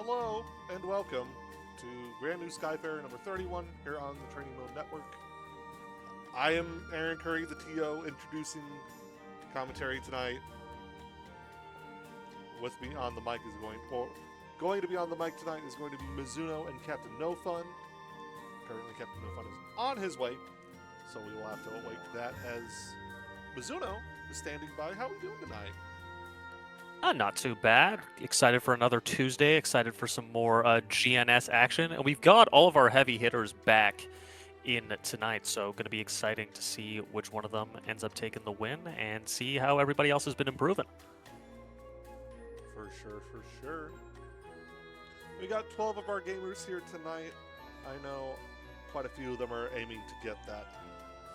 Hello and welcome to Granblue Skyfarer number 31 here on the Training Mode Network. I am Aaron Curry, the TO, introducing commentary tonight. With me on the mic is going to be on the mic tonight is going to be Mizuno and Captain No Fun. Currently, Captain No Fun is on his way, so we will have to await that as Mizuno is standing by. How are we doing tonight? Not too bad. Excited for another Tuesday. Excited for some more GNS action. And we've got all of our heavy hitters back in tonight, so going to be exciting to see which one of them ends up taking the win and see how everybody else has been improving. For sure. We got 12 of our gamers here tonight. I know quite a few of them are aiming to get that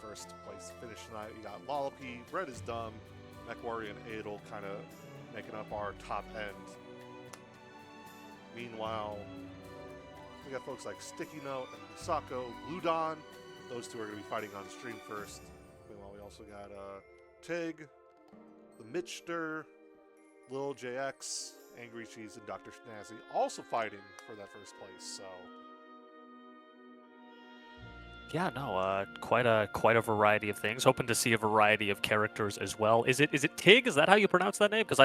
first place finish tonight. We got Lollipy, Bread is Dumb, MechWarrior, and Adel kind of making up our top end. Meanwhile, we got folks like Sticky Note and Misako, Blue Dawn. Those two are going to be fighting on stream first. Meanwhile, we also got Tig, the Mitchster, Lil JX, Angry Cheese, and Dr. Schnazzy also fighting for that first place. So, yeah, no, quite a variety of things. Hoping to see a variety of characters as well. Is it Tig? Is that how you pronounce that name? Because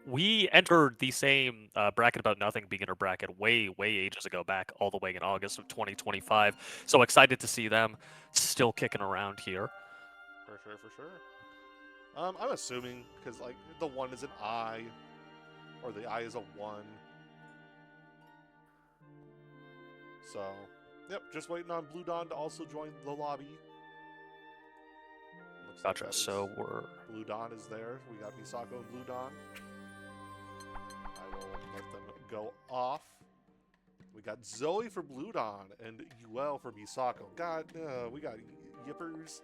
we entered the same bracket about nothing beginner bracket way ages ago, back all the way in August of 2025. So excited to see them still kicking around here. For sure. I'm assuming because like the 1 is an I, or the I is a 1. So. Yep, just waiting on Blue Dawn to also join the lobby. Looks Gotcha, like so we're... Blue Dawn is there. We got Misako and Blue Dawn. I will let them go off. We got Zoe for Blue Dawn and UL for Misako. God, we got yippers.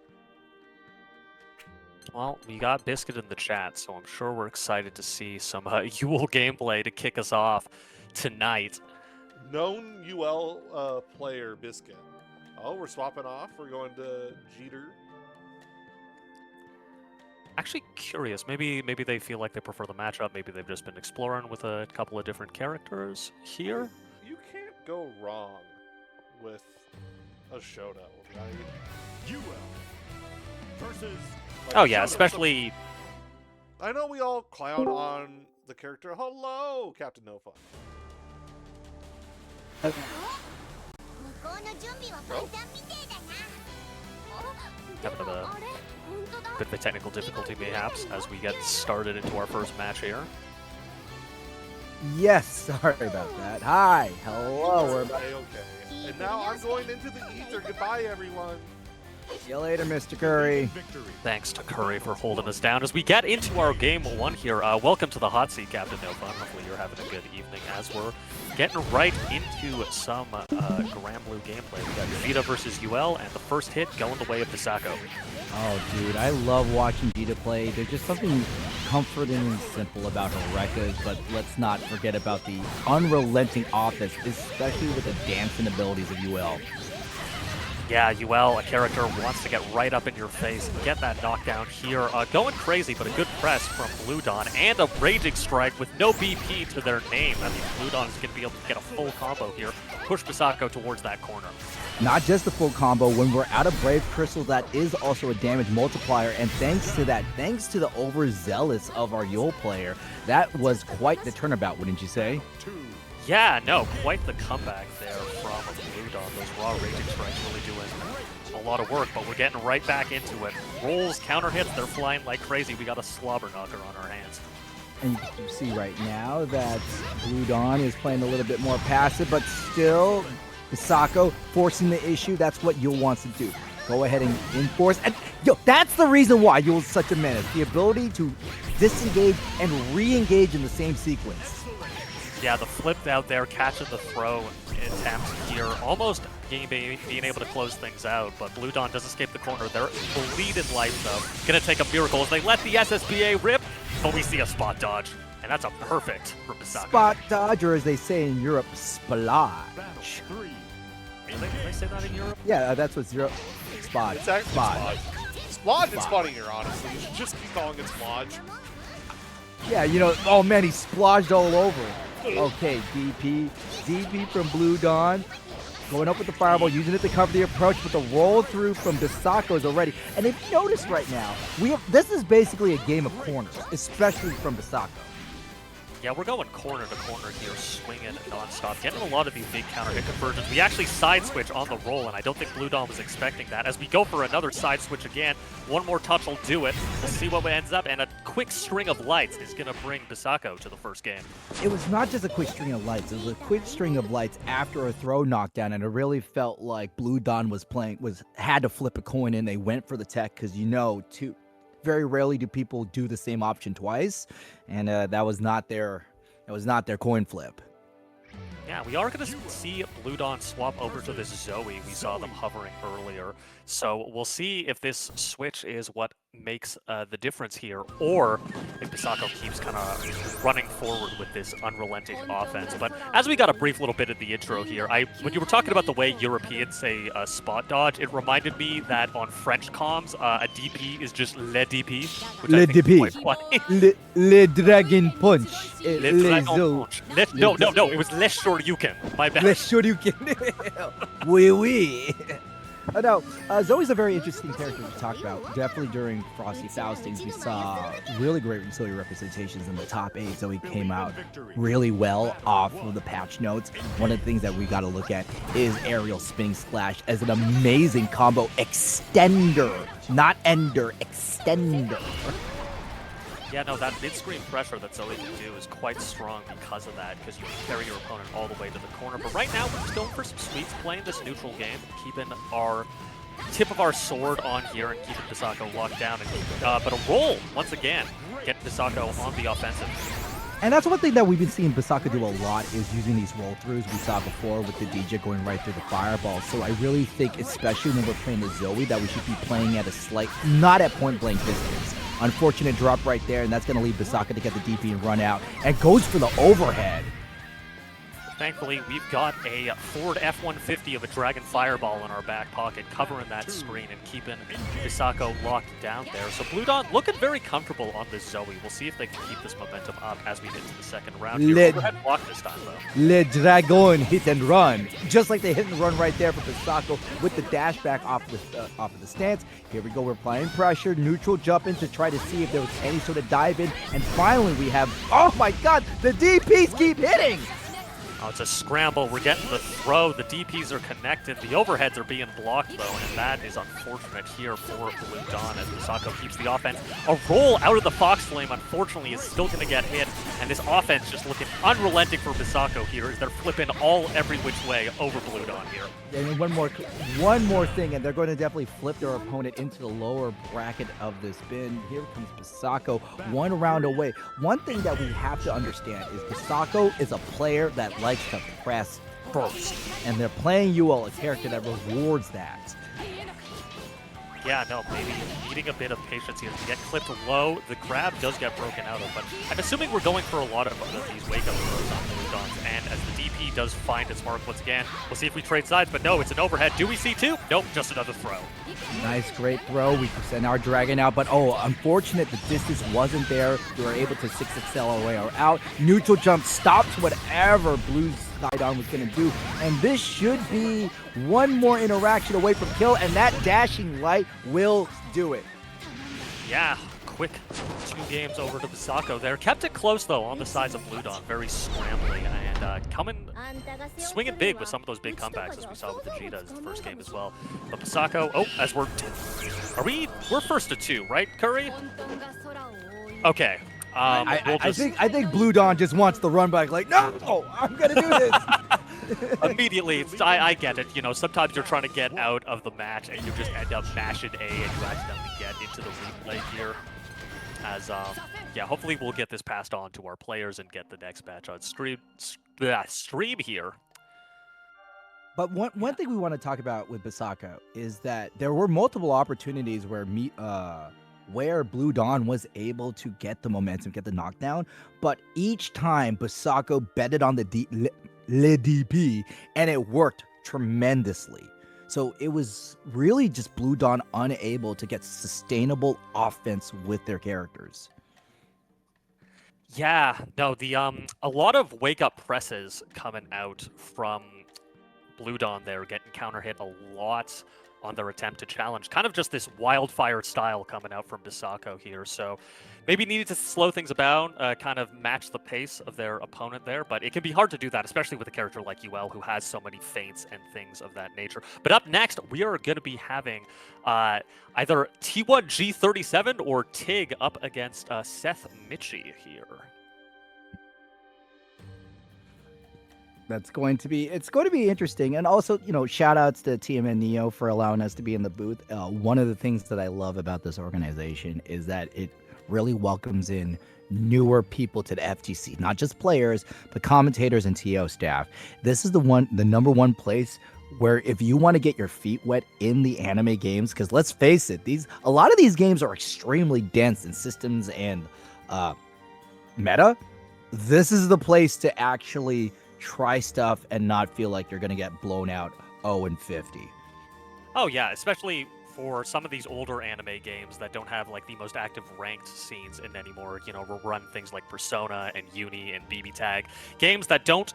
Well, we got Biscuit in the chat, so I'm sure we're excited to see some UL gameplay to kick us off tonight. Known UL player Biscuit. Oh, we're swapping off. We're going to Jeter. Actually curious. Maybe they feel like they prefer the matchup. Maybe they've just been exploring with a couple of different characters here. You can't go wrong with a showdown, right? UL versus. Like, oh yeah, especially. I know we all clown on the character. Hello, Captain No Fun. Okay. Having a bit of a technical difficulty mayhaps as we get started into our first match here. Yes, sorry about that. Hi, hello. We're about okay. And now I'm going into the ether. Goodbye, everyone. See you later, Mr. Curry. Thanks to Curry for holding us down as we get into our game 1 here. Welcome to the hot seat, Captain No Fun. Hopefully you're having a good evening as we're getting right into some Granblue gameplay. We got Vita versus UL, and the first hit going the way of Misako. Oh, dude, I love watching Vita play. There's just something comforting and simple about her records, but let's not forget about the unrelenting offense, especially with the dancing abilities of UL. Yeah, UL, a character wants to get right up in your face, get that knockdown here. Going crazy, but a good press from Blue Dawn, and a raging strike with no BP to their name. I mean, Blue Dawn is going to be able to get a full combo here, push Misako towards that corner. Not just the full combo, when we're out of Brave Crystal, that is also a damage multiplier, and thanks to that, thanks to the overzealous of our UL player, that was quite the turnabout, wouldn't you say? Yeah, no, quite the comeback there from Blue Dawn. Those raw raging strikes really doing a lot of work, but we're getting right back into it. Rolls, counter hits, they're flying like crazy. We got a slobber knocker on our hands. And you see right now that Blue Dawn is playing a little bit more passive, but still, Misako forcing the issue. That's what Yul wants to do. Go ahead and enforce. And that's the reason why Yul's such a menace. The ability to disengage and re-engage in the same sequence. Yeah, the flip out there, catching the throw attempt here, almost being able to close things out, but Blue Dawn does escape the corner. They're bleed in life, though. Gonna take a miracle as they let the SSBA rip, but we see a spot dodge, and that's a perfect for Misako. Spot dodge, or as they say in Europe, splodge. Do they say that in Europe? Yeah, that's what's Europe. Spot. It's actually spot. Splodge is funnier, honestly. Just keep calling it Splodge. Yeah, you know, oh man, he splodged all over. Okay, DP from Blue Dawn. Going up with the fireball, using it to cover the approach, but the roll through from Bisako is already. And if you notice right now, this is basically a game of corners, especially from Bisako. Yeah, we're going corner to corner here, swinging nonstop, getting a lot of these big counter hit conversions. We actually side switch on the roll, and I don't think Blue Dawn was expecting that. As we go for another side switch again, one more touch will do it. We'll see what ends up, and a quick string of lights is going to bring Bisako to the first game. It was not just a quick string of lights. It was a quick string of lights after a throw knockdown, and it really felt like Blue Dawn had to flip a coin, and they went for the tech because very rarely do people do the same option twice, and that was not their coin flip. Yeah, we are going to see Blue Dawn swap over to this Zoe. We saw them hovering earlier. So we'll see if this switch is what makes the difference here, or if Bisako keeps kind of running forward with this unrelenting offense. But as we got a brief little bit of the intro here, when you were talking about the way Europeans say spot dodge, it reminded me that on French comms, a DP is just le DP, which Le I think DP. is quite funny. Le Dragon Punch. Le Dragon Punch. No, it was Les Shoryuken. My bad. Le Shoryuken. Oui. No, Zoe's a very interesting character to talk about. Definitely during Frosty Faustings, we saw really great Zoe representations in the top 8. Zoe came out really well off of the patch notes. One of the things that we got to look at is aerial spinning splash as an amazing combo extender, not ender, extender. Yeah, no, that mid-screen pressure that Zoe can do is quite strong because of that, because you can carry your opponent all the way to the corner. But right now, we're just going for some sweeps, playing this neutral game, keeping our tip of our sword on here and keeping Bisako locked down. But a roll, once again, get Bisako on the offensive. And that's one thing that we've been seeing Bisako do a lot, is using these roll-throughs. We saw before with the DJ going right through the fireball. So I really think, especially when we're playing the Zoe, that we should be playing at not at point-blank distance. Unfortunate drop right there, and that's going to leave Bisako to get the DP and run out. And goes for the overhead. Thankfully, we've got a Ford F-150 of a Dragon Fireball in our back pocket, covering that screen and keeping Bisako locked down there. So Blue Dawn looking very comfortable on this Zoe. We'll see if they can keep this momentum up as we get to the second round here. Overhead block this time, though. Le Dragon hit and run. Just like the hit and run right there for Bisako with the dash back off of the stance. Here we go, we're applying pressure, neutral jump in to try to see if there was any sort of dive in. And finally we have, oh my god, the DPs keep hitting! Oh, it's a scramble. We're getting the throw. The DPs are connected. The overheads are being blocked, though, and that is unfortunate here for Blue Dawn as Bisako keeps the offense. A roll out of the Fox Flame, unfortunately, is still going to get hit, and this offense just looking unrelenting for Bisako here as they're flipping every which way over Blue Dawn here. And one more thing, and they're going to definitely flip their opponent into the lower bracket of this bin. Here comes Bisako, one round away. One thing that we have to understand is Bisako is a player that likes to press first, and they're playing you a character that rewards that. Yeah, no, maybe needing a bit of patience here to get clipped low. The grab does get broken out of, but I'm assuming we're going for a lot of these wake-up throws on Blue Dawns, and as the DP does find its mark once again, we'll see if we trade sides, but no, it's an overhead. Do we see two? Nope, just another throw. Nice, great throw. We can send our Dragon out, but unfortunate the distance wasn't there. We were able to 6XL our way out. Neutral jump stops whatever Blue's side on was going to do, and this should be one more interaction away from kill, and that dashing light will do it. Yeah, quick 2 games over to Bisako there. Kept it close, though, on the sides of Blue Dawn. Very scrambling and swinging big with some of those big comebacks, as we saw with the Cheetahs the first game as well. But Bisako, we're first to 2, right, Curry? Okay. I think Blue Dawn just wants the run back, like, no, I'm gonna do this. Immediately, I get it. You know, sometimes you're trying to get out of the match and you just end up mashing A and you accidentally get into the replay here. As yeah, hopefully we'll get this passed on to our players and get the next match on stream here. But one thing we want to talk about with Bisako is that there were multiple opportunities where Blue Dawn was able to get the momentum, get the knockdown, but each time Bisako betted on the Le DP, and it worked tremendously. So it was really just Blue Dawn unable to get sustainable offense with their characters. Yeah, no, the a lot of wake up presses coming out from Blue Dawn there, getting counter hit a lot on their attempt to challenge. Kind of just this wildfire style coming out from Bisako here. So maybe needed to slow things down, kind of match the pace of their opponent there. But it can be hard to do that, especially with a character like UL who has so many feints and things of that nature. But up next, we are going to be having either T1G37 or Tig up against Seth Mitchie here. It's going to be interesting. And also, shout outs to TMN Neo for allowing us to be in the booth. One of the things that I love about this organization is that it really welcomes in newer people to the FGC, not just players, but commentators and TO staff. This is the number one place where if you want to get your feet wet in the anime games, because let's face it, a lot of these games are extremely dense in systems and meta. This is the place to actually try stuff and not feel like you're going to get blown out 0-50. Oh yeah, especially for some of these older anime games that don't have like the most active ranked scenes in anymore. We'll run things like Persona and Uni and BB Tag. Games that don't,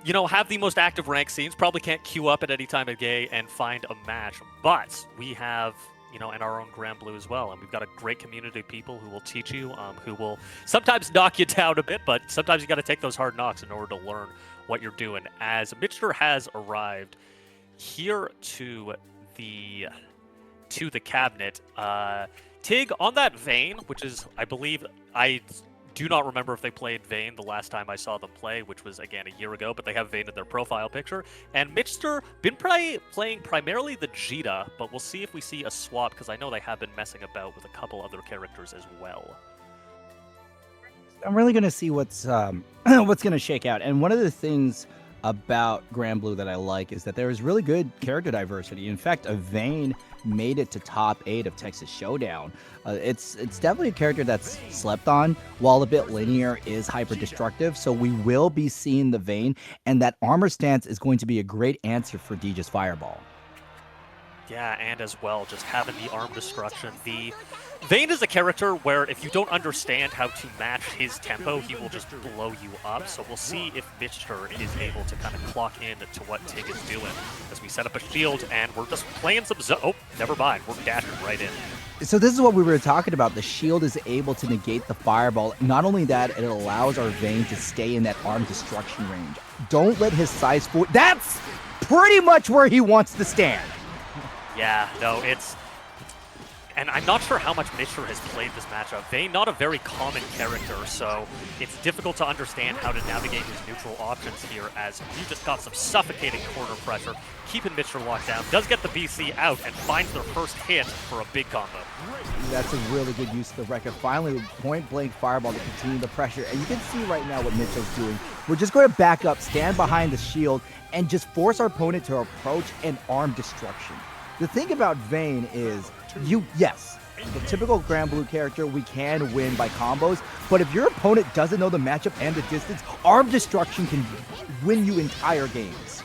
have the most active ranked scenes, probably can't queue up at any time of day and find a match. But we have in our own Granblue as well. And we've got a great community of people who will teach you, who will sometimes knock you down a bit, but sometimes you got to take those hard knocks in order to learn what you're doing. As Mitchell has arrived here to the cabinet, Tig on that Vayne, which is, I believe, I do not remember if they played Vayne the last time I saw them play, which was, again, a year ago, but they have Vayne in their profile picture. And Mitchster been playing primarily the Jita, but we'll see if we see a swap, because I know they have been messing about with a couple other characters as well. I'm really going to see what's going to shake out. And one of the things about Granblue that I like is that there is really good character diversity. In fact, Vayne made it to top 8 of Texas Showdown. It's definitely a character that's slept on. While a bit linear, is hyper destructive. So we will be seeing the Vayne, and that armor stance is going to be a great answer for Deej's Fireball. Yeah, and as well, just having the arm destruction. The Vayne is a character where if you don't understand how to match his tempo, he will just blow you up. So we'll see if Mitchster is able to kind of clock in to what Tig is doing as we set up a shield, and we're just playing some oh, never mind. We're dashing right in. So this is what we were talking about. The shield is able to negate the fireball. Not only that, it allows our Vayne to stay in that arm destruction range. Don't let his size fool. That's pretty much where he wants to stand. Yeah, no, it's... And I'm not sure how much Mitchell has played this matchup. Vayne, not a very common character, so it's difficult to understand how to navigate his neutral options here, as you just got some suffocating corner pressure, keeping Mitchell locked down, does get the BC out, and finds their first hit for a big combo. That's a really good use of the record. Finally, point-blank fireball to continue the pressure. And you can see right now what Mitchell's doing. We're just going to back up, stand behind the shield, and just force our opponent to approach and arm destruction. The thing about Vayne is, yes, the typical Granblue character, we can win by combos, but if your opponent doesn't know the matchup and the distance, arm destruction can win you entire games.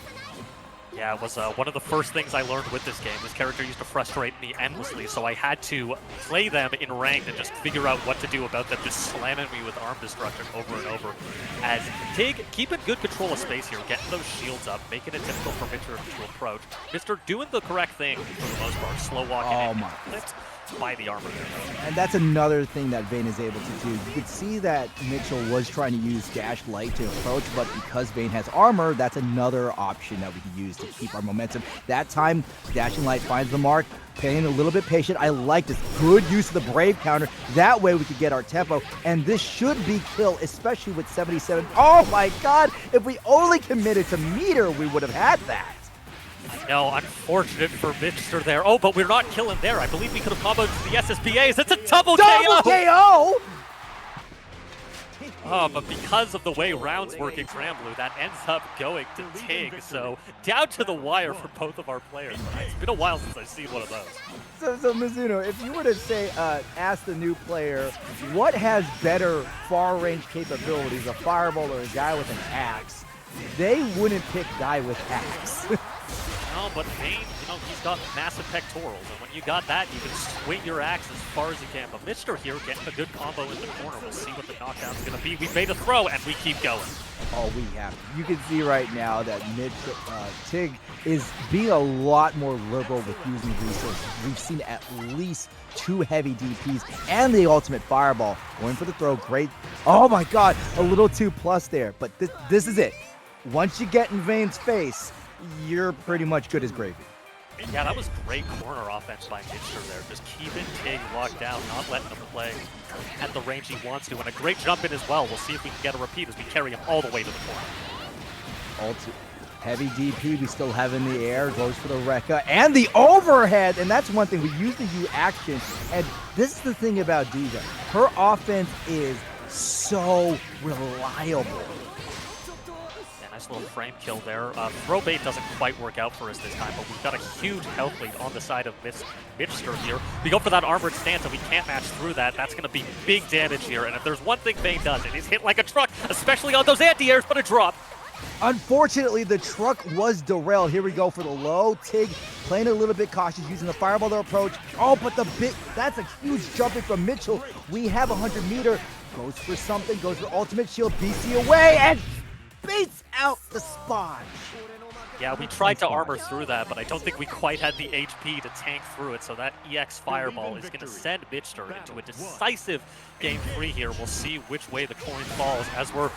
Yeah, it was one of the first things I learned with this game. This character used to frustrate me endlessly, so I had to play them in ranked and just figure out what to do about them, just slamming me with arm destruction over and over. As Tig keeping good control of space here, getting those shields up, making it difficult for Mitchell to approach. Mr. doing the correct thing for the most part, slow walking in. By the armor there. And that's another thing that Vayne is able to do. You could see that Mitchell was trying to use Dash Light to approach, but because Vayne has armor, that's another option that we can use to keep our momentum. That time, Dashing Light finds the mark, playing a little bit patient. I like this. Good use of the Brave counter. That way we could get our tempo, and this should be kill, especially with 77. Oh my god! If we only committed to meter, we would have had that. No, unfortunate for Mitchell there. Oh, but we're not killing there. I believe we could have comboed the SSBAs. It's a double KO! KO! Oh, but because of the way rounds work in Granblue, that ends up going to Tig. So down to the wire for both of our players. It's been a while since I've seen one of those. So Mizuno, if you were to say, ask the new player, what has better far-range capabilities, a fireball or a guy with an axe? They wouldn't pick guy with axe. No, No, but Vayne, he's got massive pectorals, and when you got that, you can swing your axe as far as you can. But Mr. here getting a good combo in the corner. We'll see what the knockdown's going to be. We made a throw, and we keep going. Oh, we have to. You can see right now that Tig is being a lot more liberal with using resources. We've seen at least 2 heavy DPs and the ultimate fireball. Going for the throw, great. Oh my god, a little too plus there. But this is it. Once you get in Vayne's face, you're pretty much good as gravy. Yeah, that was great corner offense by Mitcher there. Just keeping Tig locked down, not letting him play at the range he wants to. And a great jump in as well. We'll see if we can get a repeat as we carry him all the way to the corner. Heavy DP we still have in the air. Goes for the Rekka and the overhead. And that's one thing. We use the U action. And this is the thing about Diva. Her offense is so reliable. Nice little frame kill there. Throw bait doesn't quite work out for us this time, but we've got a huge health lead on the side of Mitchster here. We go for that armored stance, and we can't match through that. That's going to be big damage here, and if there's one thing Vayne does, it is hit like a truck, especially on those anti-airs, but a drop. Unfortunately, the truck was derailed. Here we go for the low. Tig playing a little bit cautious, using the fireball to approach. Oh, but that's a huge jumping from Mitchell. We have 100 meter. Goes for something, goes for ultimate shield, BC away, and beats out the spot. Yeah, we tried to armor through that, but I don't think we quite had the HP to tank through it, so that EX Fireball is going to send Mitchster into a decisive game 3 here. We'll see which way the coin falls as we're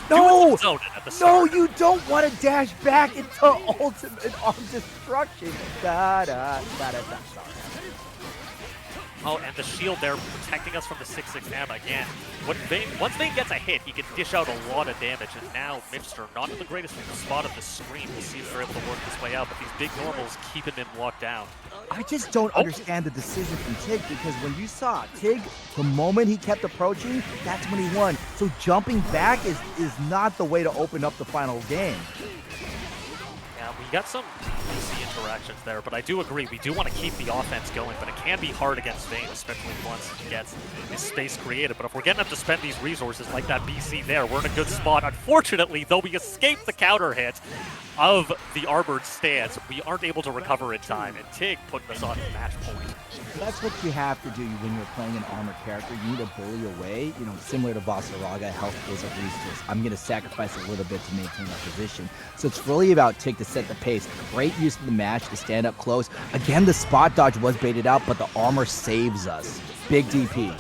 zoning at the start. No, you don't want to dash back into ultimate arm destruction. Oh, and the shield there protecting us from the 6-6 Am again. Once Vayne gets a hit, he can dish out a lot of damage, and now Mitchster not in the greatest spot of the screen. We'll see if they're able to work this way out, but these big normals keeping him locked down. I just don't understand the decision from Tig, because when you saw Tig, the moment he kept approaching, that's when he won. So jumping back is not the way to open up the final game. Yeah, we got some easy interactions there, but I do agree, we do want to keep the offense going, but it can be hard against Vayne, especially once he gets his space created. But if we're getting him to spend these resources like that BC there, we're in a good spot. Unfortunately, though we escaped the counter hit of the armored stance, we aren't able to recover in time, and Tig putting us on match point. That's what you have to do when you're playing an armored character. You need to bully away, similar to Vasaraga, health is a resource. I'm going to sacrifice a little bit to maintain our position. So it's really about Tig to set the pace. Great use of the match to stand up close. Again, the spot dodge was baited out, but the armor saves us. Big DP.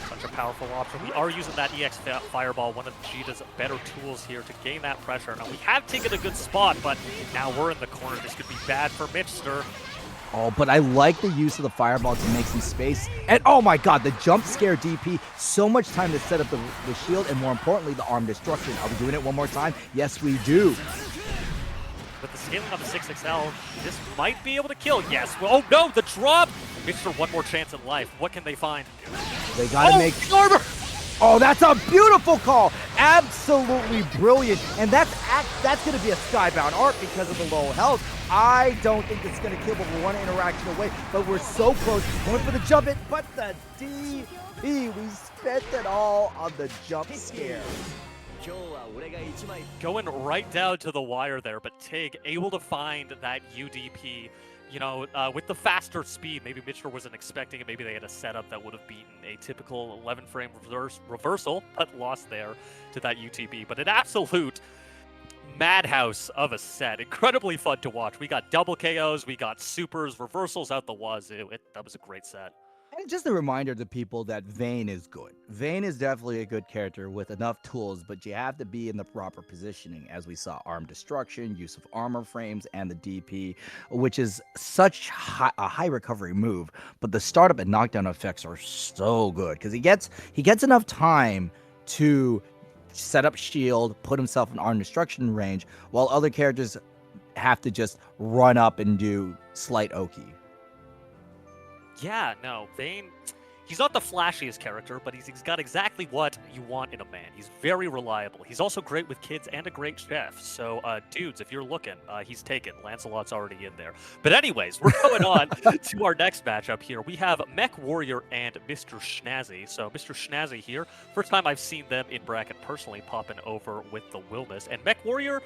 Such a powerful option. We are using that EX Fireball, one of Vegeta's better tools here to gain that pressure. Now, we have taken a good spot, but now we're in the corner. This could be bad for Mitchster. Oh, but I like the use of the fireball to make some space. And oh my god, the jump scare DP. So much time to set up the shield, and more importantly, the arm destruction. Are we doing it one more time? Yes, we do. With the scaling on the 6XL, this might be able to kill. Yes. Oh no, the drop! Mitchster one more chance in life. What can they find? They gotta make armor! Oh, that's a beautiful call. Absolutely brilliant. And that's going to be a skybound art because of the low health. I don't think it's going to kill, but we're one interaction away. But we're so close. Going for the jump it, but the DP. We spent it all on the jump scare. Going right down to the wire there, but Tig able to find that UDP. With the faster speed, maybe Mitchell wasn't expecting it. Maybe they had a setup that would have beaten a typical 11-frame reversal, but lost there to that UTB. But an absolute madhouse of a set. Incredibly fun to watch. We got double KOs, we got supers, reversals out the wazoo. That was a great set. And just a reminder to people that Vayne is good. Vayne is definitely a good character with enough tools, but you have to be in the proper positioning, as we saw arm destruction, use of armor frames, and the DP, which is such a high recovery move. But the startup and knockdown effects are so good because he gets enough time to set up shield, put himself in arm destruction range, while other characters have to just run up and do slight Oki. Yeah, no, Vayne, he's not the flashiest character, but he's got exactly what you want in a man. He's very reliable. He's also great with kids and a great chef. So, dudes, if you're looking, he's taken. Lancelot's already in there. But anyways, we're going on to our next matchup here. We have Mech Warrior and Mr. Schnazzy. So, Mr. Schnazzy here, first time I've seen them in bracket personally, popping over with the Wilness. And Mech Warrior,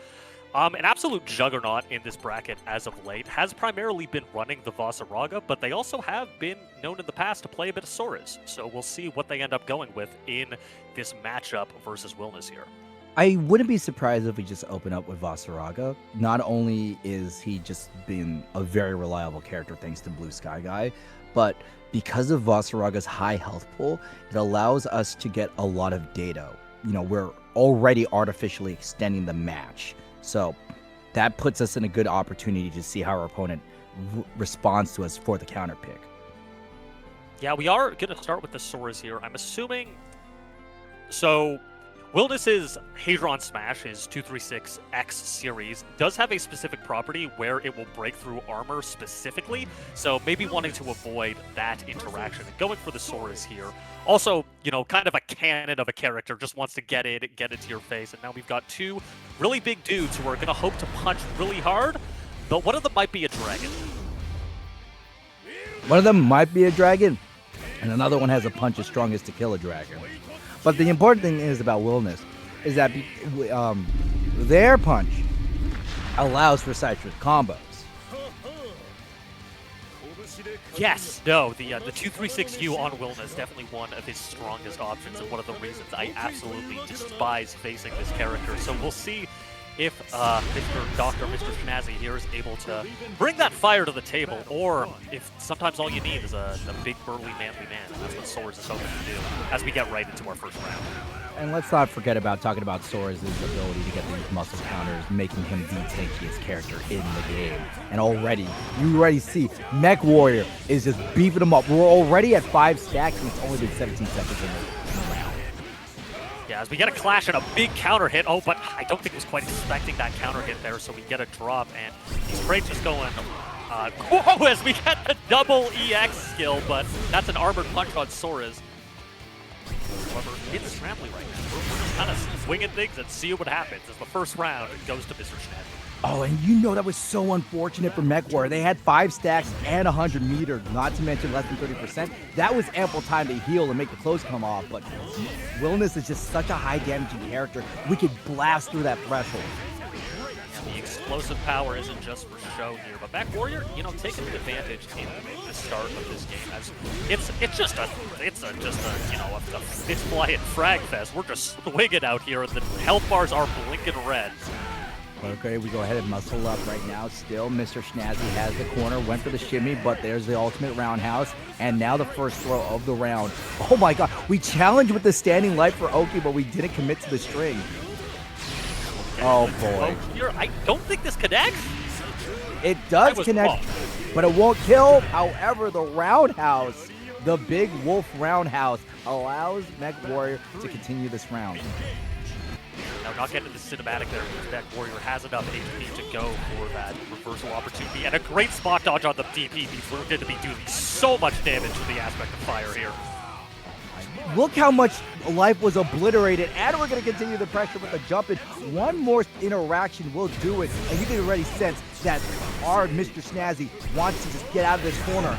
An absolute juggernaut in this bracket as of late has primarily been running the Vasaraga, but they also have been known in the past to play a bit of Soras. So we'll see what they end up going with in this matchup versus Wilness here. I wouldn't be surprised if we just open up with Vasaraga. Not only is he just been a very reliable character thanks to Blue Sky Guy, but because of Vasaraga's high health pool, it allows us to get a lot of data. You know, we're already artificially extending the match. So that puts us in a good opportunity to see how our opponent responds to us for the counter pick. Yeah, we are going to start with the Soras here. I'm assuming... So, Wilness's Hadron Smash, his 236X series, does have a specific property where it will break through armor specifically, so maybe wanting to avoid that interaction and going for the Soras here. Also, you know, kind of a cannon of a character, just wants to get into your face, and now we've got two really big dudes who are going to hope to punch really hard, but one of them might be a dragon. One of them might be a dragon, and another one has a punch as strong as to kill a dragon. But the important thing is about Wilness is that their punch allows for citrus combos. Yes, no, the 236U on Wilness, definitely one of his strongest options and one of the reasons I absolutely despise facing this character. So we'll see if Mr. Schnazzy here is able to bring that fire to the table, or if sometimes all you need is a big, burly, manly man, and that's what Soras is hoping to do as we get right into our first round. And let's not forget about talking about Soras' ability to get these muscle counters, making him the tankiest character in the game. And you already see Mech Warrior is just beefing him up. We're already at 5 stacks, and it's only been 17 seconds in the round. Yeah, as we get a clash and a big counter hit. Oh, but I don't think he was quite expecting that counter hit there, so we get a drop, and he's great just going, whoa, as we get the double EX skill, but that's an armored punch on Soras. However, it's scrambling right now. We're just kind of swinging things and see what happens as the first round goes to Mr. Schnazzy. Oh, and you know that was so unfortunate for Mech Warrior. They had 5 stacks and 100 meter, not to mention less than 30%. That was ample time to heal and make the clothes come off, but Wilness is just such a high damaging character. We could blast through that threshold. The explosive power isn't just for show here, but Mech Warrior, you know, taking advantage in the start of this game as it's just a fist flying frag fest. We're just swinging out here, and the health bars are blinking red. Okay, we go ahead and muscle up right now. Still, Mr. Schnazzy has the corner, went for the shimmy, but there's the ultimate roundhouse, and now the first throw of the round. Oh my god, we challenged with the standing light for Oki, but we didn't commit to the string. Oh boy. Here, I don't think this connects. It does connect, but it won't kill. However, the roundhouse, the big wolf roundhouse, allows Mech Warrior to continue this round. Now, not getting the cinematic there, Mech Warrior has enough HP to go for that reversal opportunity, and a great spot dodge on the DP means we're going to be doing so much damage to the aspect of fire here. Look how much life was obliterated, and we're going to continue the pressure with the jump in. One more interaction will do it, and you can already sense that our Mr. Schnazzy wants to just get out of this corner.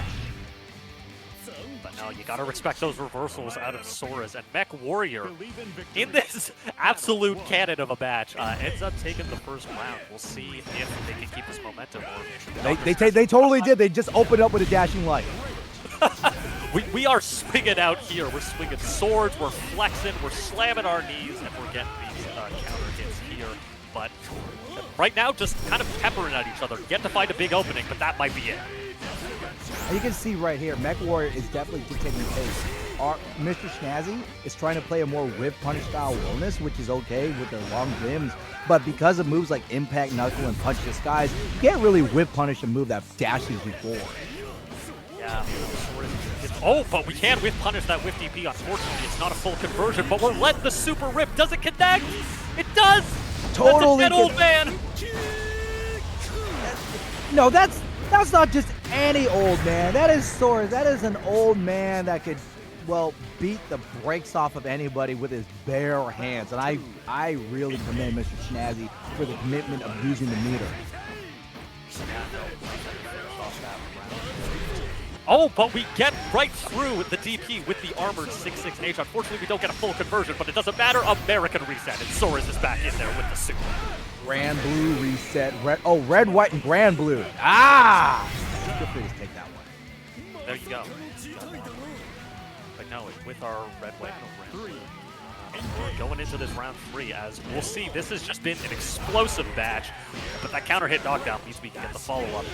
But no, you got to respect those reversals out of Soras, and Mech Warrior, in this absolute cannon of a match, ends up taking the first round. We'll see if they can keep this momentum. They totally did. They just opened up with a dashing light. We are swinging out here. We're swinging swords, we're flexing, we're slamming our knees, and we're getting these counter hits here. But right now, just kind of peppering at each other. Get to find a big opening, but that might be it. You can see right here, Mech Warrior is definitely dictating the pace. Mr. Schnazzy is trying to play a more whip punish style Wilness, which is okay with their long limbs. But because of moves like Impact Knuckle and Punch Disguise, you can't really whip punish a move that dashes you forward. Yeah. Oh, but we can whip punish that whip DP. Unfortunately, it's not a full conversion, but we're letting the super rip. Does it connect? It does! Totally. That's a dead old man! No, that's not just any old man. That is Soras. That is an old man that could, well, beat the brakes off of anybody with his bare hands. And I really commend Mr. Schnazzy for the commitment of using the meter. Oh, but we get right through the DP with the armored 6-6 Unfortunately, we don't get a full conversion, but it doesn't matter. American reset, and Soras is back in there with the super. Granblue reset. Red, white, and Granblue. Ah! Feel free to take that one. There you go. But no, with our red, white, and Granblue, we're going into this round 3 as we'll see. This has just been an explosive batch, but that counter hit knockdown means we can get the follow-up.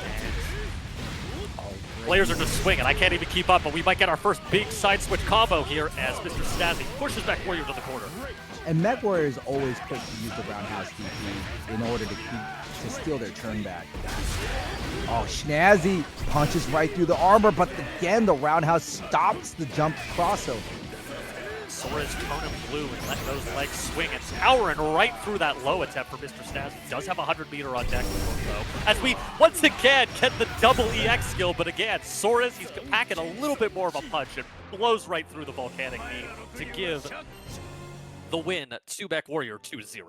Players are just swinging. I can't even keep up, but we might get our first big side switch combo here as Mr. Stazzy pushes back Warrior to the corner. And Mech Warrior is always quick to use the roundhouse DP in order to steal their turn back. Oh, Snazzy punches right through the armor, but again, the roundhouse stops the jump crossover. Sora's turning blue and letting those legs swing and powering right through that low attempt for Mr. Stazzy. Does have a 100-meter on deck though. As we once again get the double EX skill, but again, Sora's, he's packing a little bit more of a punch and blows right through the volcanic knee to give the win to Mech Warrior 2-0.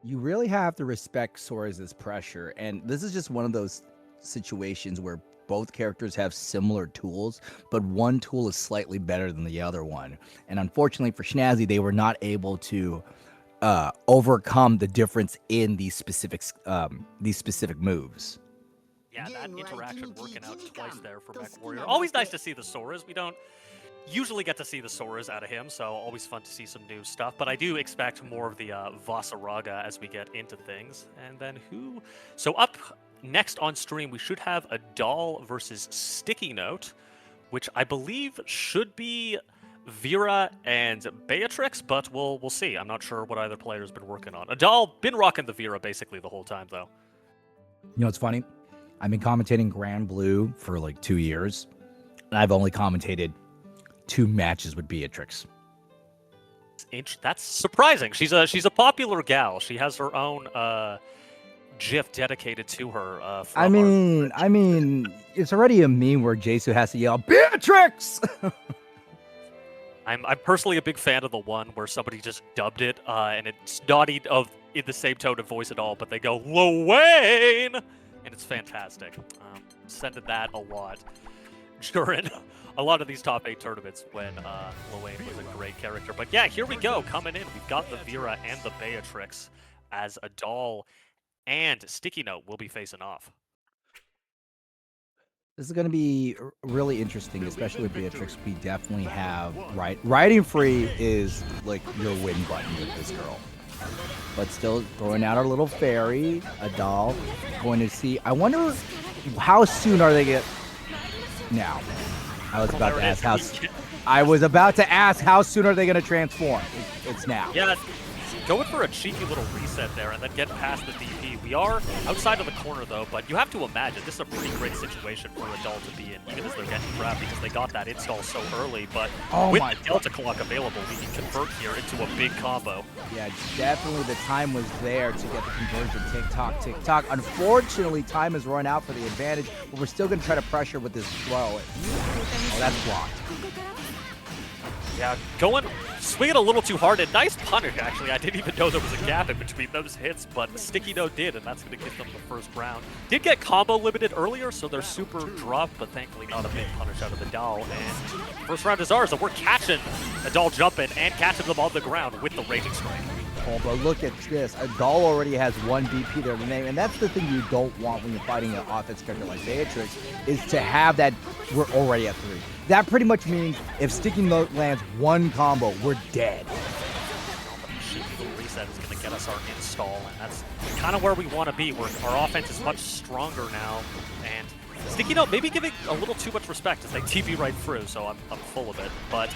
You really have to respect Sora's pressure, and this is just one of those situations where both characters have similar tools, but one tool is slightly better than the other one. And unfortunately for Snazzy, they were not able to overcome the difference in these specific moves. Yeah, that interaction working out twice there for Mech Warrior. Always nice to see the Soras. We don't usually get to see the Soras out of him, so always fun to see some new stuff. But I do expect more of the Vasaraga as we get into things. And then who? So up next on stream, we should have Adal versus Sticky Note, which I believe should be Vera and Beatrix, but we'll see. I'm not sure what either player's been working on. Adal been rocking the Vera basically the whole time, though. You know what's funny? I've been commentating Granblue for like 2 years, and I've only commentated 2 matches with Beatrix. That's surprising. She's a popular gal. She has her own GIF dedicated to her. I mean, it's already a meme where Jisoo has to yell Beatrix. I'm personally a big fan of the one where somebody just dubbed it, and it's not in the same tone of voice at all, but they go Lorraine, and it's fantastic. Sending that a lot during a lot of these top 8 tournaments when Lorraine was a great character. But yeah, here we go, coming in. We've got the Vera and the Beatrix as Adal and Sticky Note will be facing off. This is going to be really interesting, especially with Beatrix. We definitely have riding free is like your win button with this girl. But still throwing out our little fairy, Adal. Going to see. I wonder how soon are they get now. I was about to ask how soon are they going to transform. It's now. Yeah. Going for a cheeky little reset there and then get past the DP. We are outside of the corner, though, but you have to imagine this is a pretty great situation for Adal to be in, even as they're getting trapped, because they got that install so early. But with the Delta Clock available, we can convert here into a big combo. Yeah, definitely the time was there to get the conversion. Tick-tock, tick-tock. Unfortunately, time has run out for the advantage, but we're still going to try to pressure with this throw. Oh, that's blocked. Yeah, swinging a little too hard, and nice punish, actually. I didn't even know there was a gap in between those hits, but Sticky Note did, and that's going to give them the first round. Did get combo limited earlier, so they're super dropped, but thankfully not a big punish out of the Adal. And first round is ours, so we're catching Adal jumping and catching them on the ground with the Raging Strike. Oh, but look at this. Adal already has 1 BP there to name, and that's the thing you don't want when you're fighting an offense character like Beatrix, is to have that we're already at 3. That pretty much means if Sticky Note lands 1 combo, we're dead. Cheeky little reset is going to get us our install, and that's kind of where we want to be. Our offense is much stronger now, and Sticky Note maybe giving a little too much respect as they TP right through, so I'm full of it. But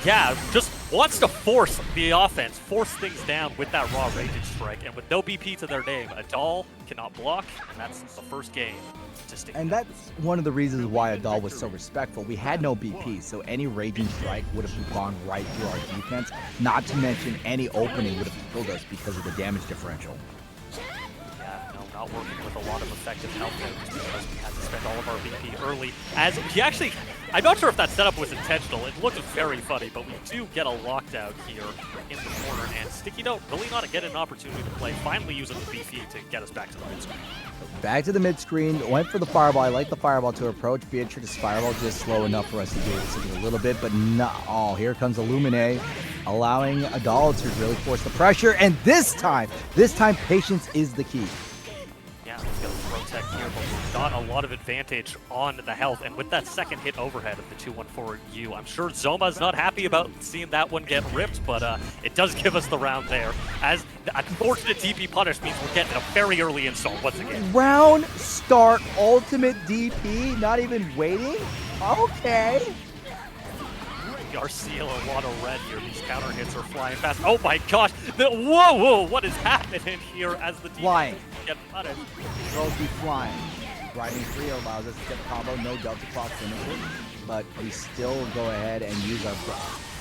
yeah, just wants to force the offense, force things down with that raw Raging Strike, and with no BP to their name, Adal cannot block, and that's the first game. And that's one of the reasons why Adal was so respectful. We had no BP, so any Raging Strike would have gone right through our defense. Not to mention any opening would have killed us because of the damage differential. Yeah, no, not working with a lot of effective health there just because we had to spend all of our BP early. As he actually, I'm not sure if that setup was intentional. It looked very funny, but we do get a lockdown here in the corner, and Sticky Note really not getting an opportunity to play, finally using the BP to get us back to the win screen. Back to the mid screen, went for the fireball. I like the fireball to approach. Beatrix's fireball just slow enough for us to do this a little bit, but not all. Here comes Illumine, allowing Adal to really force the pressure. And this time, patience is the key. Yeah, he's got a protect here, but we've got a lot of advantage on the health. And with that second hit overhead of the 214U, I'm sure Zoma's not happy about seeing that one get ripped, but it does give us the round there. As the unfortunate DP punish means we're getting a very early install once again. Round start ultimate DP, not even waiting? Okay. We are seeing a lot of red here. These counter hits are flying fast. Oh my gosh! Whoa! What is happening here as the Flying. Get punished? Girls be flying. Riding free allows us to get the combo, no Delta Clock finisher, but we still go ahead and use our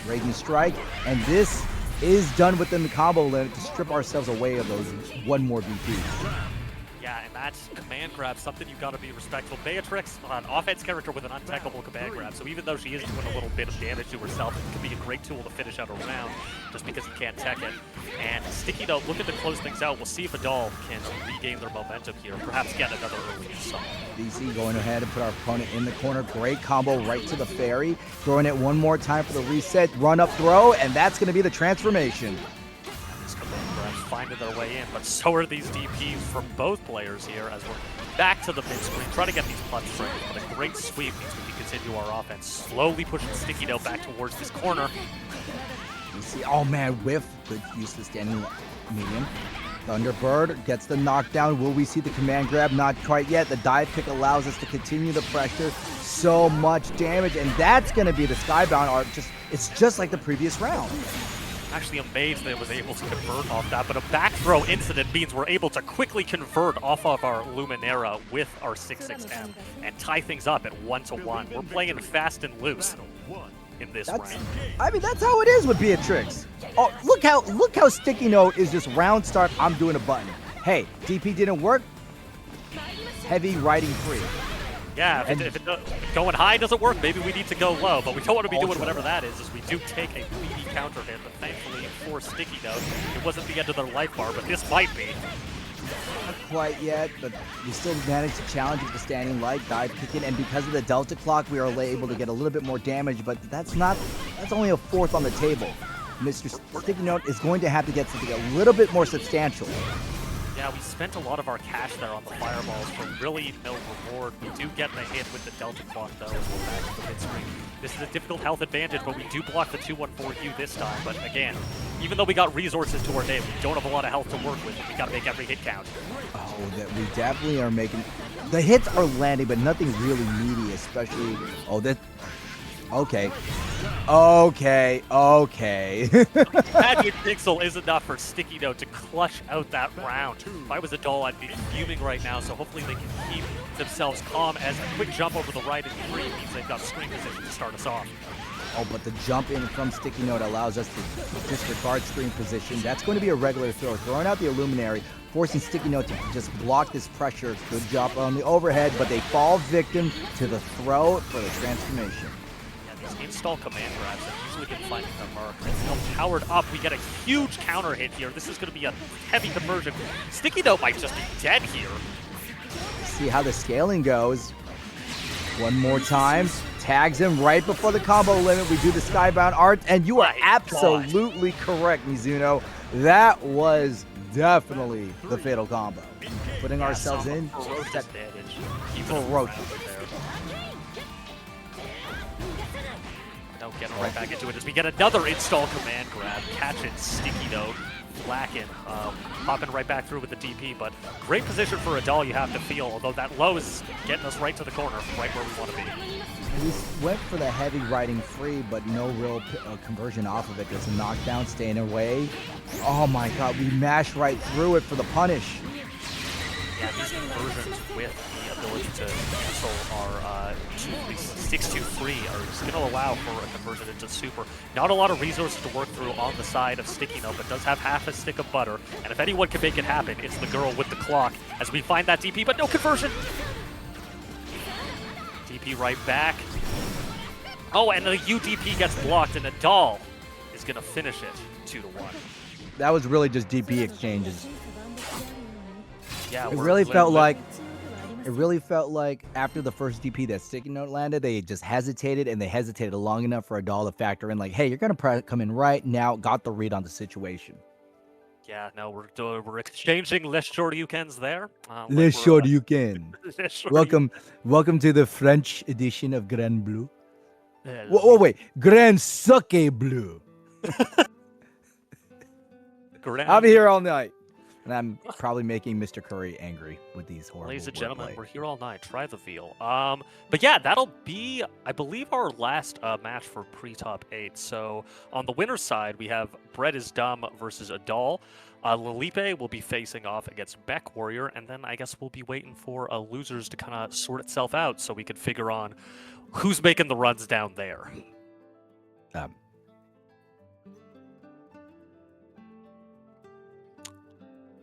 Raging Strike, and this is done within the combo limit to strip ourselves away of those one more VP. Yeah, and that's command grab, something you've got to be respectful. Beatrix, an offense character with an untechable command grab, so even though she is doing a little bit of damage to herself, it can be a great tool to finish out a round just because you can't tech it. And Sticky Note looking to close things out. We'll see if Adal can regain their momentum here, perhaps get another early install. DC going ahead and put our opponent in the corner. Great combo right to the fairy. Throwing it one more time for the reset. Run up throw, and that's going to be the transformation. Finding their way in, but so are these DPs from both players here as we're back to the mid-screen, trying to get these punch frames, but a great sweep means we can continue our offense, slowly pushing Sticky Note back towards this corner. You see, oh man, whiff, good use of the standing medium. Thunderbird gets the knockdown. Will we see the command grab? Not quite yet. The dive pick allows us to continue the pressure. So much damage, and that's going to be the Skybound art. It's just like the previous round. Actually amazed that it was able to convert off that, but a back throw incident means we're able to quickly convert off of our Luminera with our 6-6M and tie things up at 1-1. We're playing fast and loose in this round. I mean, that's how it is with Beatrix. Oh, look how Sticky Note is just round start. I'm doing a button. Hey, DP didn't work. Heavy riding free. Yeah, if going high doesn't work, maybe we need to go low, but we don't want to be doing whatever that is, as we do take a bleedy counter hit, but thankfully for Sticky Note, it wasn't the end of their life bar, but this might be. Not quite yet, but we still managed to challenge with the standing light, dive kicking, and because of the Delta Clock, we are able to get a little bit more damage, but that's only a fourth on the table. Mr. Sticky Note is going to have to get something a little bit more substantial. Yeah, we spent a lot of our cash there on the fireballs for really no reward. We do get the hit with the Delta Clock, though, as we're back to the mid-screen. This is a difficult health advantage, but we do block the 214U this time. But again, even though we got resources to our name, we don't have a lot of health to work with, and we got to make every hit count. Oh, that we definitely are making... The hits are landing, but nothing really meaty, especially... Oh, that... Okay. Magic Pixel is enough for Sticky Note to clutch out that round. If I was a doll, I'd be fuming right now, so hopefully they can keep themselves calm as a quick jump over the right and free means they've got screen position to start us off. Oh, but the jump in from Sticky Note allows us to disregard screen position. That's going to be a regular throw. Throwing out the Illuminary, forcing Sticky Note to just block this pressure. Good job on the overhead, but they fall victim to the throw for the transformation. Install command grabs have usually been finding their mark. Now powered up, we get a huge counter hit here. This is going to be a heavy conversion. Sticky Note might just be dead here. See how the scaling goes. One more time. Tags him right before the combo limit. We do the Skybound art, and you are absolutely correct, Mizuno. That was definitely the fatal combo. Putting ourselves in. Ferocious damage. Ferocious. Getting right back into it as we get another install command grab, catching Sticky Note, lacking, popping right back through with the DP, but great position for Adal you have to feel, although that low is getting us right to the corner, right where we want to be. We went for the heavy riding free, but no real conversion off of it. There's a knockdown, staying away. Oh my god, we mashed right through it for the punish. Yeah, these conversions with the ability to cancel our 6-2-3 are just going to allow for a conversion into super. Not a lot of resources to work through on the side of Sticky Note, but does have half a stick of butter. And if anyone can make it happen, it's the girl with the clock as we find that DP, but no conversion. DP right back. Oh, and the UDP gets blocked, and Adal is going to finish it 2-1. That was really just DP exchanges. Yeah, it really felt like It really felt like after the first DP that sticky note landed, they just hesitated, and they hesitated long enough for Adal to factor in, like, hey, you're going to come in right now, got the read on the situation. Yeah, no, we're exchanging Les Shoryukens there. Les Shoryuken. Les Welcome to the French edition of Granblue. Shoryuken. Whoa, wait, Grand Suke Blue. I'll be here all night. And I'm probably making Mr. Curry angry with these horrible Ladies and gentlemen, wordplay. we're here all night. Try the veal. But yeah, that'll be, I believe, our last match for pre-top 8. So on the winner's side, we have Bread is Dumb versus Adal. Lilipe will be facing off against Beck Warrior, and then I guess we'll be waiting for losers to kind of sort itself out so we can figure on who's making the runs down there.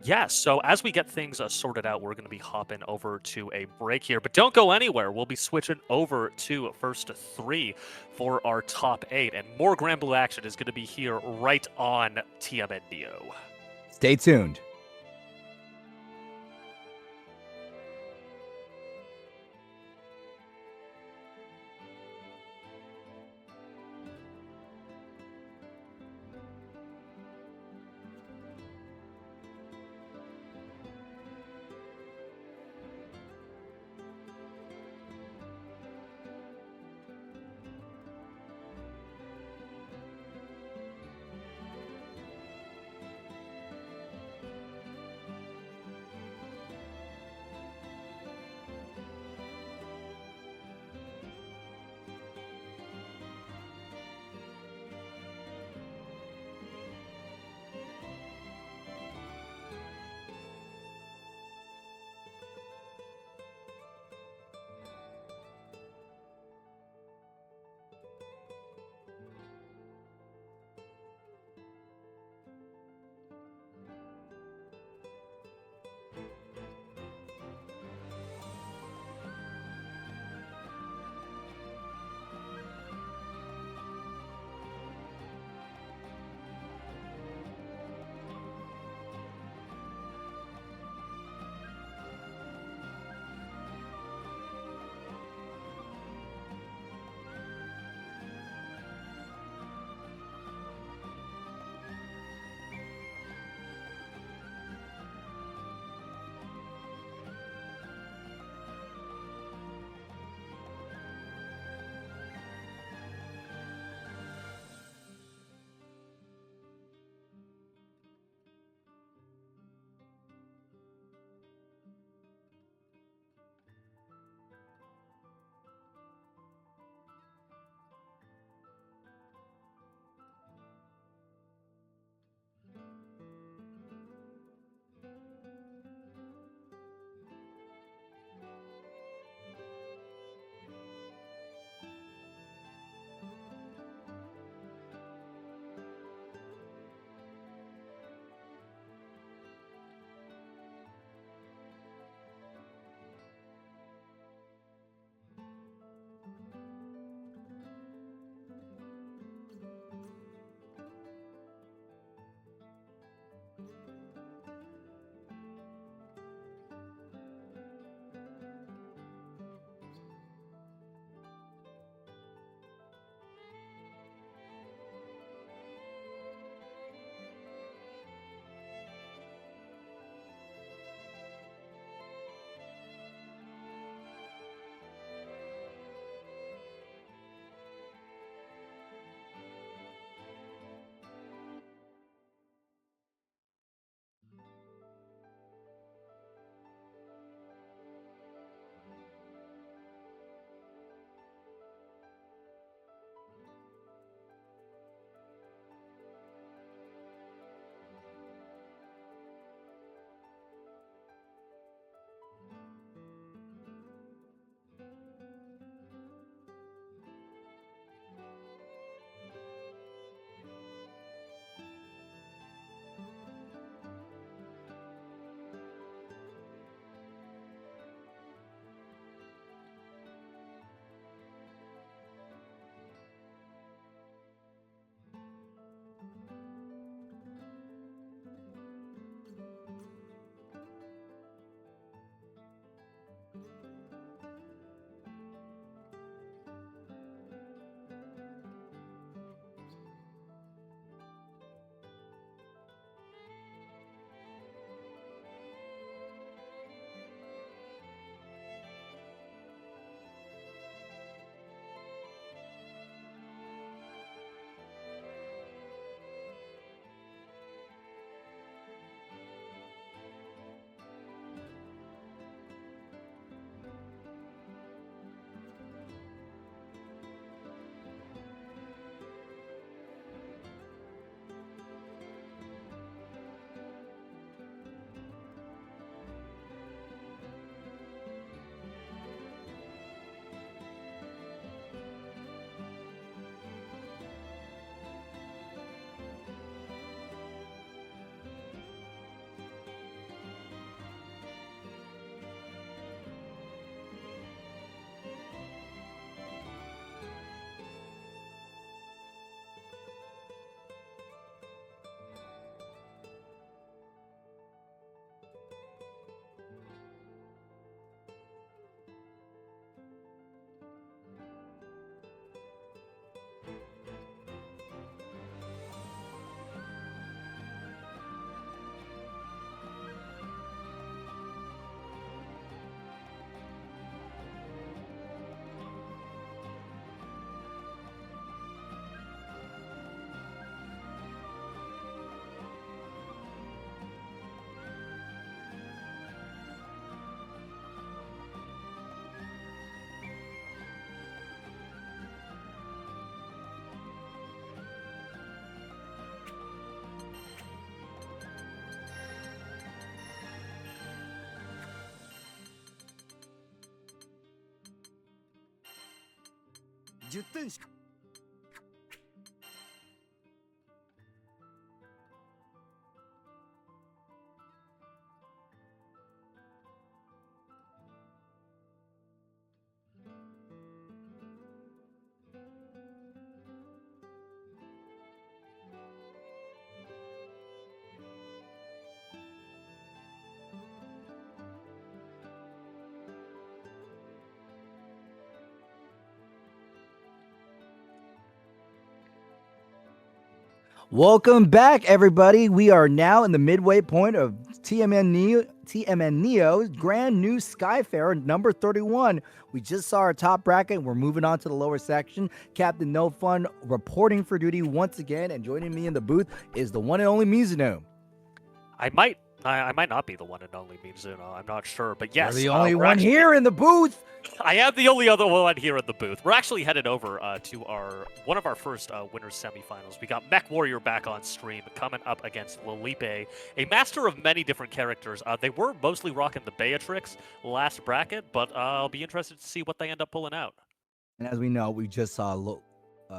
Yeah, so as we get things sorted out, we're going to be hopping over to a break here. But don't go anywhere. We'll be switching over to first 3 for our top 8. And more Granblue action is going to be here right on TMN Neo. Stay tuned. Welcome back, everybody. We are now in the midway point of TMN Neo's brand new Skyfarer number 31. We just saw our top bracket. We're moving on to the lower section. Captain No Fun reporting for duty once again, and joining me in the booth is the one and only Mizuno. I might not be the one and only Mizuno. I'm not sure, but yes, You're the only one here in the booth. I am the only other one here in the booth. We're actually headed over to one of our first winners semifinals. We got Mech Warrior back on stream, coming up against Lilipe, a master of many different characters. They were mostly rocking the Beatrix last bracket, but I'll be interested to see what they end up pulling out. And as we know, we just saw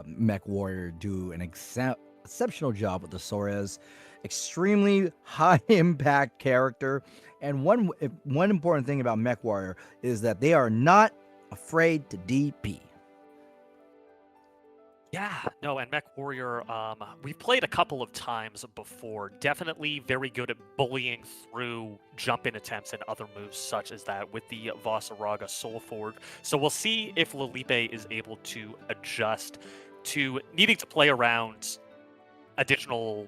Mech Warrior do an exceptional job with the Soares. Extremely high impact character. And one important thing about Mech Warrior is that they are not afraid to DP. Yeah, no, and Mech Warrior, we've played a couple of times before. Definitely very good at bullying through jump-in attempts and other moves such as that with the Vasaraga Soul Forge. So we'll see if Lilipe is able to adjust to needing to play around additional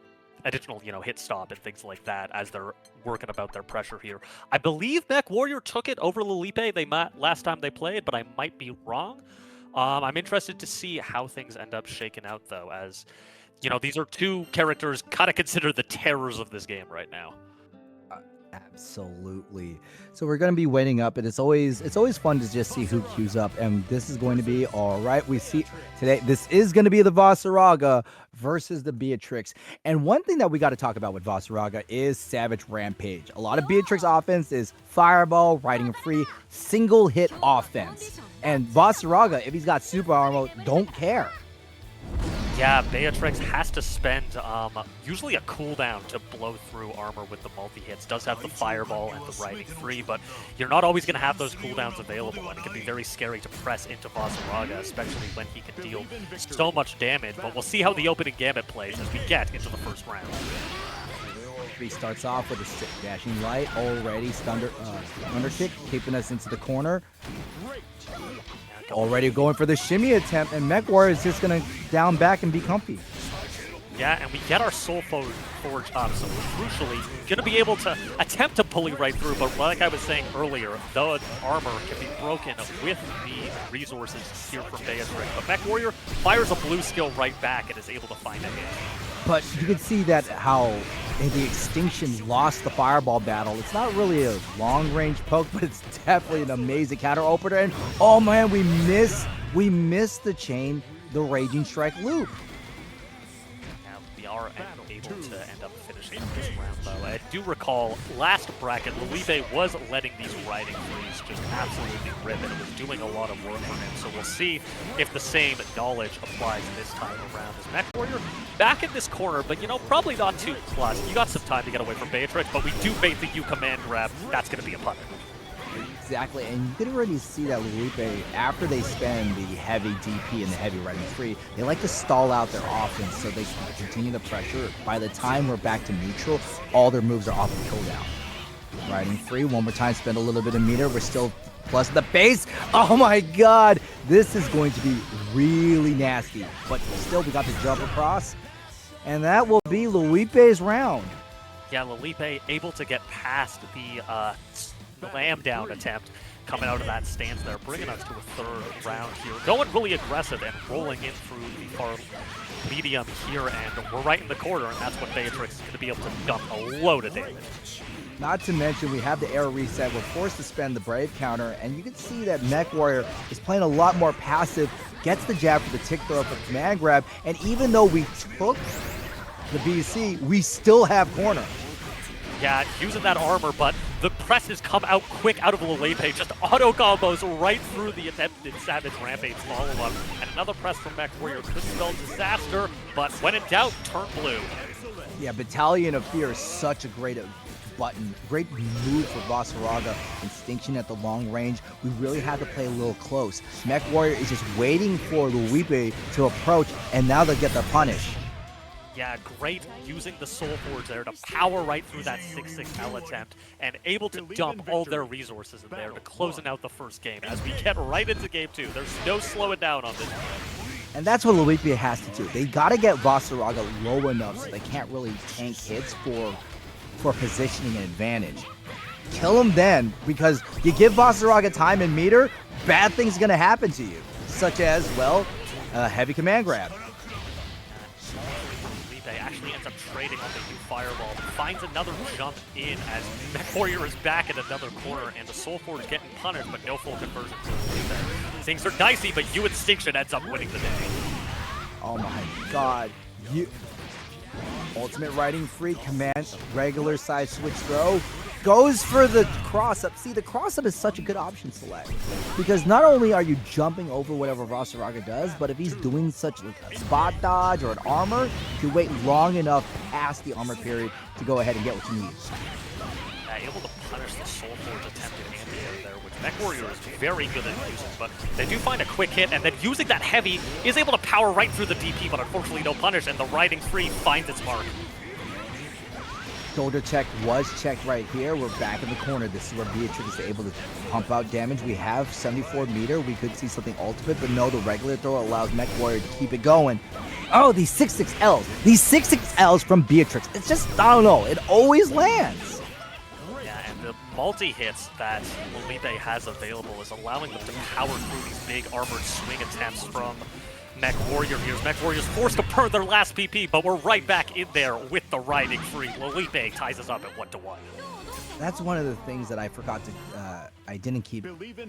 hit stop and things like that as they're working about their pressure here. I believe Mech Warrior took it over Lilipe last time they played, but I might be wrong. I'm interested to see how things end up shaking out, though, as, these are two characters kind of considered the terrors of this game right now. Absolutely. So we're going to be waiting up, and it's always fun to just see who queues up, and this is going to be all right. We see today this is going to be the Vasaraga versus the Beatrix. And one thing that we got to talk about with Vasaraga is Savage Rampage. A lot of Beatrix offense is fireball, riding free, single hit offense. And Vasaraga, if he's got super armor, don't care. Yeah, Beatrix has to spend usually a cooldown to blow through armor with the multi-hits. Does have the fireball and the riding free, but you're not always going to have those cooldowns available, and it can be very scary to press into Vasaraga, especially when he can deal so much damage. But we'll see how the opening gambit plays as we get into the first round. He starts off with a dashing light, already under kick, keeping us into the corner. Already going for the shimmy attempt, and Mech Warrior is just going to down back and be comfy. Yeah, and we get our Soul Forge up, so crucially, going to be able to attempt to bully right through, but like I was saying earlier, the armor can be broken with the resources here from Beatrix. But Mech Warrior fires a blue skill right back and is able to find a hit. But you can see that how the Extinction lost the fireball battle. It's not really a long-range poke, but it's definitely an amazing counter opener. And oh man, we missed the chain, the Raging Strike loop. Now we are able to end up finishing this round, though. I do recall last bracket, Lilipe was letting these riding frees just absolutely rip, and it was doing a lot of work for him. So we'll see if the same knowledge applies this time around. As Mech Warrior back in this corner, but probably not too plus. You got some time to get away from Beatrix, but we do bait the U command grab. That's going to be a putter. Exactly, and you can already see that Lilipe, after they spend the heavy DP and the heavy riding free, they like to stall out their offense so they can continue the pressure. By the time we're back to neutral, all their moves are off the cooldown. Riding free, one more time, spend a little bit of meter. We're still plus the base. Oh my god, this is going to be really nasty. But still, we got the jump across, and that will be Lilipe's round. Yeah, Lilipe able to get past the slam down attempt coming out of that stance there, bringing us to a third round here. Going really aggressive and rolling in through the far medium here, and we're right in the corner, and that's what Beatrix is going to be able to dump a load of damage. Not to mention, we have the air reset. We're forced to spend the Brave counter, and you can see that Mech Warrior is playing a lot more passive, gets the jab for the tick throw for command grab, and even though we took the BC, we still have corner. Yeah, using that armor, but the presses come out quick out of Lelepe, just auto combos right through the attempted Savage Rampage follow-up. And another press from Mech Warrior could spell disaster, but when in doubt, turn blue. Yeah, Battalion of Fear is such a great great move for Vasaraga. Instinction at the long range. We really had to play a little close. Mech Warrior is just waiting for Luipe to approach, and now they'll get the punish. Yeah, great using the Soul Forge there to power right through that 6-6L attempt and able to dump all their resources in there to closing out the first game as we get right into game 2. There's no slowing down on this. And that's what Luipe has to do. They got to get Vasaraga low enough so they can't really tank hits for positioning and advantage. Kill him then, because you give Vasaraga time and meter, bad things are going to happen to you, such as, well, a heavy command grab. Actually ends up trading on the new fireball, finds another jump in as Mech Warrior is back in another corner, and the Soul Forge getting punished, but no full conversion. Things are dicey, but you Instinction ends up winning the day. Oh my god. Ultimate riding free, command, regular side switch throw. Goes for the cross-up. See, the cross-up is such a good option select, because not only are you jumping over whatever Vasaraga does, but if he's doing such like a spot dodge or an armor, you wait long enough past the armor period to go ahead and get what you need. Able to punish the Soul Forge attempted anti-air there, which Mech Warrior is very good at using, but they do find a quick hit, and then using that heavy is able to power right through the DP, but unfortunately no punish, and the riding free finds its mark. Shoulder check was checked right here. We're back in the corner. This is where Beatrix is able to pump out damage. We have 74 meter. We could see something ultimate, but no, the regular throw allows Mech Warrior to keep it going. Oh, these 6-6Ls. These 6-6Ls from Beatrix. It's just, I don't know, it always lands. Yeah, and the multi-hits that Luipe has available is allowing them to power through these big armored swing attempts from Mech Warrior here. Mech Warrior's forced to burn their last PP, but we're right back in there with the riding free. Luipe ties us up at 1-1. That's one of the things that I forgot to, I didn't keep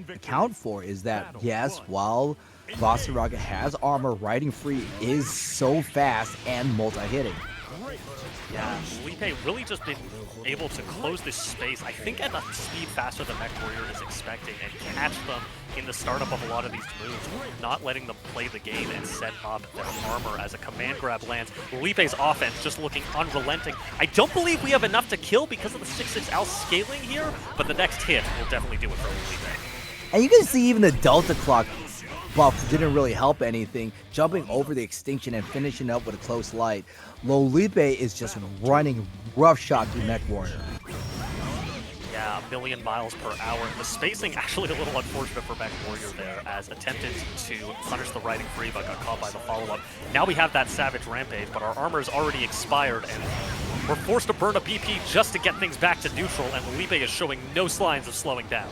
account for, is that, yes, while Vasaraga has armor, riding free is so fast and multi-hitting. Yeah, Luipe really just been able to close this space, I think at a speed faster than Mech Warrior is expecting, and catch them in the startup of a lot of these moves, not letting them play the game and set up their armor as a command grab lands. Luipe's offense just looking unrelenting. I don't believe we have enough to kill because of the 6-6L scaling here, but the next hit will definitely do it for Luipe. And you can see even the Delta Clock buff didn't really help anything, jumping over the Extinction and finishing up with a close light. Luipe is just running roughshod through Mech Warrior. Yeah, 1,000,000 miles per hour. The spacing actually a little unfortunate for Mech Warrior there, as attempted to punish the riding free but got caught by the follow-up. Now we have that Savage Rampage, but our armor is already expired, and we're forced to burn a BP just to get things back to neutral, and Luipe is showing no signs of slowing down.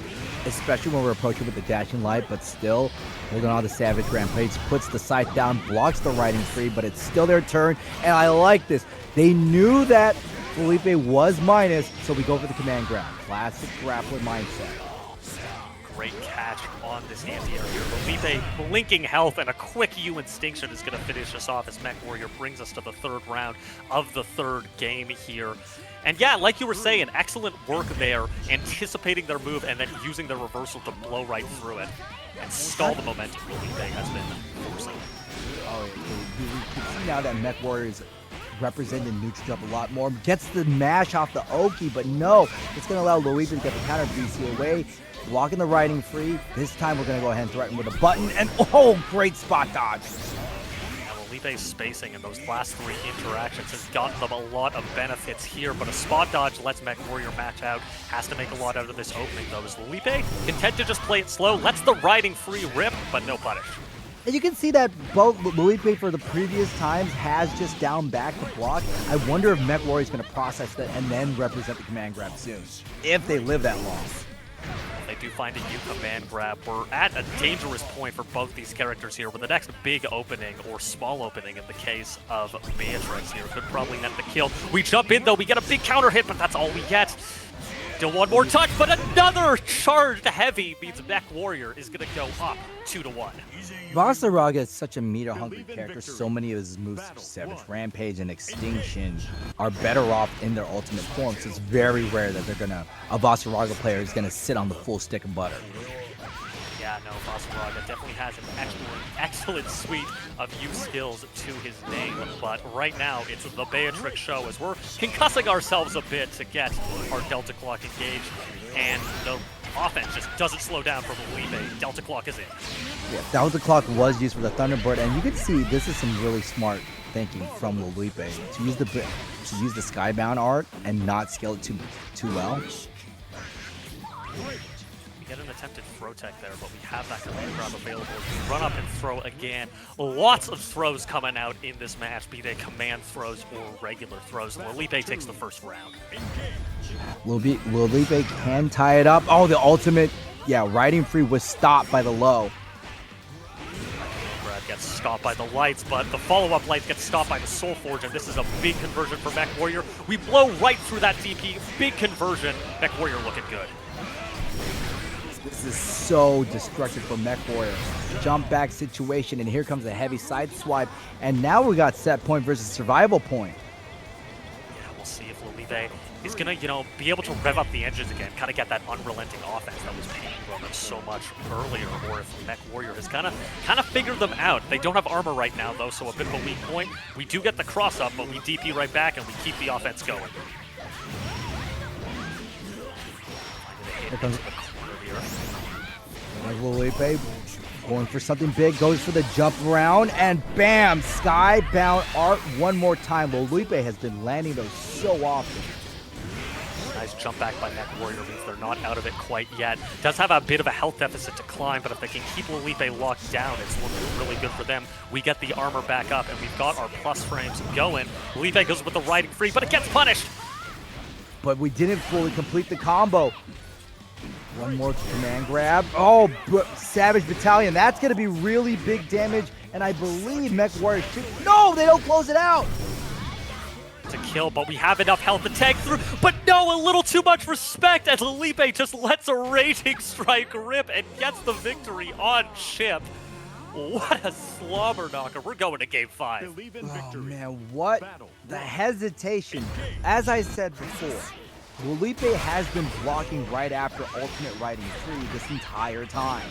Especially when we're approaching with the dashing light, but still holding on to Savage Rampage, puts the scythe down, blocks the riding free, but it's still their turn, and I like this. They knew that Luipe was minus, so we go for the command grab. Classic grappler mindset. Great catch on this anti-air here. Luipe blinking health, and a quick U Instinction is going to finish us off as Mech Warrior brings us to the third round of the third game here. And yeah, like you were saying, excellent work there, anticipating their move and then using the reversal to blow right through it and stall the momentum Luipe has been forcing. Oh, you can see now that Mech Warrior is representing neutral jump a lot more. Gets the mash off the Oki, but no, it's going to allow Luipe to get the counter BC away. Blocking the riding free. This time we're going to go ahead and threaten with a button, and oh, great spot dodge. Luipe's spacing in those last three interactions has gotten them a lot of benefits here, but a spot dodge lets Mech Warrior match out. Has to make a lot out of this opening, though, as Luipe, content to just play it slow, lets the riding free rip, but no punish. And you can see that both Luipe for the previous times has just down back to block. I wonder if Mech Warrior is going to process that and then represent the command grab soon, if they live that long. They do find a U command grab. We're at a dangerous point for both these characters here, with the next big opening, or small opening in the case of Beatrix here, could probably net the kill. We jump in though, we get a big counter hit, but that's all we get. Still one more touch, but another charged heavy means Mech Warrior is going to go up 2-1. Vasaraga is such a meter-hungry character. So many of his moves, such as Savage Rampage and Extinction, are better off in their ultimate form. So it's very rare that a Vasaraga player is gonna sit on the full stick of butter. Yeah, no, Vasaraga definitely has an excellent suite of use skills to his name, but right now it's the Beatrix show as we're concussing ourselves a bit to get our Delta Clock engaged, and the offense just doesn't slow down for Felipe. Delta Clock is in. Yeah, Delta Clock was used for the Thunderbird, and you can see this is some really smart thinking from Felipe to use the Skybound art and not scale it too well. We get an attempted throw tech there, but we have that command grab available. We run up and throw again. Lots of throws coming out in this match, be they command throws or regular throws. Felipe takes the first round. Felipe can tie it up. Oh, the ultimate, yeah, riding free was stopped by the low. Brad gets stopped by the lights, but the follow-up light gets stopped by the Soul Forge, and this is a big conversion for Mech Warrior. We blow right through that DP. Big conversion. Mech Warrior looking good. This is so destructive for Mech Warrior. Jump back situation, and here comes a heavy side swipe, and now we got set point versus survival point. Yeah, we'll see if Felipe is gonna, be able to rev up the engines again, kind of get that unrelenting offense that was paying Roman so much earlier, or if Mech Warrior has kind of figured them out. They don't have armor right now, though, so a bit of a weak point. We do get the cross up, but we DP right back, and we keep the offense going. Here comes Felipe going for something big, goes for the jump around, and bam! Skybound art one more time. Felipe has been landing those so often. Nice jump back by Mech Warrior means they're not out of it quite yet. Does have a bit of a health deficit to climb, but if they can keep Felipe locked down, it's looking really good for them. We get the armor back up, and we've got our plus frames going. Felipe goes with the riding free, but it gets punished! But we didn't fully complete the combo. One more command grab. Oh, Savage Battalion. That's going to be really big damage, and I believe Mech Warrior too. No, they don't close it out. To kill, but we have enough health to tank through. But no, a little too much respect as Felipe just lets a Raging Strike rip and gets the victory on chip. What a slobber knocker. We're going to game 5. Oh man, what the hesitation. As I said before, Felipe has been blocking right after ultimate riding free this entire time.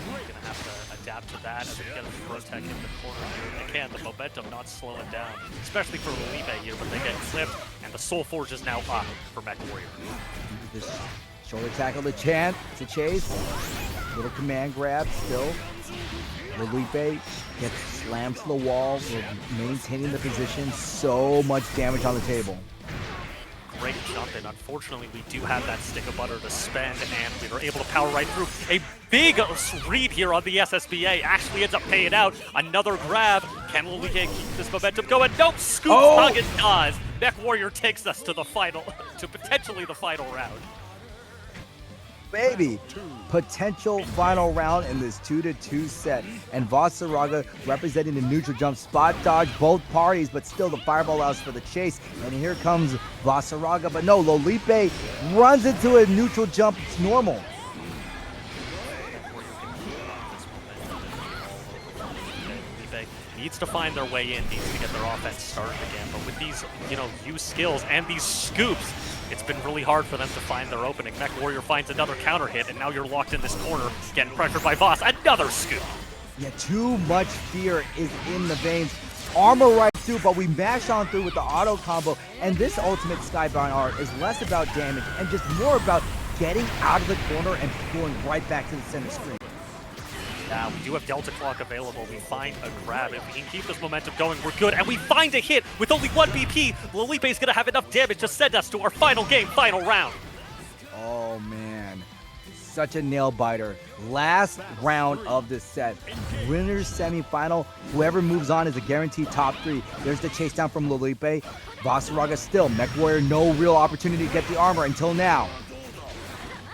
Gonna have to adapt to that as we get a throw tech in the corner here. They can, the momentum not slowing down, especially for Felipe here, but they get clipped, and the Soul Forge is now up for Mech Warrior. This shoulder tackle to chase. Little command grab still. Felipe gets slammed to the wall. We're maintaining the position. So much damage on the table. Great jump in. Unfortunately, we do have that stick of butter to spend, and we were able to power right through. A big read here on the SSBA actually ends up paying out. Another grab. Can Felipe keep this momentum going? Nope. Scoops hug and does. Mech Warrior takes us to the final, to potentially the final round. Baby, potential final round in this 2-2 set, and Vasaraga representing the neutral jump, spot dodge both parties, but still the fireball allows for the chase, and here comes Vasaraga, but no, Felipe runs into a neutral jump. It's normal. Needs to find their way in, needs to get their offense started again, but with these, use skills and these scoops, it's been really hard for them to find their opening. Mech Warrior finds another counter hit, and now you're locked in this corner, getting pressured by Voss. Another scoop! Yeah, too much fear is in the veins. Armor right through, but we mash on through with the auto combo, and this ultimate Skybound art is less about damage and just more about getting out of the corner and going right back to the center screen. Now, we do have Delta Clock available. We find a grab. If we can keep this momentum going, we're good. And we find a hit with only 1 BP. Felipe's going to have enough damage to send us to our final game, final round. Oh, man. Such a nail-biter. Last round of this set. Winner's semifinal. Whoever moves on is a guaranteed top 3. There's the chase down from Felipe. Vasaraga still. Mech Warrior, no real opportunity to get the armor until now.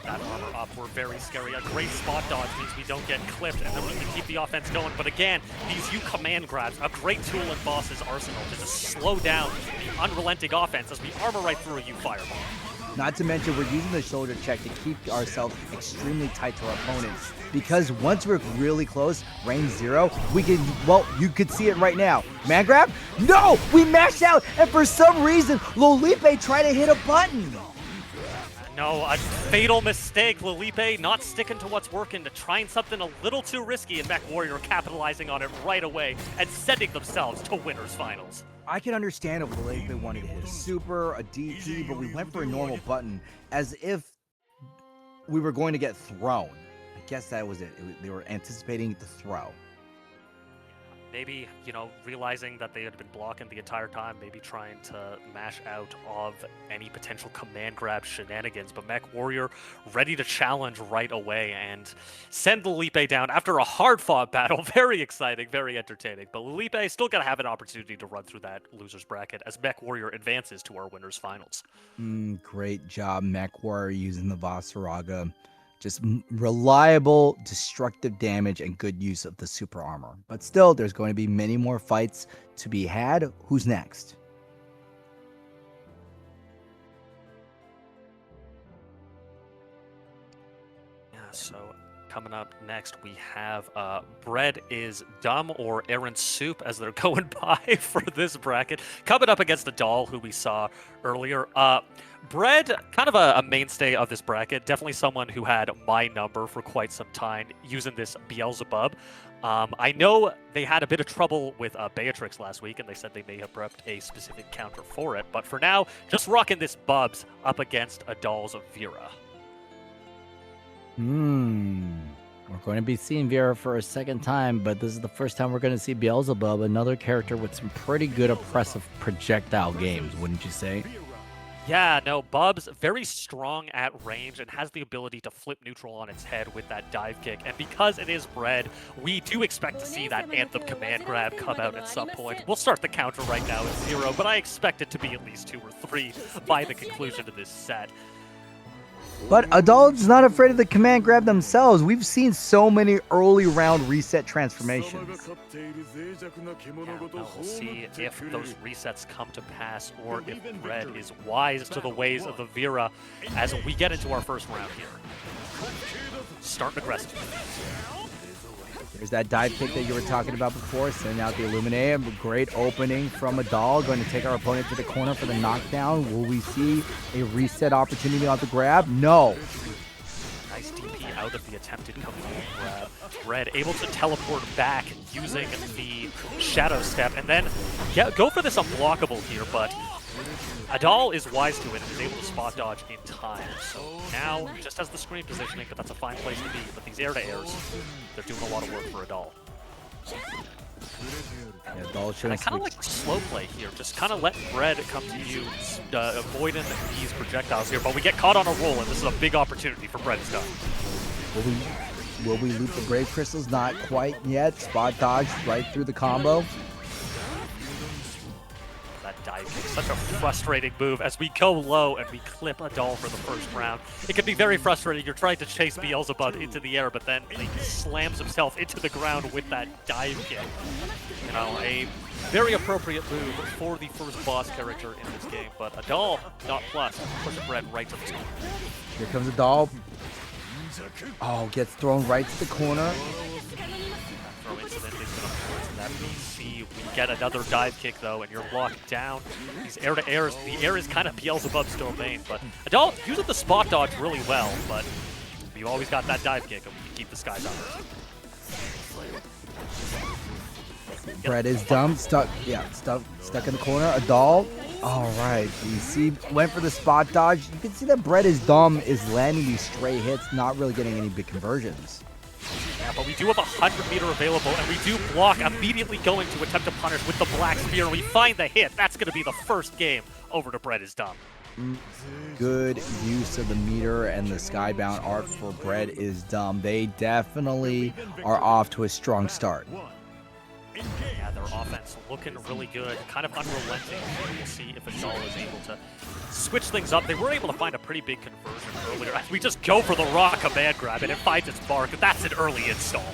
That armor up were very scary. A great spot dodge means we don't get clipped, and then we can keep the offense going. But again, these U command grabs, a great tool in Boss's arsenal to just slow down the unrelenting offense as we armor right through a U fireball. Not to mention, we're using the shoulder check to keep ourselves extremely tight to our opponents. Because once we're really close, range 0, we can, well, you could see it right now. Man grab? No! We mashed out, and for some reason, Lolipe tried to hit a button. No, a fatal mistake. Lolipe not sticking to what's working, to trying something a little too risky, and MechWarrior capitalizing on it right away and sending themselves to winners finals. I can understand if Lolipe wanted to hit a super, a DT, but we went for a normal button as if we were going to get thrown. I guess that was it. They were anticipating the throw. Maybe, you know, realizing that they had been blocking the entire time, maybe trying to mash out of any potential command grab shenanigans, but MechWarrior ready to challenge right away and send Lolipe down after a hard-fought battle. Very exciting, very entertaining, but Lolipe still got to have an opportunity to run through that loser's bracket as MechWarrior advances to our winners finals. Great job, MechWarrior, using the Vasaraga. Just reliable, destructive damage, and good use of the super armor. But still, there's going to be many more fights to be had. Who's next? Yeah, so coming up next, we have Bread is Dumb, or Aaron Soup, as they're going by for this bracket. Coming up against the Doll, who we saw earlier. Bread, kind of a mainstay of this bracket. Definitely someone who had my number for quite some time using this Beelzebub. I know they had a bit of trouble with Beatrix last week, and they said they may have prepped a specific counter for it. But for now, just rocking this Bubs up against a Doll's Vera. We're going to be seeing Vera for a second time, but this is the first time we're going to see Beelzebub, another character with some pretty good oppressive projectile games, wouldn't you say? Yeah, no, Bubs very strong at range and has the ability to flip neutral on its head with that dive kick. And because it is Bread, we do expect to see that Anthem command grab come out at some point. We'll start the counter right now at 0, but I expect it to be at least 2 or 3 by the conclusion of this set. But Adult's not afraid of the command grab themselves. We've seen so many early round reset transformations. Yeah, we'll see if those resets come to pass or if Bread is wise to the ways of the Vera as we get into our first round here. Starting aggressive. There's that dive kick that you were talking about before, sending out the Illuminate. Great opening from a Doll, going to take our opponent to the corner for the knockdown. Will we see a reset opportunity on the grab? No. Nice DP out of the attempted command grab. Bread able to teleport back using the Shadow Step, and then go for this unblockable here, but Adal is wise to it and is able to spot dodge in time. So now, just has the screen positioning, but that's a fine place to be. But these air-to-airs, they're doing a lot of work for Adal. Yeah, Adal I kind of like the slow play here. Just kind of let Bread come to you, avoiding these projectiles here. But we get caught on a roll, and this is a big opportunity for Bread to stop. Will we loop the Brave Crystals? Not quite yet. Spot dodge right through the combo. That dive kick, such a frustrating move as we go low and we clip a Doll for the first round. It can be very frustrating. You're trying to chase Beelzebub into the air, but then he slams himself into the ground with that dive kick. You know, a very appropriate move for the first boss character in this game, but a Doll, not plus, pushing Bread right to the score. Here comes a Doll. Oh, gets thrown right to the corner. Throw incidentally to the force that BC. We get another dive kick though, and you're locked down. These air-to-airs, the air is kind of Beelzebub's domain, but Adult using the spot dodge really well, but you always got that dive kick, and we can keep the skies on. Bread is dumb, stuck in the corner. A Doll. All right, BC went for the spot dodge. You can see that Bread is dumb, is landing these stray hits, not really getting any big conversions. Yeah, but we do have a 100-meter available, and we do block, immediately going to attempt to punish with the Black Spear, and we find the hit. That's going to be the first game over to Bread is Dumb. Good use of the meter and the skybound art for Bread is Dumb. They definitely are off to a strong start. Yeah, they're Our offense looking really good, kind of unrelenting. We'll see if Adal is able to switch things up. They were able to find a pretty big conversion earlier. We just go for the raw command grab and it finds its mark. That's an early install.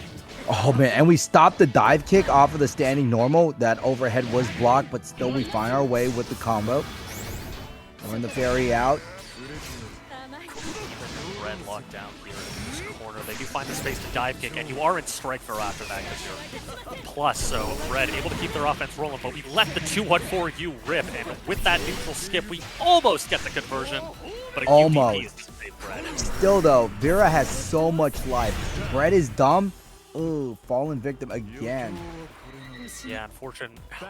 Oh man, and we stopped the dive kick off of the standing normal. That overhead was blocked, but still we find our way with the combo. We're in the fairy out. Red locked down here in this corner. They do find the space to dive kick, and you are in strike throw after that because you're plus. So Red able to keep their offense rolling, but we let the 2-1-4U rip, and with that neutral skip, we almost get the conversion. But Almost. UDP is to save Red. Still though, Vera has so much life. Brett is dumb. Ooh, fallen victim again. Yeah,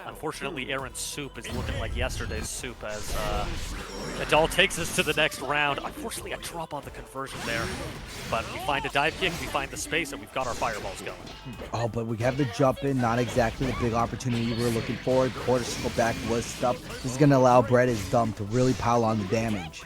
unfortunately, Aaron's soup is looking like yesterday's soup as Adal takes us to the next round. Unfortunately, a drop on the conversion there, but we find a dive kick, we find the space, and we've got our fireballs going. Oh, but we have the jump in, not exactly the big opportunity we were looking for. Quarter circle back was stuffed. This is going to allow Brett is dumb to really pile on the damage.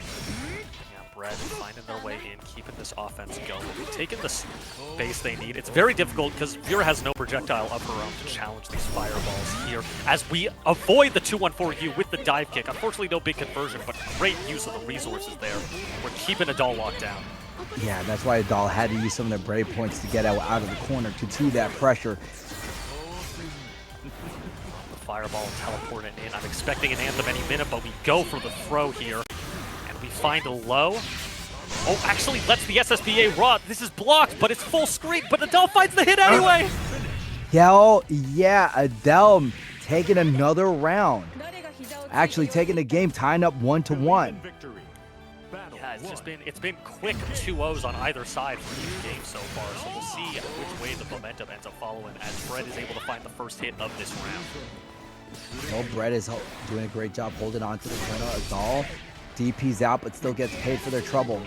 Red finding their way in, keeping this offense going, taking the space they need. It's very difficult because Vera has no projectile of her own to challenge these fireballs here as we avoid the 2-1-4U with the dive kick. Unfortunately, no big conversion, but great use of the resources there. We're keeping Adal locked down. Yeah, that's why Adal had to use some of their brave points to get out of the corner to see that pressure. The fireball teleporting in. I'm expecting an anthem any minute, but we go for the throw here. We find a low. Oh, actually lets the SSBA rot. This is blocked, but it's full screen. But Adal finds the hit anyway. Yeah, Adel taking another round. Actually taking the game, tying up 1-1. Yeah, it's been quick 2-0s on either side for each game so far. So we'll see which way the momentum ends up following as Fred is able to find the first hit of this round. Well, Brett is doing a great job holding on to the corner. Adal DP's out, but still gets paid for their trouble.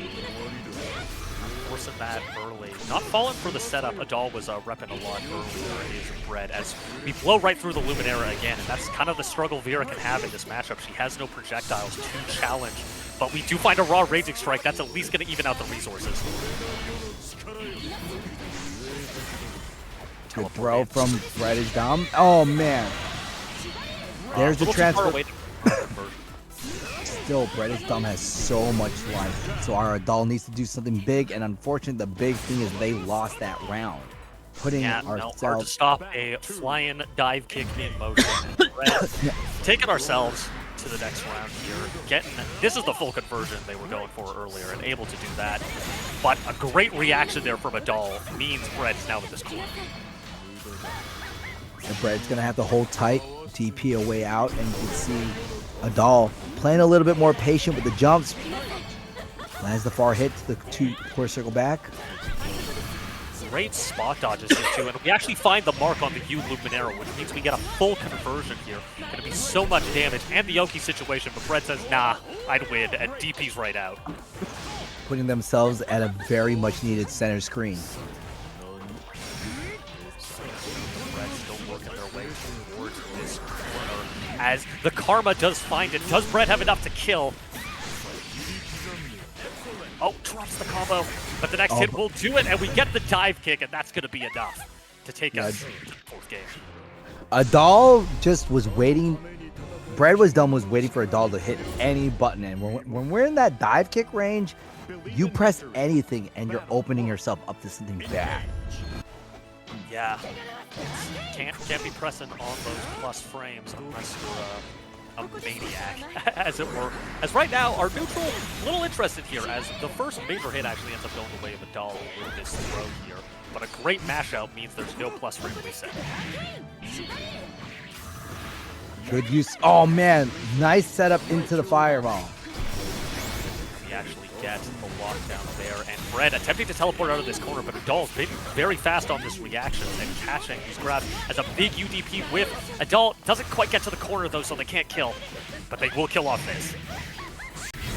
Forcing that early. Not falling for the setup. Adal was repping a lot earlier is Bread as we blow right through the Luminera again, and that's kind of the struggle Vera can have in this matchup. She has no projectiles to challenge, but we do find a raw Raging Strike. That's at least going to even out the resources. Good throw from Brett is down. Oh, man. There's the transfer. Still, Brett is dumb has so much life, so our Adal needs to do something big, and unfortunately, the big thing is they lost that round. Putting ourselves... hard to stop a flying dive kick in motion. Taking ourselves to the next round here. This is the full conversion they were going for earlier, and able to do that. But a great reaction there from Adal means Brett's now with this corner. And Brett's going to have to hold tight, TP a way out, and you can see Adal playing a little bit more patient with the jumps. Lands the far hit to the quarter circle back. Great spot dodges here too, and we actually find the mark on the U Luminera, which means we get a full conversion here. Gonna be so much damage, and the Yoki situation, but Fred says, nah, I'd win, and DP's right out. Putting themselves at a very much needed center screen. As the Karma does find it. Does Brett have enough to kill? Oh, drops the combo. But the next hit will do it, and we get the dive kick, and that's going to be enough to take us to the fourth game. Adal just was waiting. Brett was waiting for Adal to hit any button. And when we're in that dive kick range, you press anything, and you're opening yourself up to something bad. Yeah. Can't be pressing on those plus frames unless you're a maniac, as it were. As right now, our neutral, a little interested here, as the first major hit actually ends up going the way of Adal with this throw here. But a great mashup means there's no plus frame reset. Good use. Oh, man. Nice setup into the fireball. We actually get the lockdown there, and Fred attempting to teleport out of this corner, but Adal's been very fast on this reaction and catching these grabs as a big UDP whip. Adal doesn't quite get to the corner though, so they can't kill, but they will kill off this.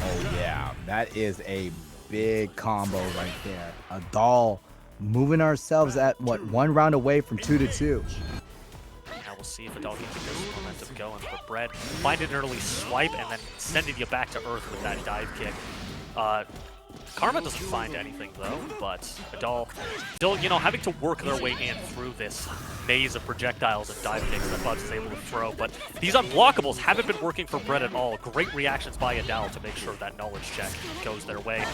Oh yeah, that is a big combo right there. Adal moving ourselves at what, 1 round away from 2-2. Now we'll see if Adal can keep this momentum going, but Brett find an early swipe and then sending you back to earth with that dive kick. Karma doesn't find anything though, but Adal still, you know, having to work their way in through this maze of projectiles and dive kicks that Buds is able to throw. But these unblockables haven't been working for Brett at all. Great reactions by Adal to make sure that knowledge check goes their way.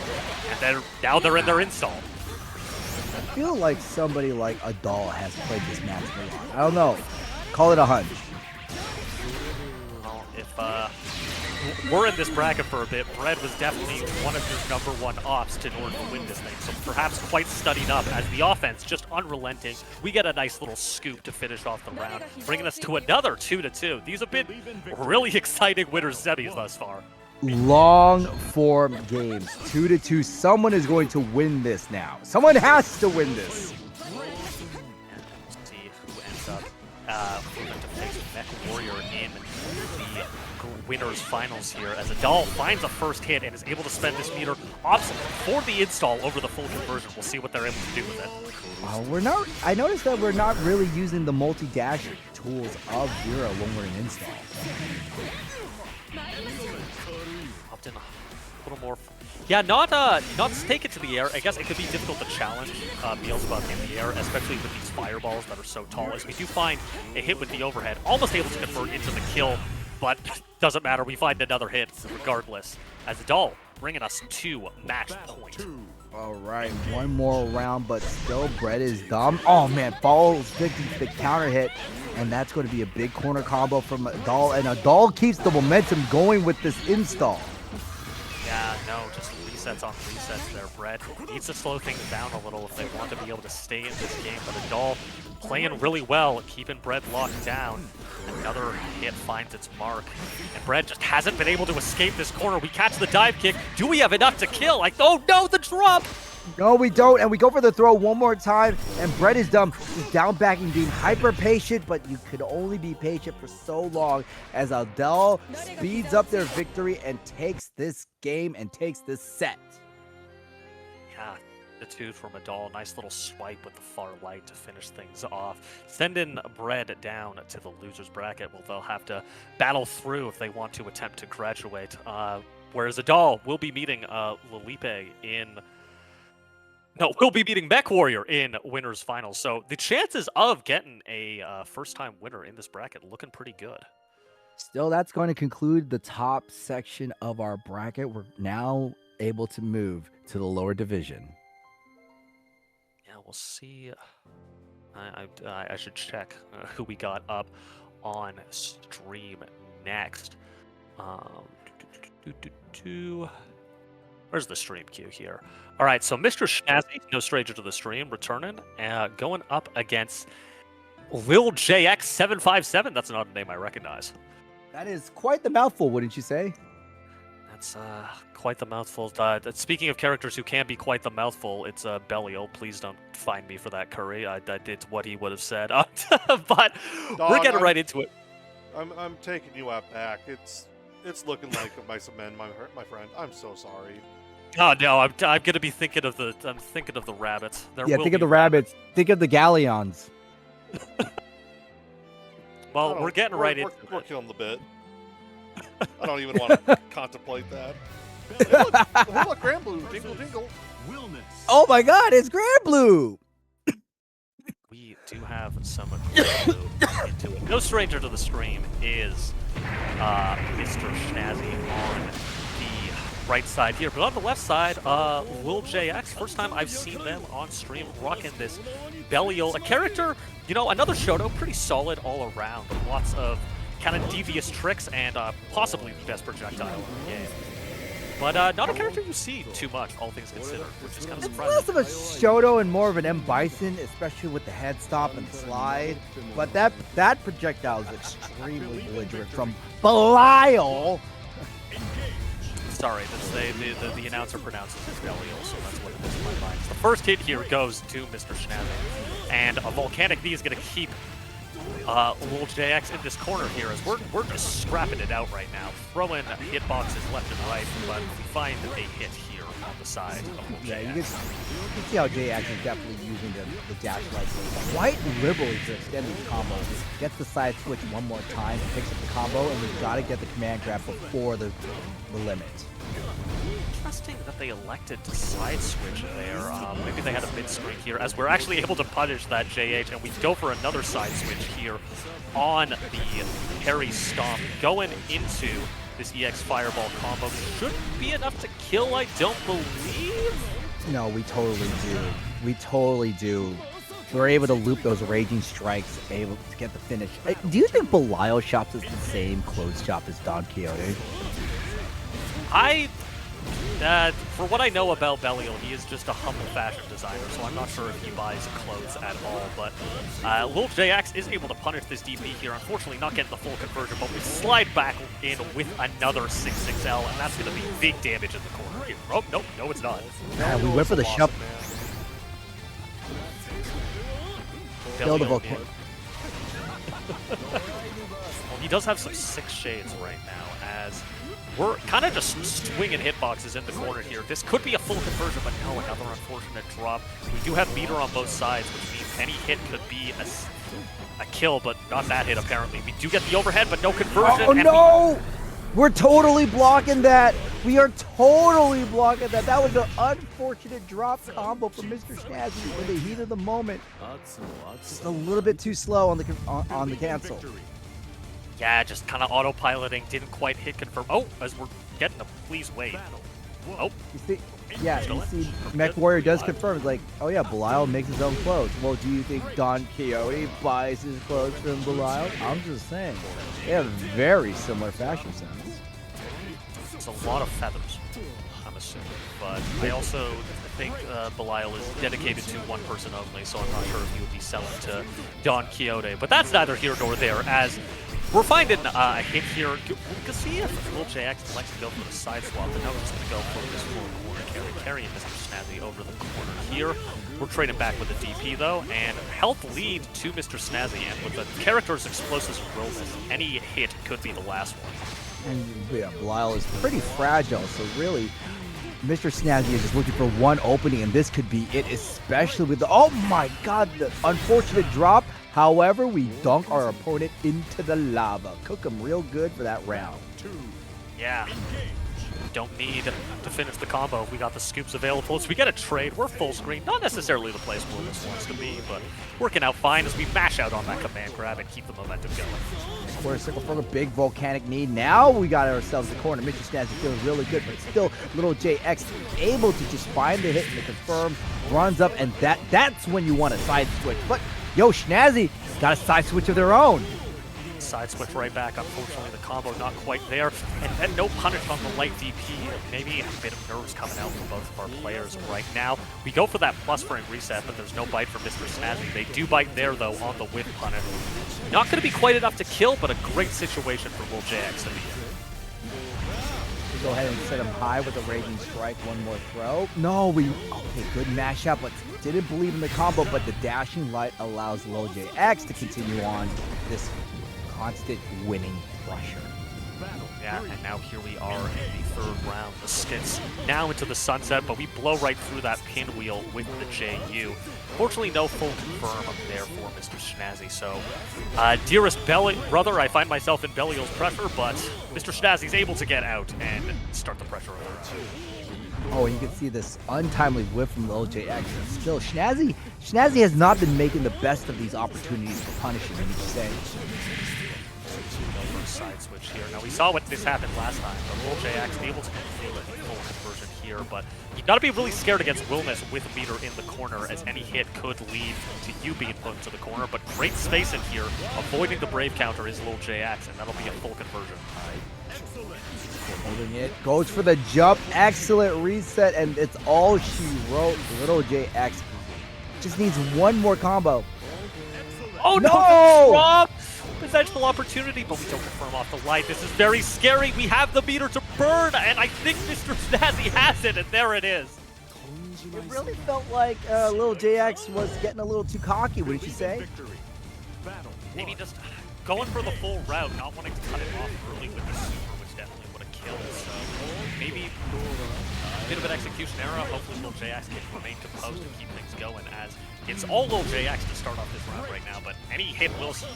And now they're in their install. I feel like somebody like Adal has played this match for long. I don't know. Call it a hunch. Well, if we're in this bracket for a bit, Brett was definitely one of your #1 ops in order to win this thing. So perhaps quite studied up as the offense just unrelenting. We get a nice little scoop to finish off the round, bringing us to another 2-2. These have been really exciting winners semis thus far. Long form games, 2-2. Someone is going to win this now. Someone has to win this. And we'll see who ends up moving to face Mech Warrior in the winners finals here, as Adal finds a first hit and is able to spend this meter option for the install over the full conversion. We'll see what they're able to do with it. I noticed that we're not really using the multi-dash tools of Vera when we're in install. Opted a little more. Yeah, not take it to the air. I guess it could be difficult to challenge Beelzebub in the air, especially with these fireballs that are so tall. As we do find a hit with the overhead, almost able to convert into the kill, but doesn't matter. We find another hit regardless. As Adal bringing us to match point. All right, one more round, but still Brett is dumb. Oh man, follows Victor to the counter hit, and that's going to be a big corner combo from Adal, and Adal keeps the momentum going with this install. Yeah, no, just resets on resets there. Brett needs to slow things down a little if they want to be able to stay in this game, but Adal playing really well, keeping Brett locked down. Another hit finds its mark, and Brett just hasn't been able to escape this corner. We catch the dive kick. Do we have enough to kill? Like, oh no, the drop! No, we don't, and we go for the throw one more time, and Brett is dumb. He's down backing, being hyper patient, but you could only be patient for so long as Adal speeds up their victory and takes this game and takes this set. Yeah, attitude from Adal. Nice little swipe with the far light to finish things off. Sending Brett down to the loser's bracket. Well, they'll have to battle through if they want to attempt to graduate. Whereas Adal will be meeting Lilipe in... No, we'll be meeting Mech Warrior in winners finals. So the chances of getting a first-time winner in this bracket looking pretty good. Still, that's going to conclude the top section of our bracket. We're now able to move to the lower division. Yeah, we'll see. I should check who we got up on stream next. Where's the stream queue here? All right, so Mr. Schnazzy, no stranger to the stream, returning, going up against Lil JX757. That's not a name I recognize. That is quite the mouthful, wouldn't you say? That's quite the mouthful. Speaking of characters who can be quite the mouthful, it's Belial. Please don't find me for that, Curry. I did what he would have said. But Dog, we're getting right into it. I'm taking you out back. It's looking like my cement, my friend. I'm so sorry. Oh no, I'm gonna be thinking of the rabbits. Think of the rabbits. Think of the galleons. Well, we're getting right into We're killing the bit. I don't even want to contemplate that. Hey, look, Granblue, jingle jingle. Oh my God, it's Granblue. We do have some Granblue into it. No stranger to the stream is Mr. Schnazzy on the right side here, but on the left side, Lil JX. First time I've seen them on stream rocking this Belial, a character, you know, another Shoto, pretty solid all around. Lots of kind of devious tricks and possibly the best projectile in the game. But not a character you see too much, all things considered, which is kind of It's surprising. less of a Shoto and more of an M. Bison, especially with the head stop and slide. But that projectile is extremely belligerent from Belial. Sorry, the announcer pronounces it Belial, so that's what it is in my mind. The first hit here goes to Mr. Schnazzy, and a Volcanic V is going to keep Lil JX in this corner here, as we're just scrapping it out right now, throwing hitboxes left and right, but we find a hit here on the side of Lil Yeah, JX. you can see how JX is definitely using the dash light quite liberally to extend these combos. Gets the side switch one more time, picks up the combo, and we've got to get the command grab before the limit. Interesting that they elected to side switch there. Maybe they had a mid screen here, as we're actually able to punish that JH, and we go for another side switch here on the parry stomp, going into this EX Fireball combo. Should be enough to kill, I don't believe. No, we totally do. We totally do. We're able to loop those Raging Strikes, able to get the finish. Do you think Belial shops is the same clothes shop as Don Quixote? For what I know about Belial, he is just a humble fashion designer, so I'm not sure if he buys clothes at all. But Lil JX is able to punish this DP here. Unfortunately, not getting the full conversion, but we slide back in with another 6-6L, and that's going to be big damage in the corner here. Oh, nope, no, it's not. Yeah, we went for the shove. Kill the volcano. Well, he does have some 6 shades right now, as we're kind of just swinging hitboxes in the corner here. This could be a full conversion, but no, another unfortunate drop. We do have meter on both sides, which means any hit could be a kill, but not that hit apparently. We do get the overhead, but no conversion. Oh no! We're totally blocking that. We are totally blocking that. That was an unfortunate drop combo from Mr. Snazzy in the heat of the moment. Just a little bit too slow on the cancel. Yeah, just kind of autopiloting, didn't quite hit confirm. Oh, as we're getting a please wait. Oh. You see, Mech Warrior does confirm. It's like, oh yeah, Belial makes his own clothes. Well, do you think Don Quixote buys his clothes from Belial? I'm just saying. They have very similar fashion sense. It's a lot of feathers, I'm assuming. But I also think Belial is dedicated to one person only, so I'm not sure if he would be selling to Don Quixote. But that's neither here nor there, as we're finding a hit here. We can see if Lil JX likes to go for the side swap, but now we're just going to go for this full corner carry, carrying Mr. Snazzy over the corner here. We're trading back with a DP though, and health lead to Mr. Snazzy, and with the character's explosive realness, any hit could be the last one. And yeah, Belial is pretty fragile, so really, Mr. Snazzy is just looking for one opening, and this could be it, especially with the, oh my god, the unfortunate drop. However, we dunk our opponent into the lava. Cook him real good for that round. Yeah. Don't need to finish the combo. We got the scoops available, so we get a trade. We're full screen. Not necessarily the place where this wants to be, but working out fine as we mash out on that command grab and keep the momentum going. Quarter circle for a big volcanic knee. Now we got ourselves the corner. Mr. Snazzy feels really good, but still Little JX able to just find the hit and the confirm, runs up, and that's when you want to side switch. But yo, Snazzy got a side switch of their own. Side switch right back. Unfortunately, the combo not quite there. And then no punish on the light DP. Maybe a bit of nerves coming out from both of our players right now. We go for that plus frame reset, but there's no bite from Mr. Snazzy. They do bite there, though, on the whip punish. Not going to be quite enough to kill, but a great situation for Lil JX in the end. We go ahead and set him high with a Raging Strike. One more throw. No, okay, good mash up, but didn't believe in the combo, but the dashing light allows Lil JX to continue on this constant winning pressure. Yeah, and now here we are in the third round. The skits now into the sunset, but we blow right through that pinwheel with the JU. Fortunately, no full confirm up there for Mr. Snazzy. So, dearest brother, I find myself in Belial's pressure, but Mr. Snazzy's able to get out and start the pressure over. Oh, and you can see this untimely whiff from Lil JX. Still, Snazzy has not been making the best of these opportunities for punishing him each day. Side switch here. Now we saw what this happened last time, but Lil JX able to complete a full conversion here, but you gotta be really scared against Willness with meter in the corner, as any hit could lead to you being put into the corner, but great space in here. Avoiding the Brave counter is Lil JX, and that'll be a full conversion. Holding it, goes for the jump, excellent reset, and it's all she wrote. Little JX just needs one more combo. Oh no! Drop! Potential opportunity, but we don't confirm off the light. This is very scary. We have the meter to burn, and I think Mr. Snazzy has it, and there it is. It really felt like Lil JX was getting a little too cocky, wouldn't you say? Maybe just going for the full route, not wanting to cut it off early with the super, which definitely would have killed. So maybe a bit of an execution error. Hopefully Lil JX can remain composed and keep things going, as it's all Lil JX to start off this round right now, but any hit Wilson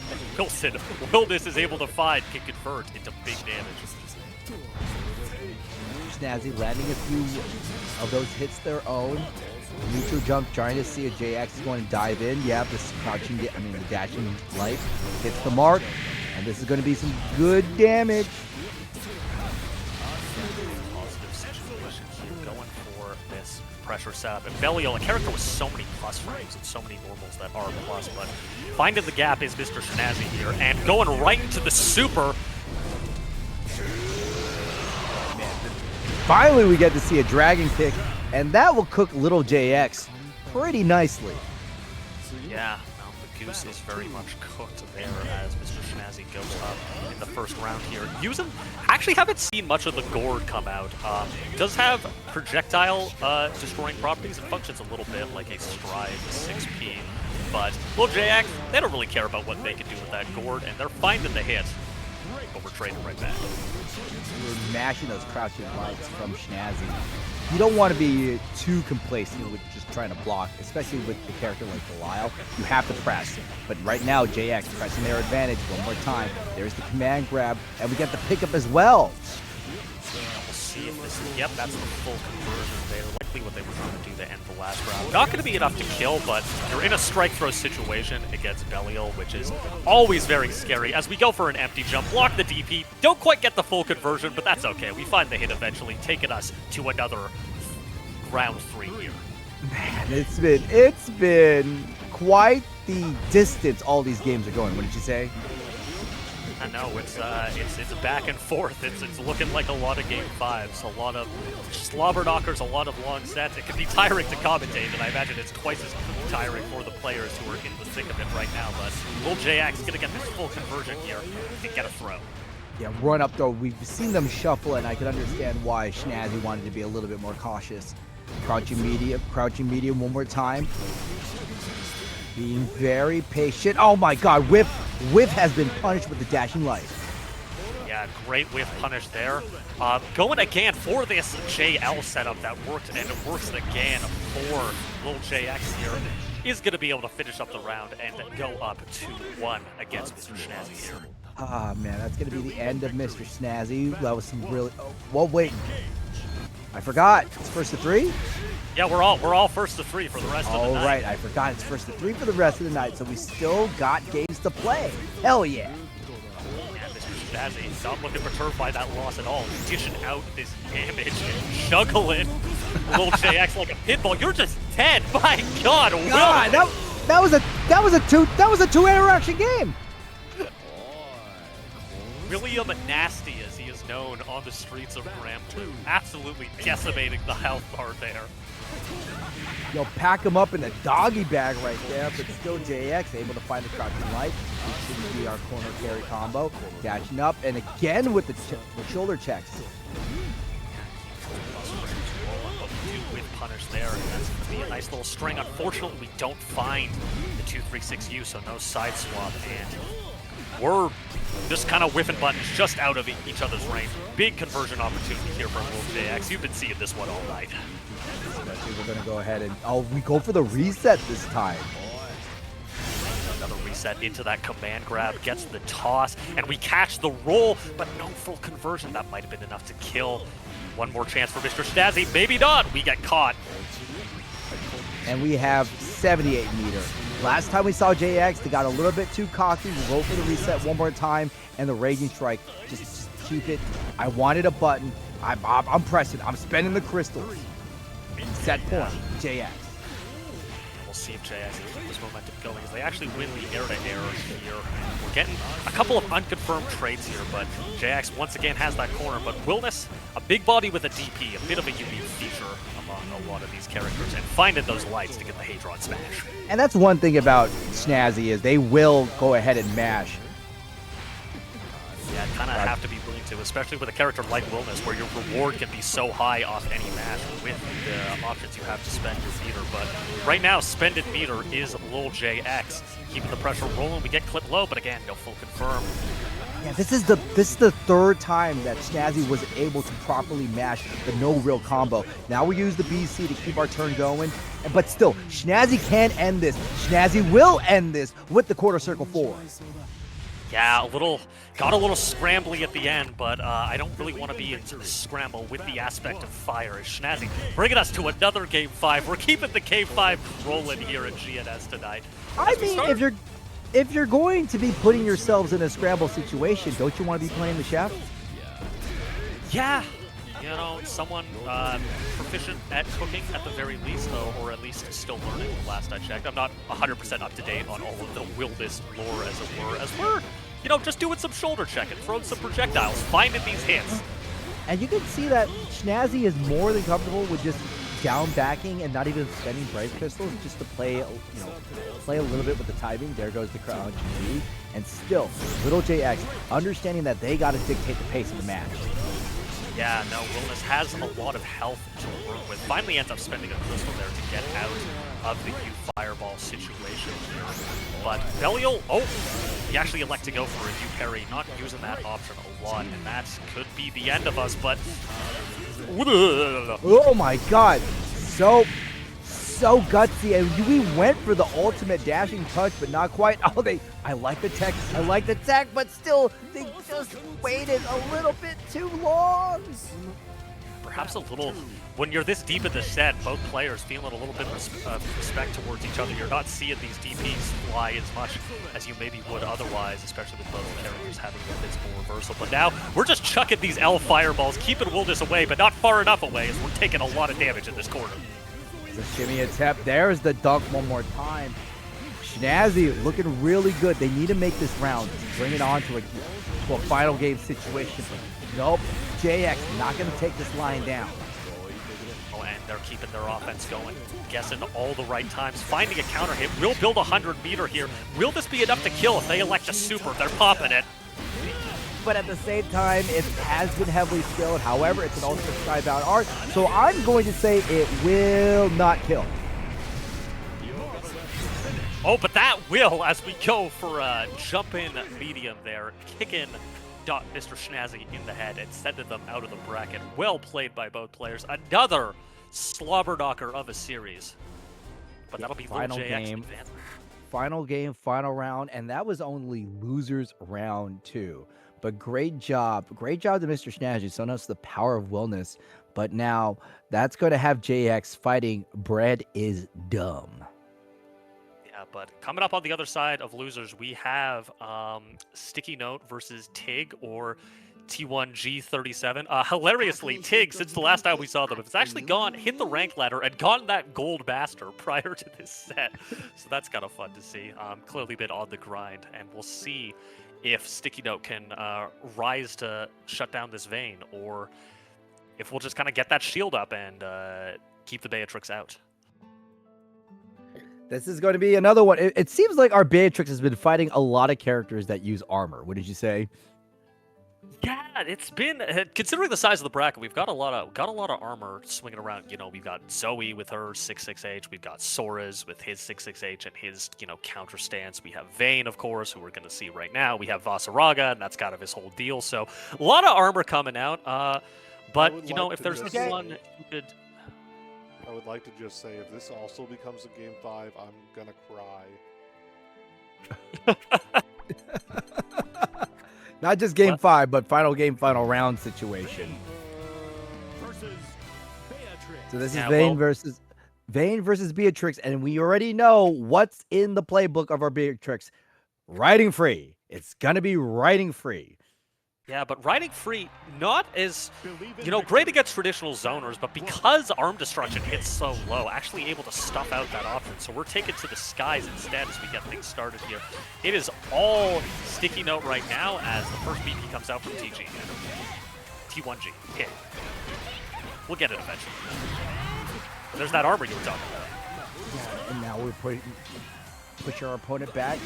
Wildness is able to find can convert into big damage. Snazzy landing a few of those hits their own. Neutral jump, trying to see if JX is going to dive in. Yeah, this crouching, the dashing light hits the mark, and this is going to be some good damage. Positive situation here, going for this pressure setup. And Belial, a character with so many plus frames and so many normals that are plus, but finding the gap is Mr. Snazzy here, and going right into the super. Finally, we get to see a dragon kick, and that will cook little JX pretty nicely. Yeah, no, the goose is very much cooked there as Mr. Snazzy goes up in the first round here. Actually haven't seen much of the gourd come out. It does have projectile destroying properties. It functions a little bit like a stride 6P, but little JX, they don't really care about what they can do with that gourd, and they're finding the hit. But we're trading right back. We're mashing those crouching lights from Snazzy. You don't want to be too complacent with just trying to block, especially with a character like Belial. You have to press. But right now, JX pressing their advantage one more time. There's the command grab, and we get the pickup as well. We'll see if this is, yep, that's the full conversion there. Likely what they were trying to do to end the last round. Not going to be enough to kill, but you're in a strike throw situation against Belial, which is always very scary. As we go for an empty jump, block the DP, don't quite get the full conversion, but that's okay. We find the hit eventually, taking us to another round 3 here. Man, it's been quite the distance all these games are going. What did you say? I know, it's a back and forth. It's looking like a lot of game 5s, a lot of slobber knockers, a lot of long sets. It can be tiring to commentate, and I imagine it's twice as tiring for the players who are in the thick of it right now. But will JX gonna get this full conversion here and get a throw? Yeah, run up though. We've seen them shuffle, and I can understand why Snazzy wanted to be a little bit more cautious. Crouching medium one more time. Being very patient. Oh my god, Whiff has been punished with the dashing light. Yeah, great whiff punish there. Going again for this JL setup that worked, and it works again for little JX here. Is going to be able to finish up the round and go up 2-1 against Mr. Snazzy here. Ah man, that's going to be the end of Mr. Snazzy. That was some really... Oh, well, wait. I forgot. It's first to 3? Yeah, we're all first to 3 for the rest of the night. All right, I forgot it's first to 3 for the rest of the night, so we still got games to play. Hell yeah. Yeah, Mr. Snazzy not looking perturbed by that loss at all. Dishing out this damage and juggling little JX like a pitbull. You're just dead. My God, that was a two interaction game. William Nasty, as he is known on the streets of Granblue, absolutely decimating the health bar there. Yo, pack him up in a doggy bag right there, but still JX able to find the crouching light. This should be our corner carry combo. Dashing up, and again with the shoulder checks. With punish there, and that's going to be a nice little string. Unfortunately, we don't find the 2-3-6U, so no side swap, and we're just kind of whiffing buttons just out of each other's range. Big conversion opportunity here from Will JX. You've been seeing this one all night. We're going to go ahead and... Oh, we go for the reset this time. Another reset into that command grab, gets the toss, and we catch the roll, but no full conversion. That might have been enough to kill. One more chance for Mr. Snazzy. Maybe not. We get caught. And we have 78 meter. Last time we saw JX, they got a little bit too cocky. We go for the reset one more time, and the Raging Strike. Just keep it. I wanted a button. I'm pressing. I'm spending the crystals. Set point, JX. We'll see if JX can keep this momentum going, as they actually win the air-to-air here. We're getting a couple of unconfirmed trades here, but JX once again has that corner. But Wilness, a big body with a DP, a bit of a unique feature among a lot of these characters, and finding those lights to get the Hadron smash. And that's one thing about Snazzy is they will go ahead and mash. Yeah, kind of have to be willing to, especially with a character like Wilness, where your reward can be so high off any match with the options you have to spend your meter. But right now, spended meter is Lil JX, keeping the pressure rolling. We get clipped low, but again, no full confirm. Yeah, this is the third time that Snazzy was able to properly mash the no real combo. Now we use the BC to keep our turn going, but still, Snazzy can end this. Snazzy will end this with the quarter circle 4. Yeah, got a little scrambly at the end, but I don't really want to be into the scramble with the aspect of fire. As Schnazzy bringing us to another Game 5. We're keeping the Game 5 rolling here at GNS tonight. I mean, if you're going to be putting yourselves in a scramble situation, don't you want to be playing the chef? Yeah. You know, someone proficient at cooking at the very least, though, or at least still learning. Last I checked, I'm not 100% up to date on all of the wildest lore, as it were. As we're, you know, just doing some shoulder checking, throwing some projectiles, finding these hits. And you can see that Schnazzy is more than comfortable with just down backing and not even spending Brave Pistols just to play, play a little bit with the timing. There goes the crouch G, and still, little JX understanding that they got to dictate the pace of the match. Yeah, no, Wilness has a lot of health to work with. Finally ends up spending a crystal there to get out of the U Fireball situation here. But Belial, he actually elected to go for a U parry, not using that option a lot, and that could be the end of us, but... Oh my god, so gutsy, and we went for the ultimate dashing touch, but not quite. I like the tech, but still, they just waited a little bit too long. Perhaps a little, when you're this deep in the set, both players feeling a little bit of respect towards each other. You're not seeing these DPs fly as much as you maybe would otherwise, especially with both characters having a physical reversal. But now, we're just chucking these L fireballs, keeping Wilderness away, but not far enough away, as we're taking a lot of damage in this corner. The shimmy attempt. There's the dunk one more time. Schnazzy looking really good. They need to make this round, bring it on to a final game situation. Nope, JX not going to take this line down. Oh, and they're keeping their offense going, guessing all the right times, finding a counter hit. Will build a 100-meter here. Will this be enough to kill if they elect a super? They're popping it. But at the same time, it has been heavily skilled. However, it's an ultimate skybound art, so I'm going to say it will not kill. Oh, but that will, as we go for a jump-in medium there, kicking Mr. Schnazzy in the head and sending them out of the bracket. Well played by both players. Another slobber knocker of a series. But that'll be final game. Final game, final round, and that was only losers round 2. But great job to Mr. Schnazzy, showing us the power of Wellness. But now that's going to have JX fighting Bread is Dumb. Yeah, but coming up on the other side of losers, we have Sticky Note versus Tig or T1G37. Hilariously, Tig, since the last time we saw them, has actually hit the rank ladder and gotten that gold master prior to this set. So that's kind of fun to see. Clearly been on the grind, and we'll see if Sticky Note can rise to shut down this Vayne, or if we'll just kind of get that shield up and keep the Beatrix out. This is going to be another one. It seems like our Beatrix has been fighting a lot of characters that use armor. What did you say? Yeah, it's been, considering the size of the bracket, we've got a lot of armor swinging around. You know, we've got Zoe with her 6/6H, we've got Sora's with his 6/6H and his, counter stance. We have Vayne, of course, who we're going to see right now. We have Vasaraga, and that's kind of his whole deal. So a lot of armor coming out. But if there's anyone who could, I would like to just say, if this also becomes a Game 5, I'm gonna cry. Not just Game 5, but final game, final round situation. So this is Vayne versus Beatrix, and we already know what's in the playbook of our Beatrix. Riding free. It's gonna be riding free. Yeah, but riding free, not as, great against traditional zoners, but because arm destruction hits so low, actually able to stuff out that option. So we're taken to the skies instead as we get things started here. It is all Sticky Note right now as the first BP comes out from TG. T1G. Okay. We'll get it eventually. There's that armor you were talking about. Yeah, and now we're push our opponent back.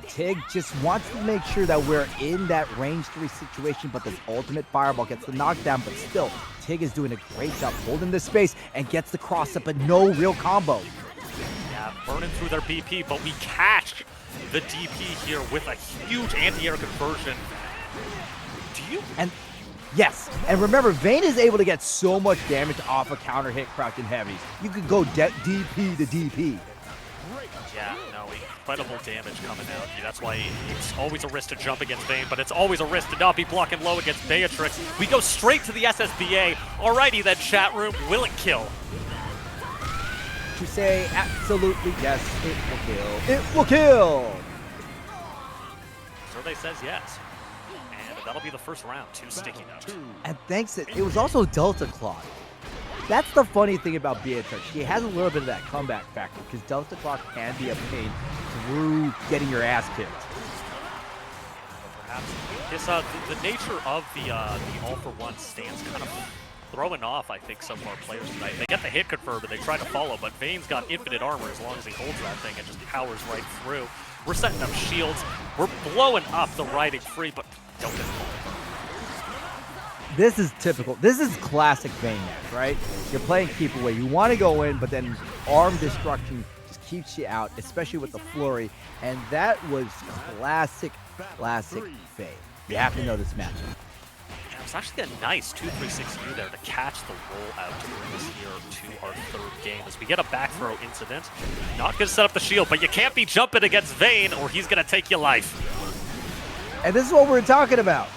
Tig just wants to make sure that we're in that range 3 situation, but this ultimate fireball gets the knockdown, but still, Tig is doing a great job holding this space and gets the cross-up, but no real combo. Yeah, burning through their BP, but we catch the DP here with a huge anti-air conversion. Yes, and remember, Vayne is able to get so much damage off a counter hit crouching heavy. You could go DP to DP. Yeah, no, incredible damage coming out. That's why it's always a risk to jump against Vayne, but it's always a risk to not be blocking low against Beatrix. We go straight to the SSBA. Alrighty then, chat room, will it kill? To say absolutely yes, it will kill. It will kill! Survey says yes. And that'll be the first round, 2 sticky notes. And thanks to, it was also Delta Clock. That's the funny thing about Beatrix. She has a little bit of that comeback factor because Delta Clock can be a pain through getting your ass kicked. Perhaps this, the nature of the all-for-one stance kind of throwing off, I think, some of our players tonight. They get the hit confirmed and they try to follow, but Vayne's got infinite armor as long as he holds that thing and just powers right through. We're setting up shields. We're blowing up the riding free, but don't get involved. This is typical. This is classic Vayne match, right? You're playing keep away. You want to go in, but then arm destruction just keeps you out, especially with the flurry. And that was classic Vayne. You have to know this matchup. Yeah, it's actually a nice 2-3-6 U there to catch the rollout to bring us here to our third game. As we get a back throw incident, not going to set up the shield, but you can't be jumping against Vayne or he's going to take your life. And this is what we're talking about.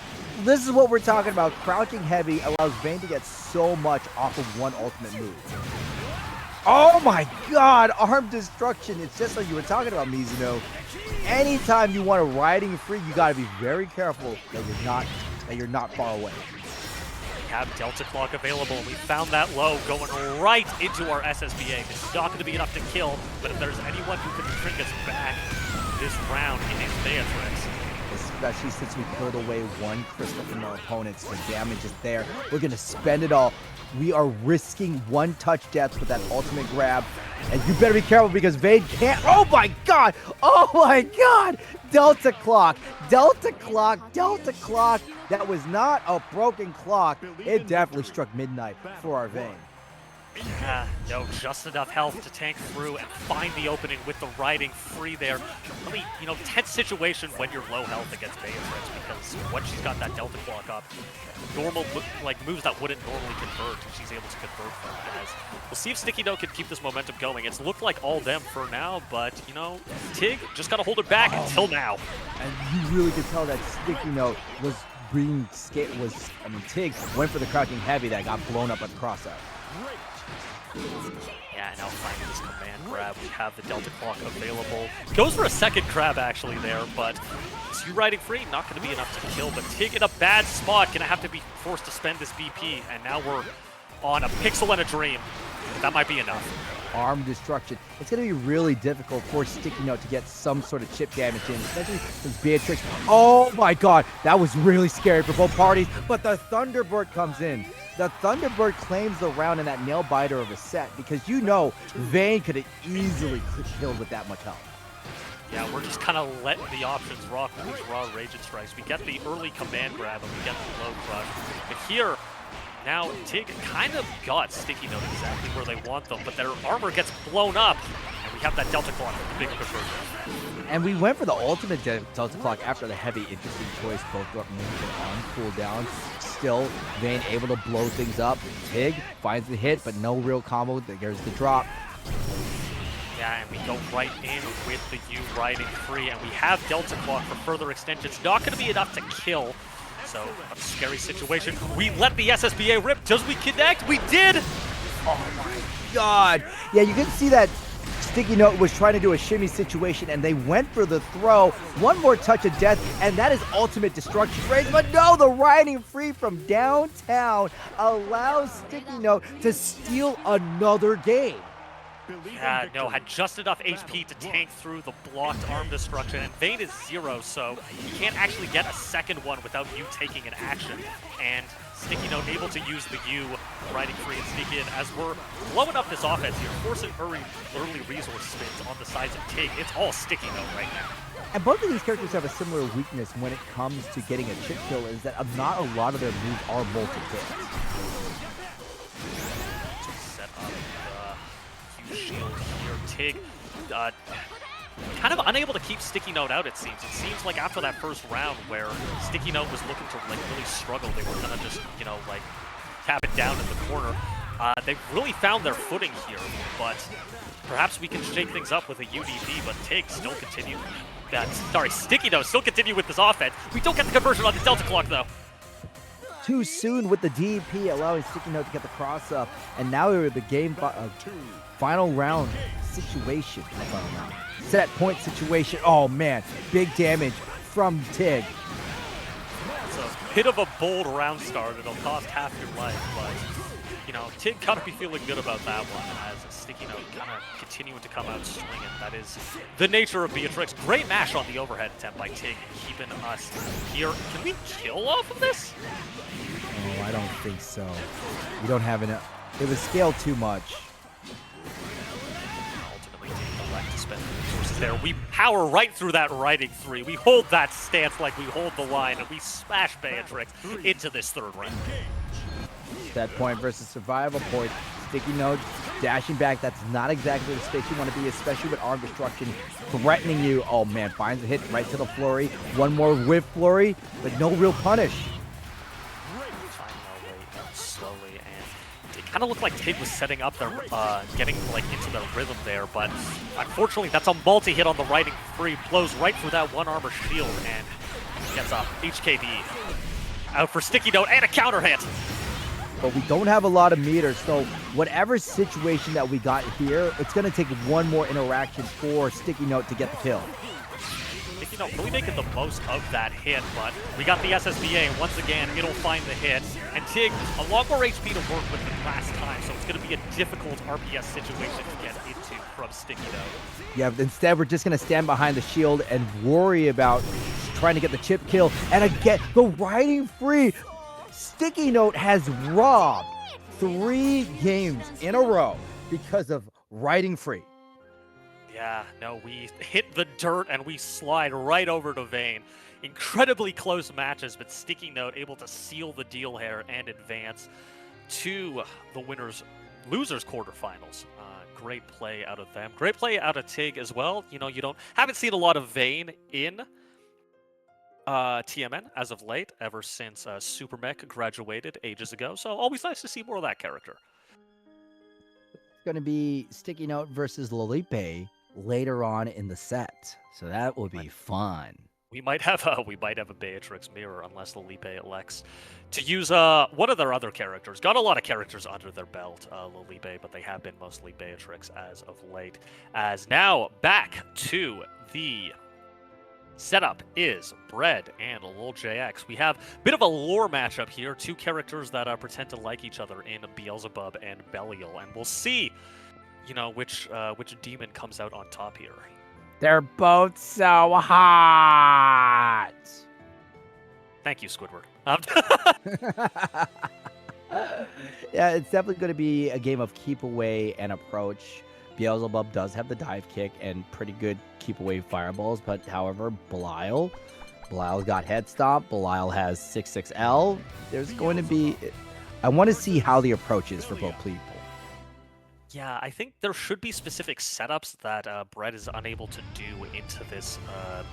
This is what we're talking about. Crouching heavy allows Vayne to get so much off of one ultimate move. Oh my god, arm destruction. It's just like you were talking about, Mizuno. Anytime you want a riding free, you gotta be very careful that you're not far away. We have Delta Clock available, and we found that low going right into our SSBA. It's not going to be enough to kill, but if there's anyone who can bring us back this round, it is Beatrix. Especially since we pulled away one crystal from our opponents. The damage is there. We're going to spend it all. We are risking one touch death with that ultimate grab. And you better be careful because Vayne can't. Oh my god! Oh my god! Delta Clock! Delta Clock! Delta Clock! That was not a broken clock. It definitely struck midnight for our Vayne. No, just enough health to tank through and find the opening with the riding free there. Really, tense situation when you're low health against Beatrix because when she's got that Delta Clock up, normal moves that wouldn't normally convert, she's able to convert from as. We'll see if Sticky Note can keep this momentum going. It's looked like all them for now, but Tig just gotta hold it back until now. And you really could tell that Sticky Note was being scared. Tig went for the crouching heavy that got blown up at the crossout. Yeah, now finding this command grab, we have the Delta Clock available. Goes for a second grab actually there, but it's you riding free, not going to be enough to kill, but Tig in a bad spot, going to have to be forced to spend this BP, and now we're on a pixel and a dream. That might be enough. Arm destruction. It's going to be really difficult for Sticky Note to get some sort of chip damage in, especially since Beatrix. Oh my god, that was really scary for both parties, but the Thunderbird comes in. The Thunderbird claims the round in that nail biter of a set because Vayne could have easily killed with that much health. Yeah, we're just kind of letting the options rock with these raw Raging Strikes. We get the early command grab and we get the low crush. But here, now Tig kind of got Sticky Note exactly where they want them, but their armor gets blown up, and we have that Delta Clock with the bigger conversion. And we went for the ultimate Delta Clock after the heavy, interesting choice. Both got moved on cooldown. Still, Vayne able to blow things up. Tig finds the hit, but no real combo. There's the drop. Yeah, and we go right in with the U riding free, and we have Delta Clock for further extensions. Not going to be enough to kill. So, a scary situation. We let the SSBA rip. Does we connect? We did! Oh my god. Yeah, you can see that Sticky Note was trying to do a shimmy situation, and they went for the throw. One more touch of death, and that is ultimate destruction rate. But no, the riding free from downtown allows Sticky Note to steal another game. Yeah, no, had just enough HP to tank through the blocked arm destruction, and Vayne is 0, so he can't actually get a second one without you taking an action. And Sticky Note able to use the U riding free and sneak in as we're blowing up this offense here, forcing early resource spins on the sides of Tig. It's all Sticky Note right now. And both of these characters have a similar weakness when it comes to getting a chip kill, is that not a lot of their moves are multi-hits. Set up the huge shield here. Tig kind of unable to keep Sticky Note out, it seems. It seems like after that first round where Sticky Note was looking to really struggle, they were gonna just, tap it down in the corner. They've really found their footing here, but perhaps we can shake things up with a UDD, but Tig still continue. Sticky Note still continue with this offense. We don't get the conversion on the Delta Clock, though. Too soon with the DP, allowing Sticky Note to get the cross up, and now we're in the game final round situation. Set point situation. Oh man, big damage from Tig. It's a bit of a bold round start. It'll cost half your life, but you know, Tig gotta be feeling good about that one as Sticky Note kind of continuing to come out swinging. That is the nature of Beatrix. Great mash on the overhead attempt by Tig, keeping us here. Can we kill off of this? Oh, I don't think so. We don't have enough. It was scaled too much. Ultimately, Tig elect to spend the resources there. We power right through that riding 3. We hold that stance like we hold the line, and we smash Beatrix into this third round. Set point versus survival point. Sticky Note dashing back. That's not exactly the space you want to be, especially with arm destruction threatening you. Oh man, finds a hit right to the flurry. One more whiff flurry, but no real punish. Finding our way up slowly, and it kind of looked like Tig was setting up their, getting like into their rhythm there, but unfortunately that's a multi-hit on the riding 3, blows right through that one armor shield, and gets up HKD. Out for Sticky Note, and a counter hit! But we don't have a lot of meters, so whatever situation that we got here, it's going to take one more interaction for Sticky Note to get the kill. Sticky Note really making the most of that hit, but we got the SSBA, and once again, it'll find the hit. And Tig, a lot more HP to work with than last time, so it's going to be a difficult RPS situation to get into from Sticky Note. Yeah, instead we're just going to stand behind the shield and worry about trying to get the chip kill. And again, the riding free. Sticky Note has robbed 3 games in a row because of riding free. Yeah, no, we hit the dirt and we slide right over to Vayne. Incredibly close matches, but Sticky Note able to seal the deal here and advance to the losers quarterfinals. Great play out of them. Great play out of Tig as well. You know, haven't seen a lot of Vayne in TMN as of late, ever since Super Mech graduated ages ago. So always nice to see more of that character. It's going to be Sticky Note versus Lolipe later on in the set, so that will be fun. We might have a Beatrix mirror unless Lolipe elects to use one of their other characters. Got a lot of characters under their belt, Lolipe, but they have been mostly Beatrix as of late. As now back to the setup is Bread and Lil JX. We have a bit of a lore matchup here. 2 characters that pretend to like each other in Beelzebub and Belial, and we'll see, you know, which demon comes out on top here. They're both so hot. Thank you, Squidward. Yeah, it's definitely going to be a game of keep away and approach. Beelzebub does have the dive kick and pretty good keep away fireballs, but however, Belial's got head stomp. Belial has 6-6L. There's going to be, I want to see how the approach is for both people. Yeah, I think there should be specific setups that Bread is unable to do into this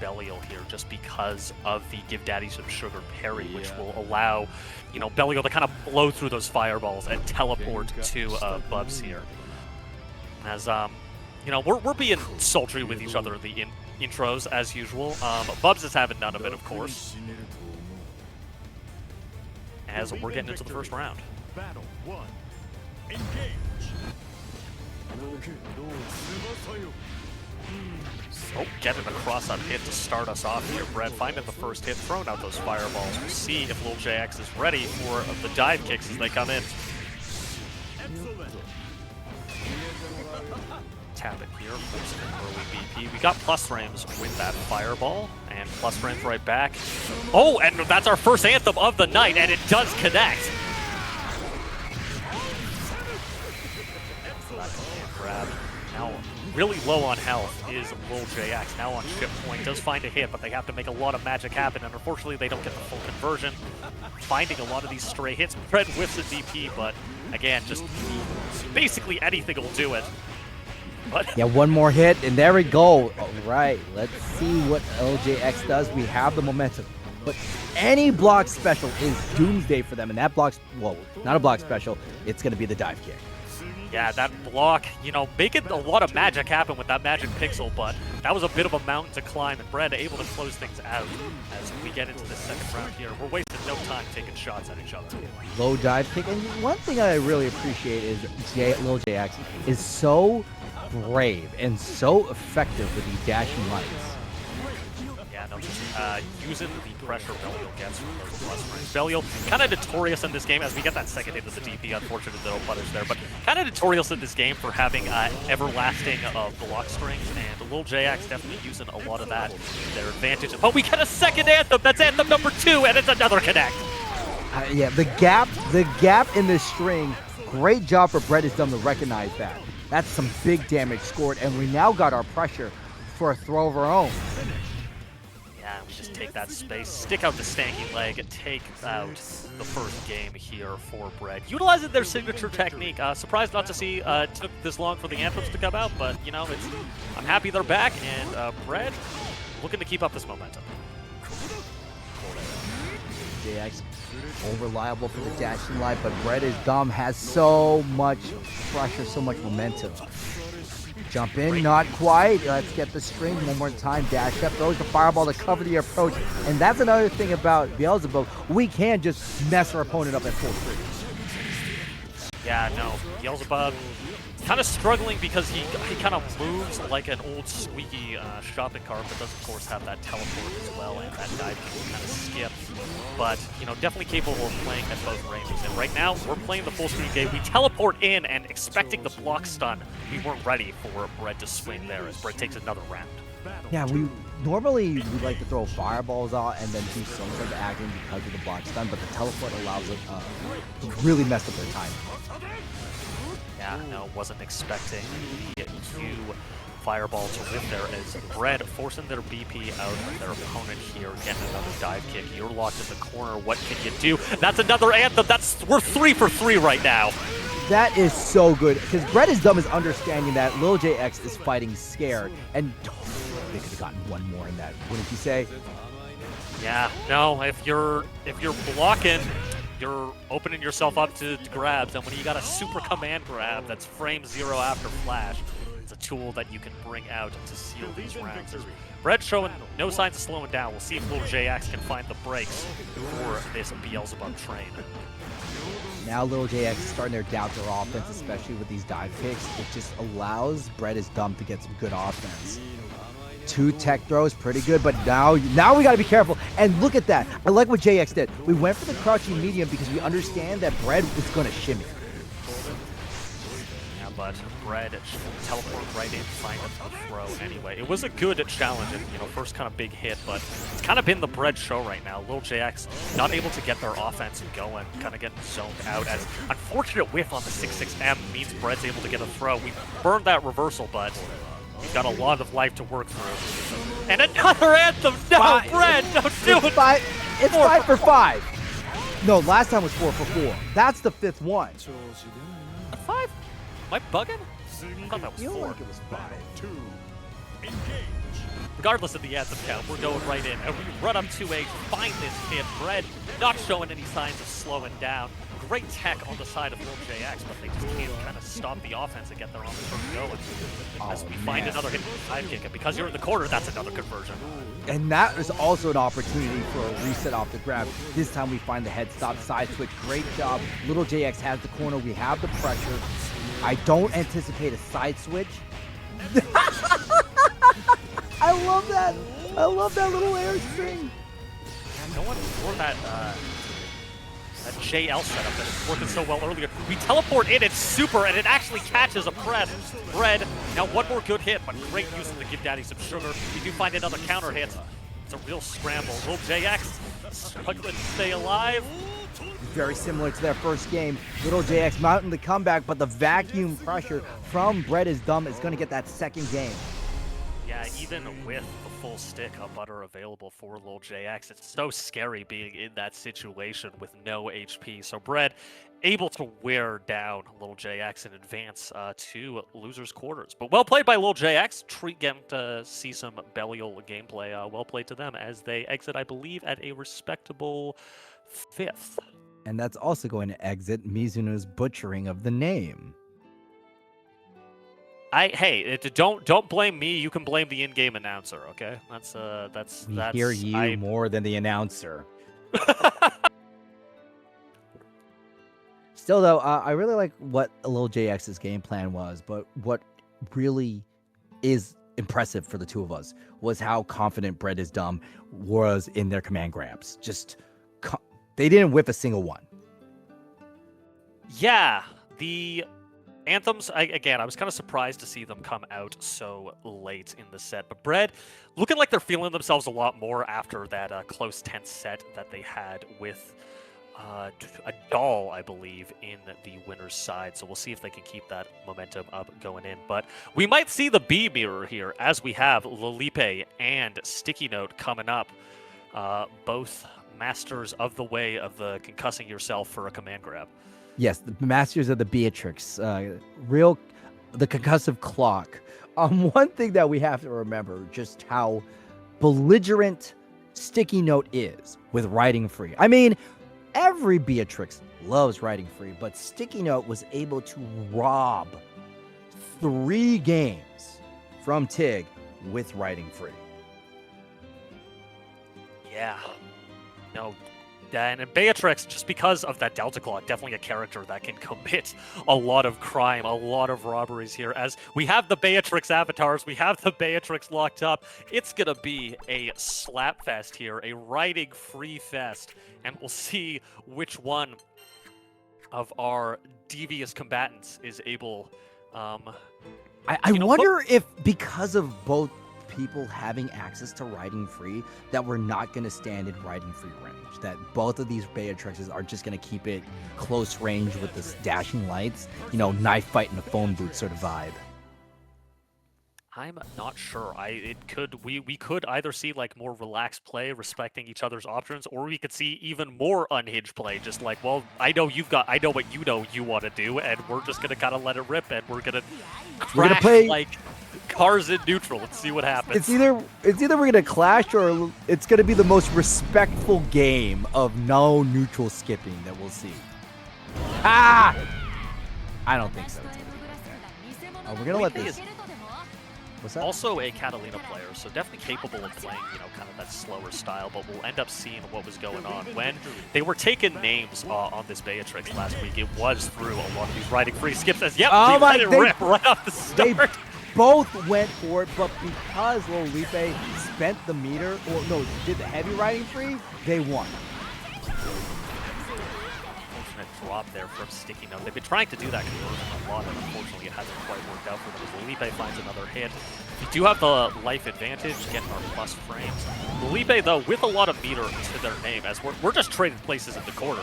Belial here, just because of the Give Daddy Some Sugar parry, which will allow, you know, Belial to kind of blow through those fireballs and teleport to Bubs here. As you know, we're being sultry with each other in the intros as usual. Bubs is having none of it, of course. As we're getting into the first round. Battle 1. Engage. Oh, getting a cross-up hit to start us off here. Brad finding the first hit, throwing out those fireballs. We'll see if Lil JX is ready for the dive kicks as they come in. Tap it here, forcing an early BP. We got plus frames with that fireball, and plus frames right back. Oh, and that's our first anthem of the night, and it does connect. Grab. Now really low on health is Lil JX. Now on chip point, does find a hit, but they have to make a lot of magic happen, and unfortunately they don't get the full conversion. Finding a lot of these stray hits. Fred whiffs a DP, but again, just basically anything will do it. But yeah, one more hit, and there we go. All right, let's see what LJX does. We have the momentum. but any block special is doomsday for them, and that block's, well, not a block special, it's going to be the dive kick. Yeah, that block, you know, making a lot of magic happen with that magic pixel, but that was a bit of a mountain to climb, and Bread able to close things out as we get into the second round here. We're wasting no time taking shots at each other. Low dive kick, and one thing I really appreciate is Lil JX is so brave and so effective with these dashing lights. Yeah, no, just using the pressure Belial gets from those plus range. Belial kind of notorious in this game as we get that second hit of the DP. Unfortunate little punish there, but kind of notorious in this game for having everlasting block strings, and Lil JX definitely using a lot of that to their advantage. But we get a second anthem. That's anthem number 2, and it's another connect. Yeah, the gap in this string. Great job for Bread is done to recognize that. That's some big damage scored, and we now got our pressure for a throw of our own. Yeah, we just take that space, stick out the stanky leg, and take out the first game here for Bread. Utilizing their signature technique. Surprised not to see it took this long for the anthems to come out, but you know, I'm happy they're back, and Bread looking to keep up this momentum. JX unreliable for the dashing light, but Bread is dumb, has so much pressure, so much momentum. Jump in, not quite. Let's get the string one more time. Dash up, throws the fireball to cover the approach. And that's another thing about Beelzebub. We can just mess our opponent up at full speed. Yeah, no, Beelzebub kind of struggling because he kind of moves like an old squeaky shopping cart, but does of course have that teleport as well, and that dive can kind of skip. But you know, definitely capable of playing at both ranges. And right now, we're playing the full screen game. We teleport in and expecting the block stun. We weren't ready for Bread to swing there as Bread takes another round. Yeah, we like to throw fireballs out and then do some sort of acting because of the block stun, but the teleport allows it to really mess up their time. Yeah, no, wasn't expecting the Q fireball to whip there as Bread forcing their BP out of their opponent here, getting another dive kick. You're locked in the corner. What can you do? That's another anthem. We're 3 for 3 right now. That is so good because Bread is dumb is understanding that Lil JX is fighting scared, and they could have gotten one more in that. Wouldn't you say? Yeah, no. If you're blocking, you're opening yourself up to grabs, and when you got a super command grab that's frame 0 after flash, it's a tool that you can bring out to seal these rounds. Bread showing no signs of slowing down. We'll see if Lil JX can find the brakes for this Beelzebub train. Now Lil JX is starting to doubt their offense, especially with these dive kicks. It just allows Bread is dumb to get some good offense. 2 tech throws, pretty good, but now we got to be careful. And look at that. I like what JX did. We went for the crouching medium because we understand that Bread is going to shimmy. Yeah, but Bread teleport right in, find a throw anyway. It was a good challenge, and you know, first kind of big hit, but it's kind of been the Bread show right now. Lil JX not able to get their offense going, kind of getting zoned out. As unfortunate whiff on the 6-6M means Bread's able to get a throw. We burned that reversal, but we've got a lot of life to work through. And another anthem! No, Bread, don't do it! It's 5 for 5. No, last time was 4 for 4. That's the 5th one. 5? Am I bugging? I thought that was 4. Like it was 5. 2, engage. Regardless of the anthem count, we're going right in. And we run up 2A, find this hit. Bread not showing any signs of slowing down. Great tech on the side of Lil JX, but they just can't kind of stop the offense and get their offense going. As we find another hit with the dive kick, and because you're in the corner, that's another conversion. And that is also an opportunity for a reset off the grab. This time we find the head stop side switch. Great job. Lil JX has the corner. We have the pressure. I don't anticipate a side switch. I love that. I love that little air string. No one for that JL setup that was working so well earlier. We teleport in, it's super, and it actually catches a press. Bread, now one more good hit, but great use to give Daddy some sugar. We do find another counter hit. It's a real scramble. Lil JX struggling to stay alive. Very similar to their first game. Lil JX mounting the comeback, but the vacuum pressure from Bread is dumb is going to get that second game. Yeah, even with the full stick of butter available for Lil JX, it's so scary being in that situation with no HP. So Bread able to wear down Lil JX in advance to losers quarters. But well played by Lil JX. Treat getting to see some Belial gameplay. Well played to them as they exit, I believe, at a respectable 5th. And that's also going to exit Mizuno's butchering of the name. Don't blame me. You can blame the in-game announcer. Okay, that's. We hear you more than the announcer. Still, though, I really like what Lil JX's game plan was, but what really is impressive for the two of us was how confident Bread is Dumb was in their command grabs. They didn't whiff a single one. Yeah, the Anthems, I was kind of surprised to see them come out so late in the set. But Bread, looking like they're feeling themselves a lot more after that close, tense set that they had with a doll, I believe, in the winner's side. So we'll see if they can keep that momentum up going in. But we might see the B mirror here as we have Lolipe and Sticky Note coming up. Both masters of the way of the concussing yourself for a command grab. Yes, the masters of the Beatrix, the concussive clock. One thing that we have to remember, just how belligerent Sticky Note is with riding free. I mean, every Beatrix loves riding free, but Sticky Note was able to rob 3 games from Tig with riding free. Yeah. No. And Beatrix, just because of that Delta Claw, definitely a character that can commit a lot of crime, a lot of robberies here. As we have the Beatrix avatars, we have the Beatrix locked up. It's going to be a slap fest here, a riding free fest. And we'll see which one of our devious combatants is able... I wonder if because of both people having access to riding free, that we're not going to stand in riding free range. That both of these Beatrixes are just going to keep it close range with this dashing lights, knife fight in a phone booth sort of vibe. I'm not sure. We could either see like more relaxed play, respecting each other's options, or we could see even more unhinged play. Just like, well, I know what you want to do, and we're just gonna kind of let it rip, and we're gonna play like cars in neutral and see what happens. It's either we're gonna clash or it's gonna be the most respectful game of no neutral skipping that we'll see. I don't think so. We're gonna let this. What's that? Also a Catalina player, so definitely capable of playing, kind of that slower style, but we'll end up seeing what was going on. When they were taking names on this Beatrix last week, it was through a lot of these riding free skips as, yep, they let it rip right off the start. They both went for it, but because Lolipe spent the meter, did the heavy riding free, they won. Drop there from Sticky Note. They've been trying to do that conversion a lot, and unfortunately it hasn't quite worked out for them. Lolipe finds another hit. We do have the life advantage, getting our plus frames. Lolipe, though, with a lot of meter to their name, as we're just trading places in the corner.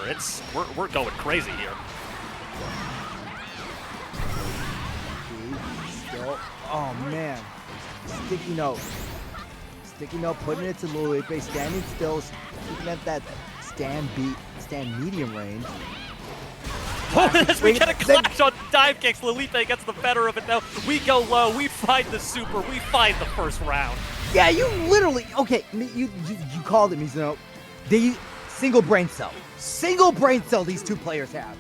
We're going crazy here. Oh man, Sticky Note putting it to Lolipe, standing still, keeping at that stand medium range. Oh, as we get a clash on dive kicks, Lolipe gets the better of it now. We go low, we find the super, we find the first round. Yeah, you literally, okay, you called it, Mizuno. They single brain cell these two players have.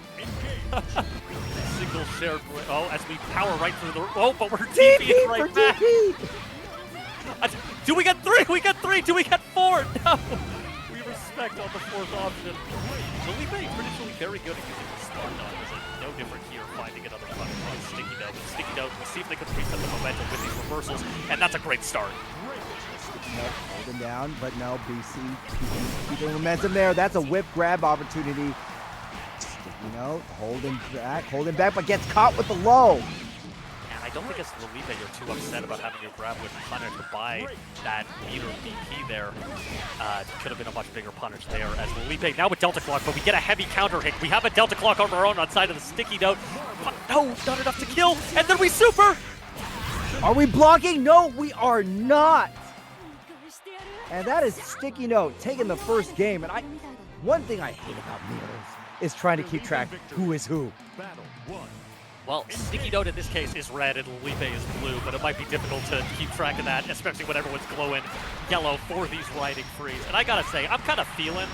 Single shared, as we power right through the, but we're DPing right back. Do we get 3? We get 3. Do we get 4? No. We respect on the 4th option. Lolipe traditionally very good at using the stun on. No different here, finding another punish on Sticky Note. Sticky Note, we'll see if they can reset the momentum with these reversals, and that's a great start. Holding down, but no, BC keeping momentum there. That's a whip grab opportunity. Sticky Note holding back, but gets caught with the low. I don't think it's Lolipe you're too upset about having your grab with punish by that meter BP there. Could have been a much bigger punish there as Lolipe now with Delta Clock, but we get a heavy counter hit. We have a Delta Clock of our own on side of the Sticky Note, but no, not enough to kill, and then we super! Are we blocking? No, we are not. And that is Sticky Note taking the first game. And one thing I hate about mirrors is trying to keep track who is who. Well, Sticky Note in this case is red and Felipe is blue, but it might be difficult to keep track of that, especially when everyone's glowing yellow for these riding frees. And I gotta say, I'm kind of feeling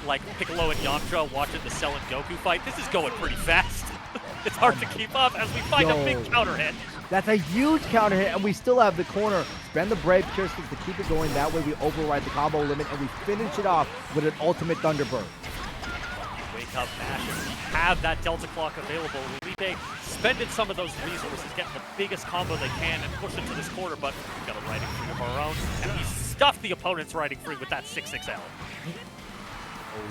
like Piccolo and Yamcha watching the Cell and Goku fight. This is going pretty fast. It's hard to keep up as we find a big counter hit. That's a huge counter hit, and we still have the corner. Spend the Brave Piercings to keep it going. That way we override the combo limit, and we finish it off with an ultimate Thunderbird. Wake up, Mashes. We have that Delta Clock available. Felipe spending some of those resources, getting the biggest combo they can and push into this corner, but we've got a riding free of our own, and we stuffed the opponent's riding free with that 6-6L.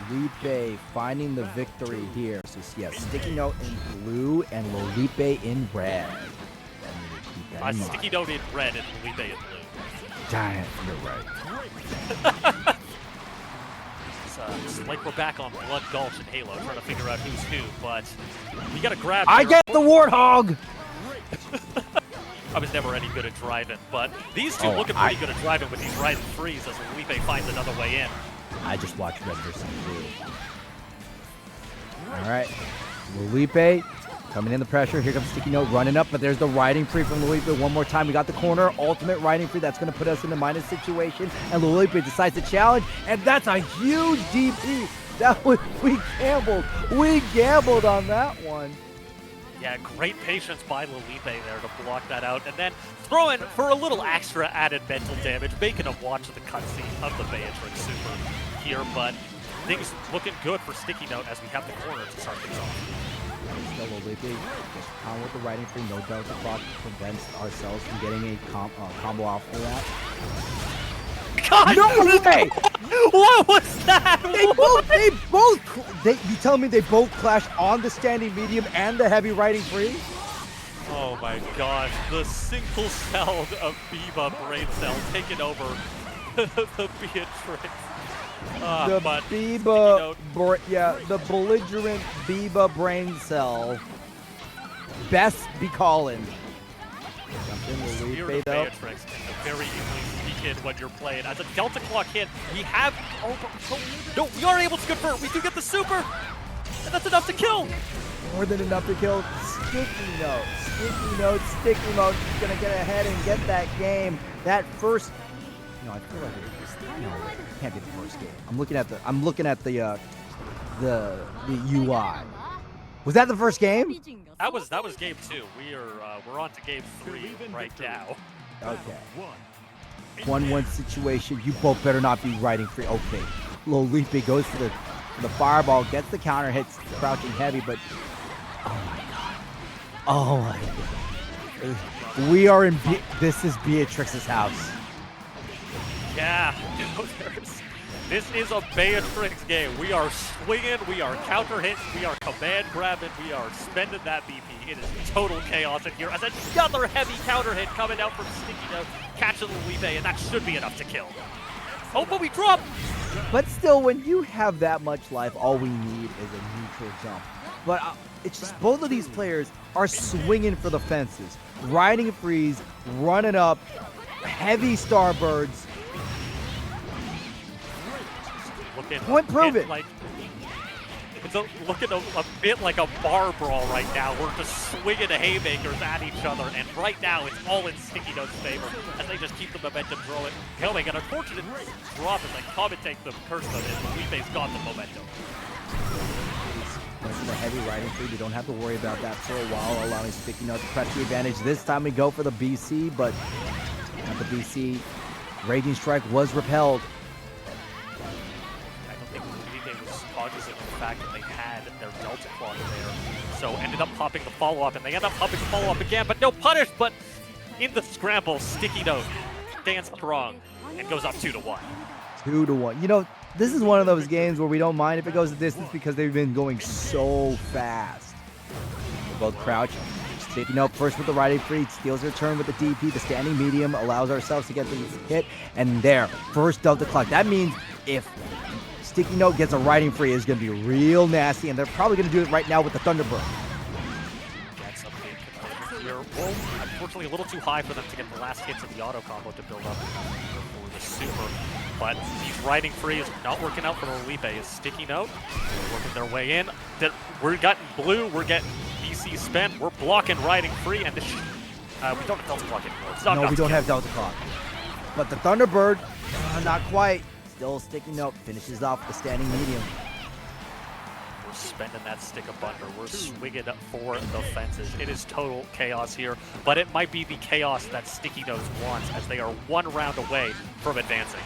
Lolipe finding the victory here. So yeah, Sticky Note in blue and Lolipe in red. Sticky Note in red and Felipe in blue. Damn, you're right. It's like we're back on Blood Gulch and Halo, trying to figure out who's who, but we gotta grab. I get the Warthog! I was never any good at driving, but these two looking pretty good at driving with these riding frees as Felipe finds another way in. I just watched Red vs. Blue. All right, Felipe coming in the pressure. Here comes Sticky Note running up, but there's the riding free from Felipe one more time. We got the corner, ultimate riding free. That's going to put us in the minus situation, and Felipe decides to challenge, and that's a huge DP. That was, we gambled on that one. Yeah, great patience by Felipe there to block that out, and then throw in for a little extra added mental damage, making him watch the cutscene of the Beatrix Super here, but things looking good for Sticky Note as we have the corner to start things off. Still Felipe, just pound with the riding free, no doubt the clock prevents ourselves from getting a combo off for that. God, no way! What was that? You telling me they both clashed on the standing medium and the heavy riding free? Oh my gosh, the single celled of Biba brain cell taking over the Beatrix. The Biba, the belligerent Biba brain cell. Best be calling. You're the Beatrix, very easily sneak in when you're playing. As a Delta Clock hit, we have. No, we are able to convert. We do get the super, and that's enough to kill. More than enough to kill. Sticky Note, Sticky Note is gonna get ahead and get that game. That first. No, I feel like it can't be the first game. I'm looking at the UI. Was that the first game? That was game 2. We're on to game 3 right now. Okay. 1-1 situation. You both better not be riding free. Okay. Lolipe goes for the fireball, gets the counter, hits crouching heavy, but oh my god. We are in this is Beatrix's house. Yeah, this is a Beatrix game. We are swinging, we are counter hitting, we are command grabbing, we are spending that BP. It is total chaos in here as another heavy counter hit coming out from Sticky Note, catching Felipe, and that should be enough to kill. Oh, but we drop! But still, when you have that much life, all we need is a neutral jump. But it's just both of these players are swinging for the fences, riding freeze, running up, heavy starbirds. Point proven. It's looking a bit like a bar brawl right now. We're just swinging the haymakers at each other, and right now it's all in Sticky Note's favor as they just keep the momentum going. An unfortunate drop as they commentate the curse of it. Felipe's got the momentum. This is a heavy riding free. We don't have to worry about that for a while, allowing Sticky Note to press the advantage. This time we go for the BC, but not the BC. Raging Strike was repelled. Cognizant of the fact that they had their Delta Clock there, so ended up popping the follow-up, and they end up popping the follow-up again, but no punish. But in the scramble, Sticky Note stands strong and goes up 2-1. 2-1. You know, this is one of those games where we don't mind if it goes the distance because they've been going so fast. Both crouch. Sticky Note first with the riding free, steals her turn with the DP. The standing medium allows ourselves to get the hit, and there, first Delta Clock. That means if Sticky Note gets a riding free, is going to be real nasty, and they're probably going to do it right now with the Thunderbird. That's a big contender here. Well, unfortunately, a little too high for them to get the last hits of the auto combo to build up for the super. But these riding free is not working out for Felipe. Is Sticky Note working their way in. We're getting blue. We're getting BC spent. We're blocking riding free, and we don't have Delta Clock anymore. No, we don't have Delta Clock. But the Thunderbird, not quite. Still Sticky Note finishes off the standing medium. We're spending that stick of butter. We're swinging for the fences. It is total chaos here, but it might be the chaos that Sticky Nose wants as they are one round away from advancing.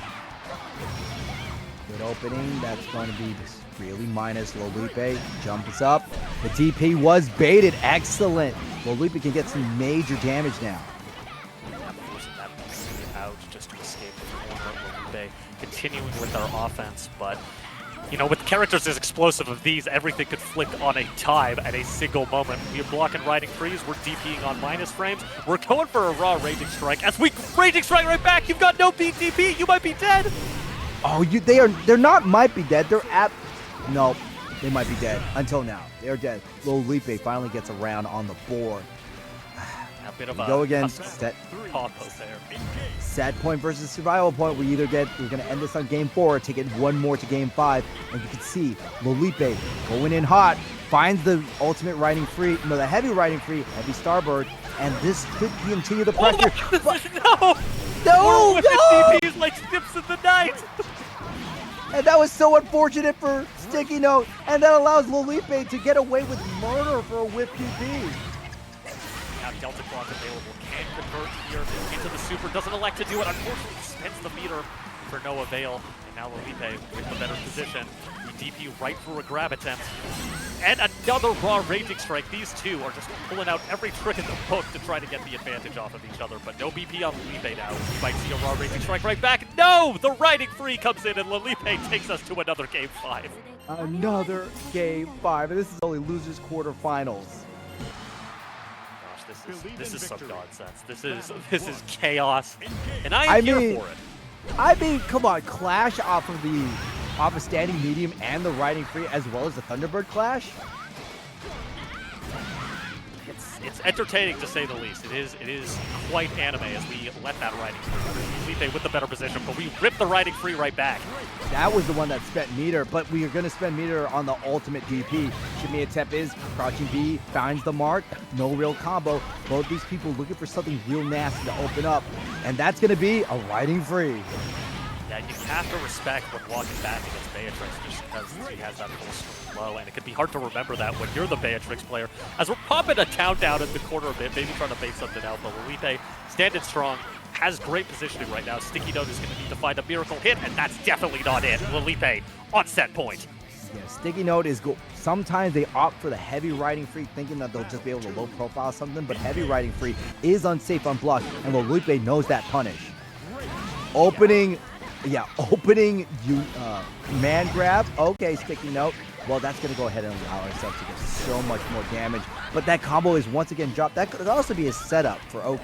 Good opening. That's going to be just really minus. Lolipe jumps up. The DP was baited. Excellent. Lolipe can get some major damage now. Forcing that BC out just to escape the corner. Lolipe continuing with their offense, but you know, with characters as explosive as these, everything could flip on a dime at a single moment. We're blocking riding freeze. We're DPing on minus frames. We're going for a raw Raging Strike. As we Raging Strike right back, you've got no DP. You might be dead. Oh, they're not might be dead. No, they might be dead until now. They're dead. Lolipe finally gets around on the board. A bit of go again. Set point versus survival point. We're going to end this on game 4, take it one more to game 5, and you can see Lolipe going in hot, finds the ultimate riding free, no, the heavy riding free, heavy Starbird, and this could continue the pressure. No! DPs like Snips in the night. And that was so unfortunate for Sticky Note, and that allows Lolipe to get away with murder for a whip DP. Now Delta Clock available, can convert here into the super, doesn't elect to do it, unfortunately spends the meter for no avail, and now Lolipe with the better position. We DP right for a grab attempt, and another raw Raging Strike. These two are just pulling out every trick in the book to try to get the advantage off of each other, but no BP on Lolipe now. We might see a raw Raging Strike right back. No! The riding free comes in, and Lolipe takes us to another game 5. Another game 5, and this is only losers quarterfinals. This is some nonsense. This is chaos, and I am here for it. I mean, come on, Clash off of standing medium and the riding free, as well as the Thunderbird Clash. It's entertaining to say the least. It is quite anime as we let that riding free. Felipe with the better position, but we rip the riding free right back. That was the one that spent meter, but we are going to spend meter on the ultimate DP. Shimmy attempt is crouching B, finds the mark, no real combo. Both these people looking for something real nasty to open up, and that's going to be a riding free. Yeah, you have to respect when walking back against Beatrix just because he has that full low, and it can be hard to remember that when you're the Beatrix player. As we're popping a town down in the corner a bit, maybe trying to bait something out, but Lolipe standing strong, has great positioning right now. Sticky Note is going to need to find a miracle hit, and that's definitely not it. Lolipe on set point. Yeah, Sticky Note is sometimes they opt for the heavy riding free, thinking that they'll just be able to low profile something, but heavy riding free is unsafe on block, and Lolipe knows that punish. Opening man grab. Okay, Sticky Note. Well, that's going to go ahead and allow ourselves to get so much more damage. But that combo is once again dropped. That could also be a setup for Oki.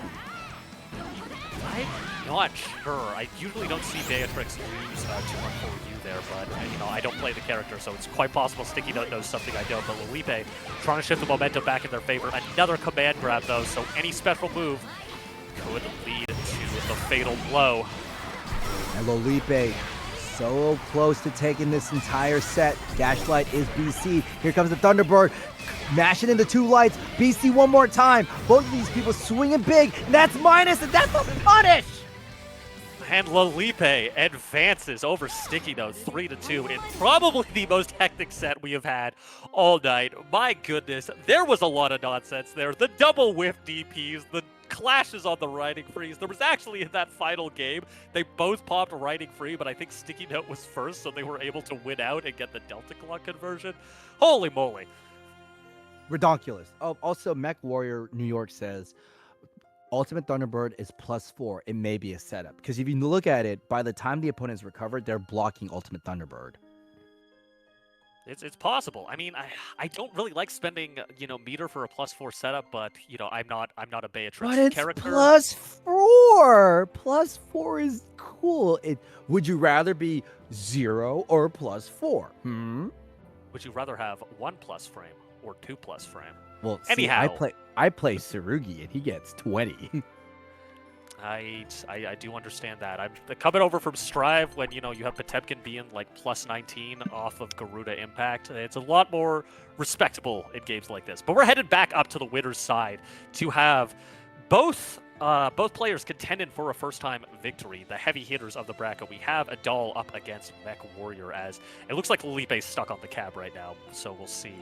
I'm not sure. I usually don't see Beatrix use 2-1-4U there, but I don't play the character, so it's quite possible Sticky Note knows something I don't. But Lolipe trying to shift the momentum back in their favor. Another command grab, though, so any special move could lead to the fatal blow. And Lolipe so close to taking this entire set. Dashlight is BC. Here comes the Thunderbird. Mashing into 2 lights. BC one more time. Both of these people swinging big. And that's minus, and that's a punish! And Lolipe advances over Sticky Note 3-2 in probably the most hectic set we have had all night. My goodness, there was a lot of nonsense there. The double whiff DPs, the clashes on the riding freeze. There was actually in that final game, they both popped riding free, but I think Sticky Note was first, so they were able to win out and get the Delta Clock conversion. Holy moly. Redonkulous. Oh, also, Mech Warrior New York says, Ultimate Thunderbird is +4. It may be a setup. Because if you look at it, by the time the opponent's recovered, they're blocking Ultimate Thunderbird. It's possible. I mean, I don't really like spending, meter for a +4 setup, but, I'm not a Beatrix character. But it's +4. +4 is cool. Would you rather be 0 or +4? Would you rather have 1+ frame or 2+ frame. Well, see, Anyhow. I play Tsurugi, and he gets 20. I do understand that. I'm coming over from Strive when, you have Potemkin being like +19 off of Garuda Impact. It's a lot more respectable in games like this. But we're headed back up to the winner's side to have both players contending for a first-time victory. The heavy hitters of the bracket. We have Adal up against Mech Warrior, as it looks like Felipe's stuck on the cab right now. So we'll see.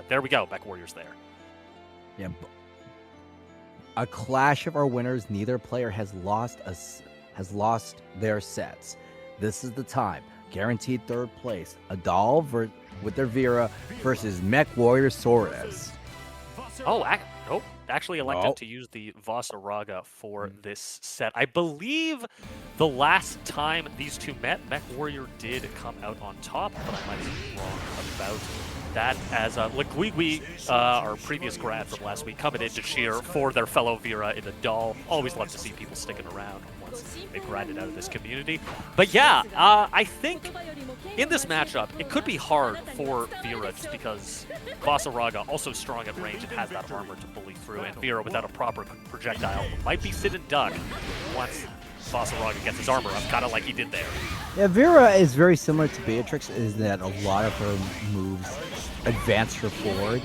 There we go. Mech Warrior's there. Yeah. A clash of our winners. Neither player has lost their sets. This is the time. Guaranteed third place. Adal with their Vera versus Mech Warrior Soares. Oh, nope. Actually elected to use the Vasaraga for this set. I believe the last time these two met, Mech Warrior did come out on top, but I might be wrong about that, as Leguigui, our previous grad from last week, coming in to cheer for their fellow Vera in Adal. Always love to see people sticking around once they grinded out of this community. But yeah, I think in this matchup, it could be hard for Vera just because Vasaraga, also strong at range and has that armor to bully through, and Vera without a proper projectile might be sit and duck once Vasaraga gets his armor up, kind of like he did there. Yeah, Vera is very similar to Beatrix, is that a lot of her moves advance her forward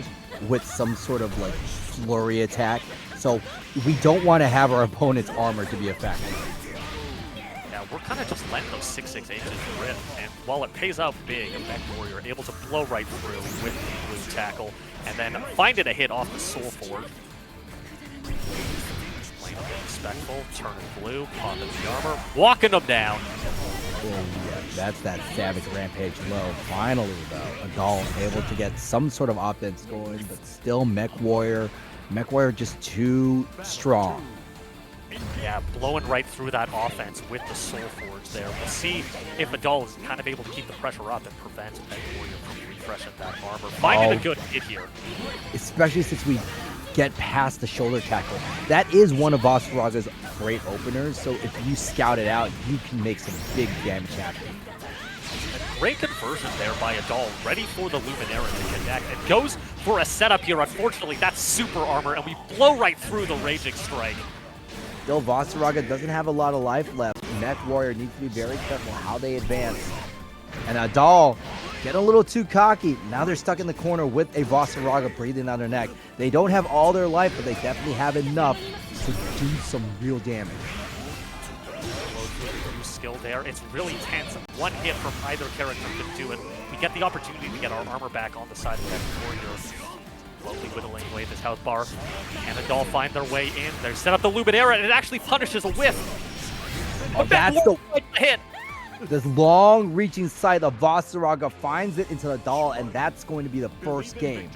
with some sort of like flurry attack. So we don't want to have our opponent's armor to be effective. Yeah, we're kind of just letting those 6/6 ages rip, and while it pays out big, a Mech Warrior able to blow right through with the blue tackle, and then finding a hit off the Soul Forge. Playing a bit respectful, turning blue, popping the armor, walking them down. Oh yeah, that's that Savage Rampage low. Finally though, Adal able to get some sort of offense going, but still Mech Warrior just too strong. Yeah, blowing right through that offense with the Soul Forge there. We'll see if Adal is kind of able to keep the pressure up and prevent Mech Warrior from refreshing that armor. Finding a good hit here. Especially since we get past the shoulder tackle. That is one of Vasaraga's great openers, so if you scout it out, you can make some big damage happen. Great conversion there by Adal, ready for the Luminera to connect, and goes for a setup here. Unfortunately, that's super armor, and we blow right through the Raging Strike. Still, Vasaraga doesn't have a lot of life left. Mech Warrior needs to be very careful how they advance. And Adal getting a little too cocky. Now they're stuck in the corner with a Vasaraga breathing on their neck. They don't have all their life, but they definitely have enough to do some real damage. Skill there. It's really tense. One hit from either character could do it. We get the opportunity to get our armor back on the side of Mech Warrior. Slowly whittling away this health bar. And Adal find their way in. They set up the Luminera, and it actually punishes a whiff. Oh, that's the hit. This long-reaching sight of Vasaraga finds it into Adal, and that's going to be the first game.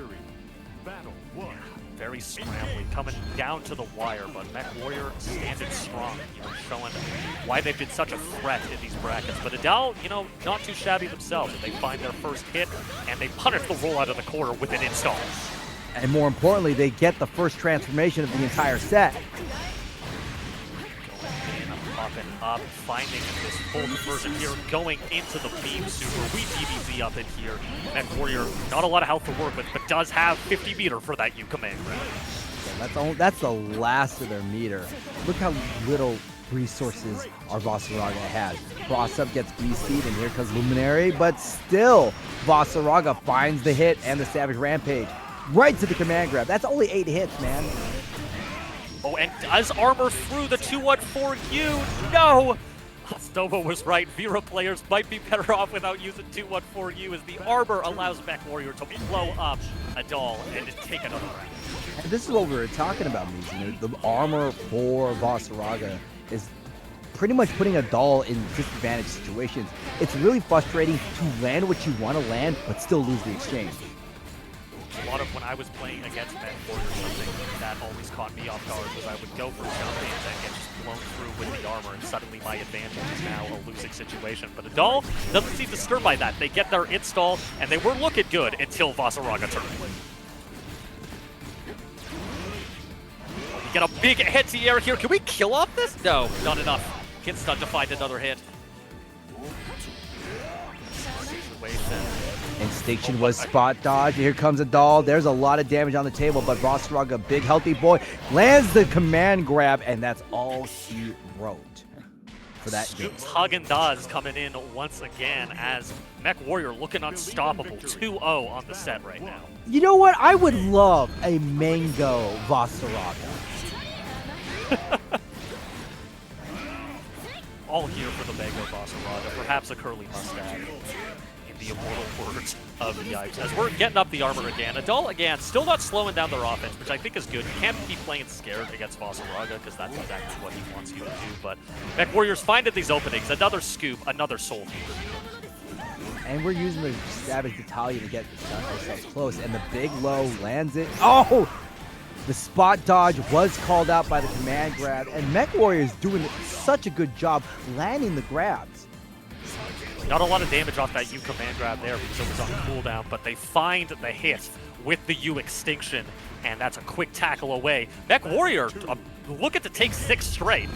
Very scrambly, coming down to the wire, but Mech Warrior standing strong, showing why they've been such a threat in these brackets. But Adal, not too shabby themselves. They find their first hit, and they punish the roll out of the corner with an install. And more importantly, they get the first transformation of the entire set. Popping up, finding this full conversion here, going into the beam super. We DBZ up in here. Mech Warrior, not a lot of health to work with, but does have 50 meter for that U command. Yeah, that's the last of their meter. Look how little resources our Vasaraga has. Cross up gets BC'd, and here comes Luminary, but still, Vasaraga finds the hit and the Savage Rampage right to the command grab. That's only 8 hits, man. Oh, and does armor through the 214U? No! Stova was right. Vera players might be better off without using 214U, as the armor allows Mech Warrior to blow up Adal and take another round. And this is what we were talking about, Mizu. The armor for Vasaraga is pretty much putting Adal in disadvantaged situations. It's really frustrating to land what you want to land, but still lose the exchange. A lot of when I was playing against Mech Warrior, something that always caught me off guard was I would go for jumping and then get just blown through with the armor, and suddenly my advantage is now a losing situation. But Adal doesn't seem disturbed by that. They get their install, and they were looking good until Vasaraga turned. We get a big anti-air here. Can we kill off this? No, not enough. Get stunned to find another hit. Situation. And Extinction was spot dodge. Here comes a doll. There's a lot of damage on the table, but Vossaraga, big healthy boy, lands the command grab, and that's all he wrote for that game. Haagen-Dazs coming in once again as Mech Warrior looking unstoppable. 2-0 on the set right now. You know what? I would love a mango Vossaraga. All here for the mango Vossaraga, perhaps a curly mustache. In the immortal words of Yipes. As we're getting up the armor again. Adult, again, still not slowing down their offense, which I think is good. You can't be playing scared against Vossaraga, because that's exactly what he wants you to do. But Mech Warriors finding these openings. Another scoop, another soul feeder. And we're using the Savage Battalion to get ourselves close. And the big low lands it. Oh! The spot dodge was called out by the command grab. And Mech Warriors doing such a good job landing the grabs. Not a lot of damage off that U command grab there because it was on cooldown, but they find the hit with the U extinction, and that's a quick tackle away. Mech Warrior looking to take 6 straight.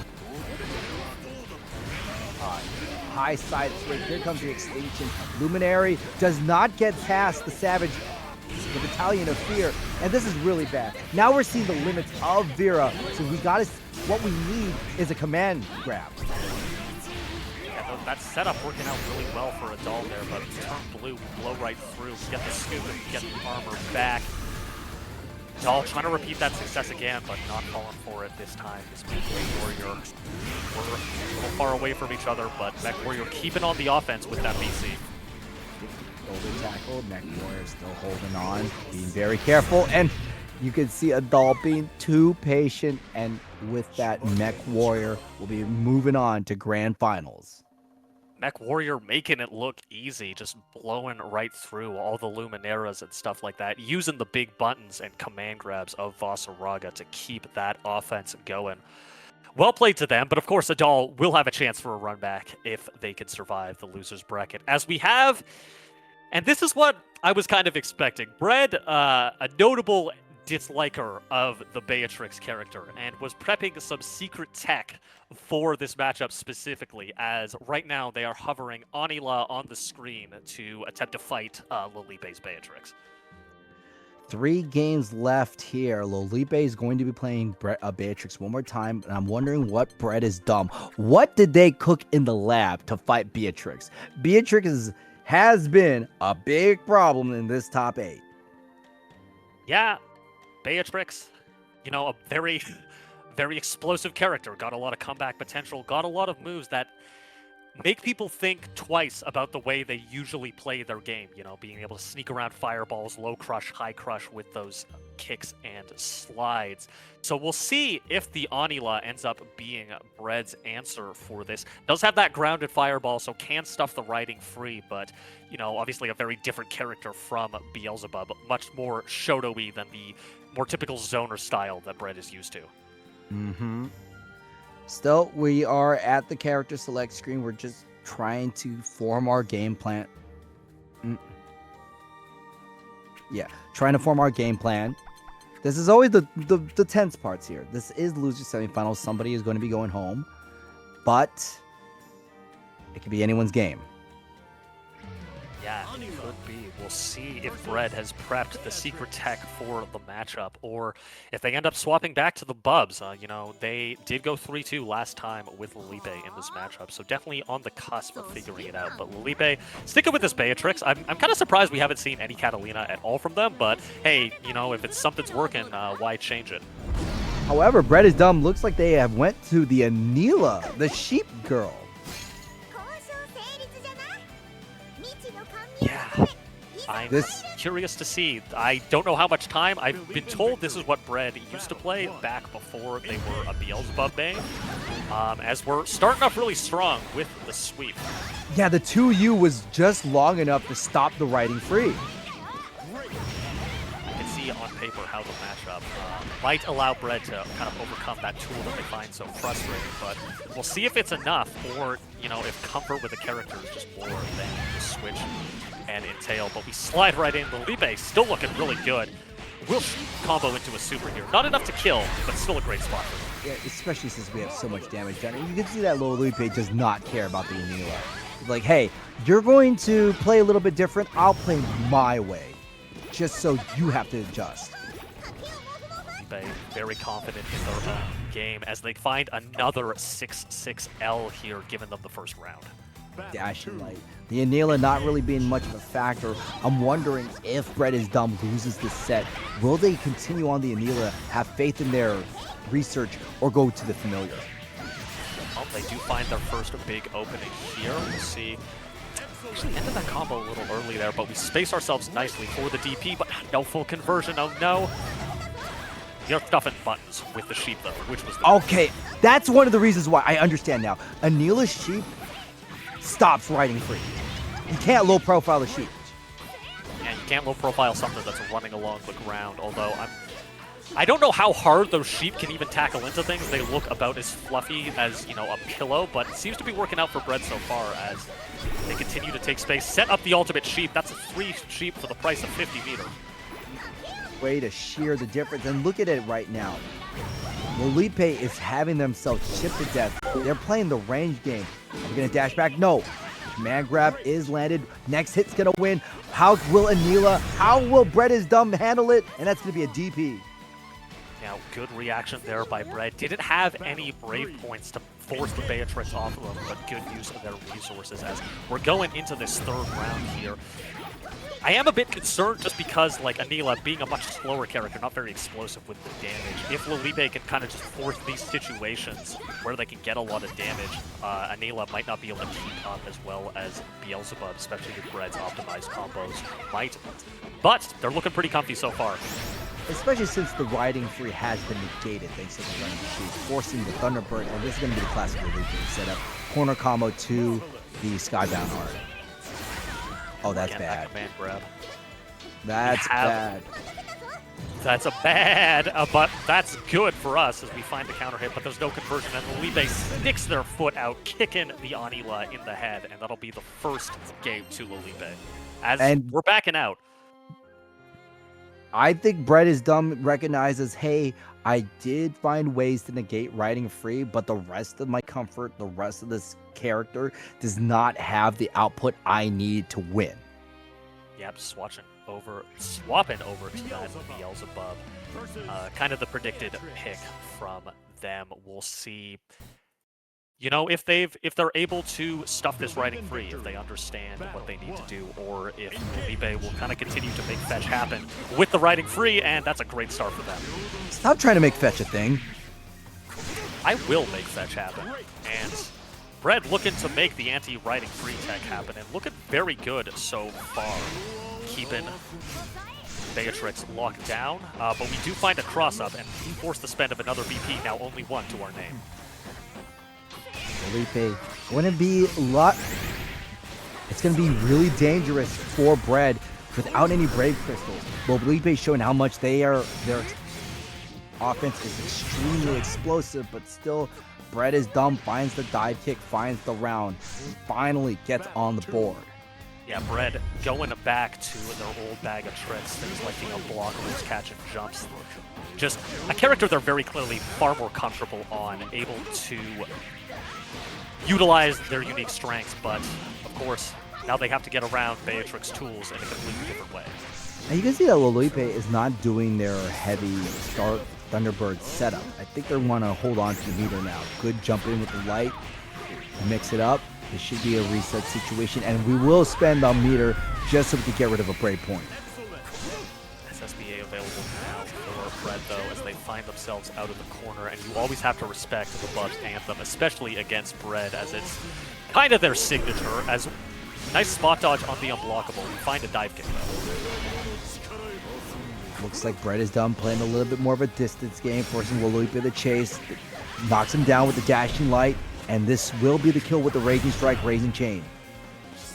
High side swing. Here comes the extinction. Luminary does not get past the Savage, the Battalion of Fear, and this is really bad. Now we're seeing the limits of Vera, so what we need is a command grab. That setup working out really well for Adult there, but turn blue, blow right through, get the scoop and get the armor back. Adult trying to repeat that success again, but not falling for it this time. This Mech Warrior, we're a little far away from each other, but Mech Warrior keeping on the offense with that BC. Shoulder tackle, Mech Warrior still holding on, being very careful, and you can see Adult being too patient, and with that, Mech Warrior will be moving on to Grand Finals. Mech Warrior making it look easy, just blowing right through all the Lumineras and stuff like that, using the big buttons and command grabs of Vossaraga to keep that offense going. Well played to them, but of course Adal will have a chance for a run back if they can survive the loser's bracket. As we have, and this is what I was kind of expecting, Bread, a notable disliker of the Beatrix character, and was prepping some secret tech for this matchup specifically, as right now they are hovering Anila on the screen to attempt to fight Lolipe's Beatrix. 3 games left here. Lolipe is going to be playing Beatrix one more time, and I'm wondering what Bread is dumb. What did they cook in the lab to fight Beatrix? Beatrix has been a big problem in this top 8. Yeah, Beatrix, you know, a very, very explosive character. Got a lot of comeback potential, got a lot of moves that make people think twice about the way they usually play their game. You know, being able to sneak around fireballs, low crush, high crush with those kicks and slides. So we'll see if the Anila ends up being Bread's answer for this. Does have that grounded fireball, so can stuff the riding free, but, you know, obviously a very different character from Beelzebub. Much more Shoto-y than the more typical zoner style that Bread is used to. Mm-hmm. Still, we are at the character select screen. We're just trying to form our game plan. Yeah, trying to form our game plan. This is always the tense parts here. This is loser semifinals. Somebody is going to be going home, but it could be anyone's game. Yeah, it could be. We'll see if Bread has prepped the secret tech for the matchup, or if they end up swapping back to the Bubs. You know, they did go 3-2 last time with Lolipe in this matchup, so definitely on the cusp of figuring it out. But Lolipe, sticking with this Beatrix, I'm kind of surprised we haven't seen any Catalina at all from them, but hey, you know, if something's working, why change it? However, Bread is dumb. Looks like they have went to the Anila, the sheep girl. Yeah, I'm curious to see. I don't know how much time. I've been told this is what Bread used to play back before they were a Beelzebub main. As we're starting off really strong with the sweep. Yeah, the 2U was just long enough to stop the riding free. You can see on paper how the matchup might allow Bread to kind of overcome that tool that they find so frustrating, but we'll see if it's enough, or, you know, if comfort with the character is just more than the switch and entail. But we slide right in. Lolipe still looking really good. We'll combo into a super here. Not enough to kill, but still a great spot for them. Yeah, especially since we have so much damage done. And you can see that Lolipe does not care about the Anila. Like, hey, you're going to play a little bit different. I'll play my way, just so you have to adjust. Very confident in their own game as they find another 6-6L here, giving them the first round. Dashing light. The Anila not really being much of a factor. I'm wondering if Bread is Dumb loses this set. Will they continue on the Anila, have faith in their research, or go to the familiar? Well, they do find their first big opening here. We'll see. Actually ended that combo a little early there, but we space ourselves nicely for the DP, but no full conversion. Oh no. You're stuffing buttons with the sheep though, which was the Okay, that's one of the reasons why I understand now. Anila's sheep stops riding free. You can't low profile the sheep. Yeah, you can't low profile something that's running along the ground, although I don't know how hard those sheep can even tackle into things. They look about as fluffy as, you know, a pillow, but it seems to be working out for Bread so far as they continue to take space. Set up the ultimate sheep. That's 3 sheep for the price of 50 meters. Way to shear the difference, and look at it right now. Lolipe is having themselves chipped to death. They're playing the range game. Are we gonna dash back? No. Command grab is landed. Next hit's gonna win. How will Anila, how will Bread is Dumb handle it? And that's gonna be a DP. Now, good reaction there by Bread. Didn't have any Brave points to force the Beatrix off of them, but good use of their resources as we're going into this third round here. I am a bit concerned just because, like, Anila, being a much slower character, not very explosive with the damage, if Lolipe can kind of just force these situations where they can get a lot of damage, Anila might not be able to keep up as well as Beelzebub, especially with Bread's optimized combos might. But they're looking pretty comfy so far. Especially since the riding free has been negated thanks to the running sheep, forcing the Thunderbird, and this is going to be the classic Lolipe setup. Corner combo to the Skybound art. Oh, that's Again, bad. That command grab. That's bad. That's a bad, but that's good for us as we find the counter hit, but there's no conversion, and Lolipe sticks their foot out, kicking the Anila in the head, and that'll be the first game to Lolipe. And we're backing out. I think Bread is Dumb recognizes, hey, I did find ways to negate riding free, but the rest of my comfort, the rest of this character does not have the output I need to win. Yep, swapping over to that Beelzebub. Kind of the predicted pick from them. We'll see. You know, if they're able to stuff this riding free, if they understand what they need to do, or if Lolipe will kind of continue to make fetch happen with the riding free, and that's a great start for them. Stop trying to make fetch a thing. I will make fetch happen, and Bread looking to make the anti-riding free tech happen, and looking very good so far, keeping Beatrix locked down, but we do find a cross-up, and we force the spend of another VP, now only 1 to our name. Lolipe, wouldn't be a lot. It's going to be really dangerous for Bread without any Brave Crystals. But Lolipe showing how much their offense is extremely explosive, but still, Bread is Dumb, finds the dive kick, finds the round, finally gets on the board. Yeah, Bread going back to their old bag of tricks, things like the unblockables, catch and jumps. Just a character they're very clearly far more comfortable on, able to utilize their unique strengths, but of course, now they have to get around Beatrix tools in a completely different way. Now you can see that Lolipe is not doing their heavy start Thunderbird setup. I think they want to hold on to the meter now. Good jump in with the light, mix it up. This should be a reset situation, and we will spend on meter just so we can get rid of a Brave point. SSBA available now for Bread, though, as they find themselves out of the corner, and you always have to respect the Bub's anthem, especially against Bread, as it's kind of their signature. As nice spot dodge on the unblockable. You find a dive kick, though. Looks like Bread is done playing a little bit more of a distance game, forcing Lolipe to chase. Knocks him down with the dashing light, and this will be the kill with the Raging Strike, Raising Chain.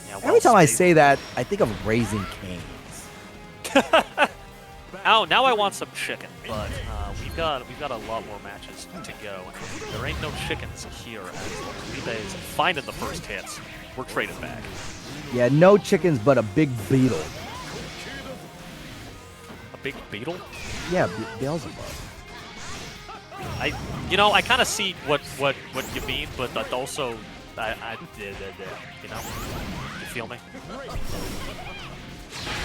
Yeah, well, every time I say that, I think of Raising Canes. Oh, now I want some chicken, but we've got a lot more matches to go. There ain't no chickens here, as Lolipe is finding the first hits. We're trading back. Yeah, no chickens, but a big beetle. A big beetle? Yeah, Beelzebub. I kind of see what you mean, but that also I did, you know? You feel me?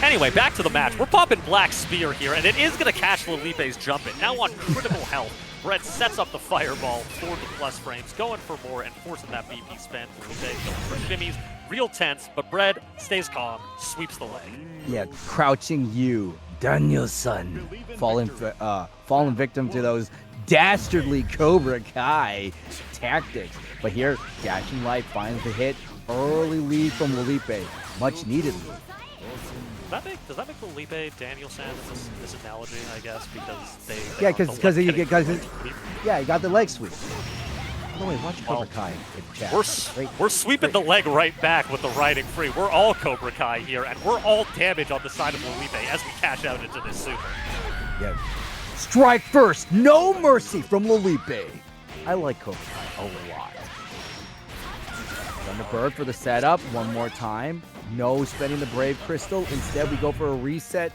Anyway, back to the match. We're popping Black Spear here, and it is going to catch Lolipe's jump in. Now on critical health, Brett sets up the fireball for the plus frames, going for more and forcing that BP spin. Lolipe going for shimmies, real tense, but Brett stays calm, sweeps the leg. Yeah, crouching you, Danielson, fallen victim to those dastardly Cobra Kai tactics. But here, Dashing Light finds the hit. Early lead from Lolipe, much needed lead. Does that make Lolipe Danielson in this analogy, I guess, because they Yeah, because he got the leg sweep. By the way, watch Cobra Kai in chat. We're sweeping the leg right back with the riding free. We're all Cobra Kai here, and we're all damage on the side of Lolipe as we cash out into this super. Yeah. Strike first, no mercy from Lolipe. I like Cobra Kai a lot. Thunderbird for the setup one more time. No spending the Brave Crystal. Instead, we go for a reset.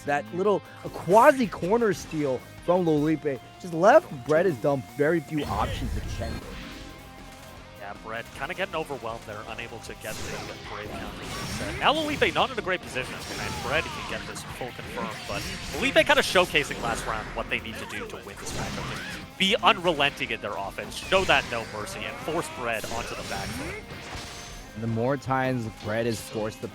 That little quasi corner steal from Lolipe just left Brett has done very few options to contend with. Yeah, Brett kind of getting overwhelmed there, unable to get the Brave counter reset. Now Lolipe not in a great position, and Brett can get this full confirmed, but Lolipe kind of showcasing last round what they need to do to win this matchup. Be unrelenting in their offense, show that no mercy, and force Brett onto the back foot. The more times Brett is forced to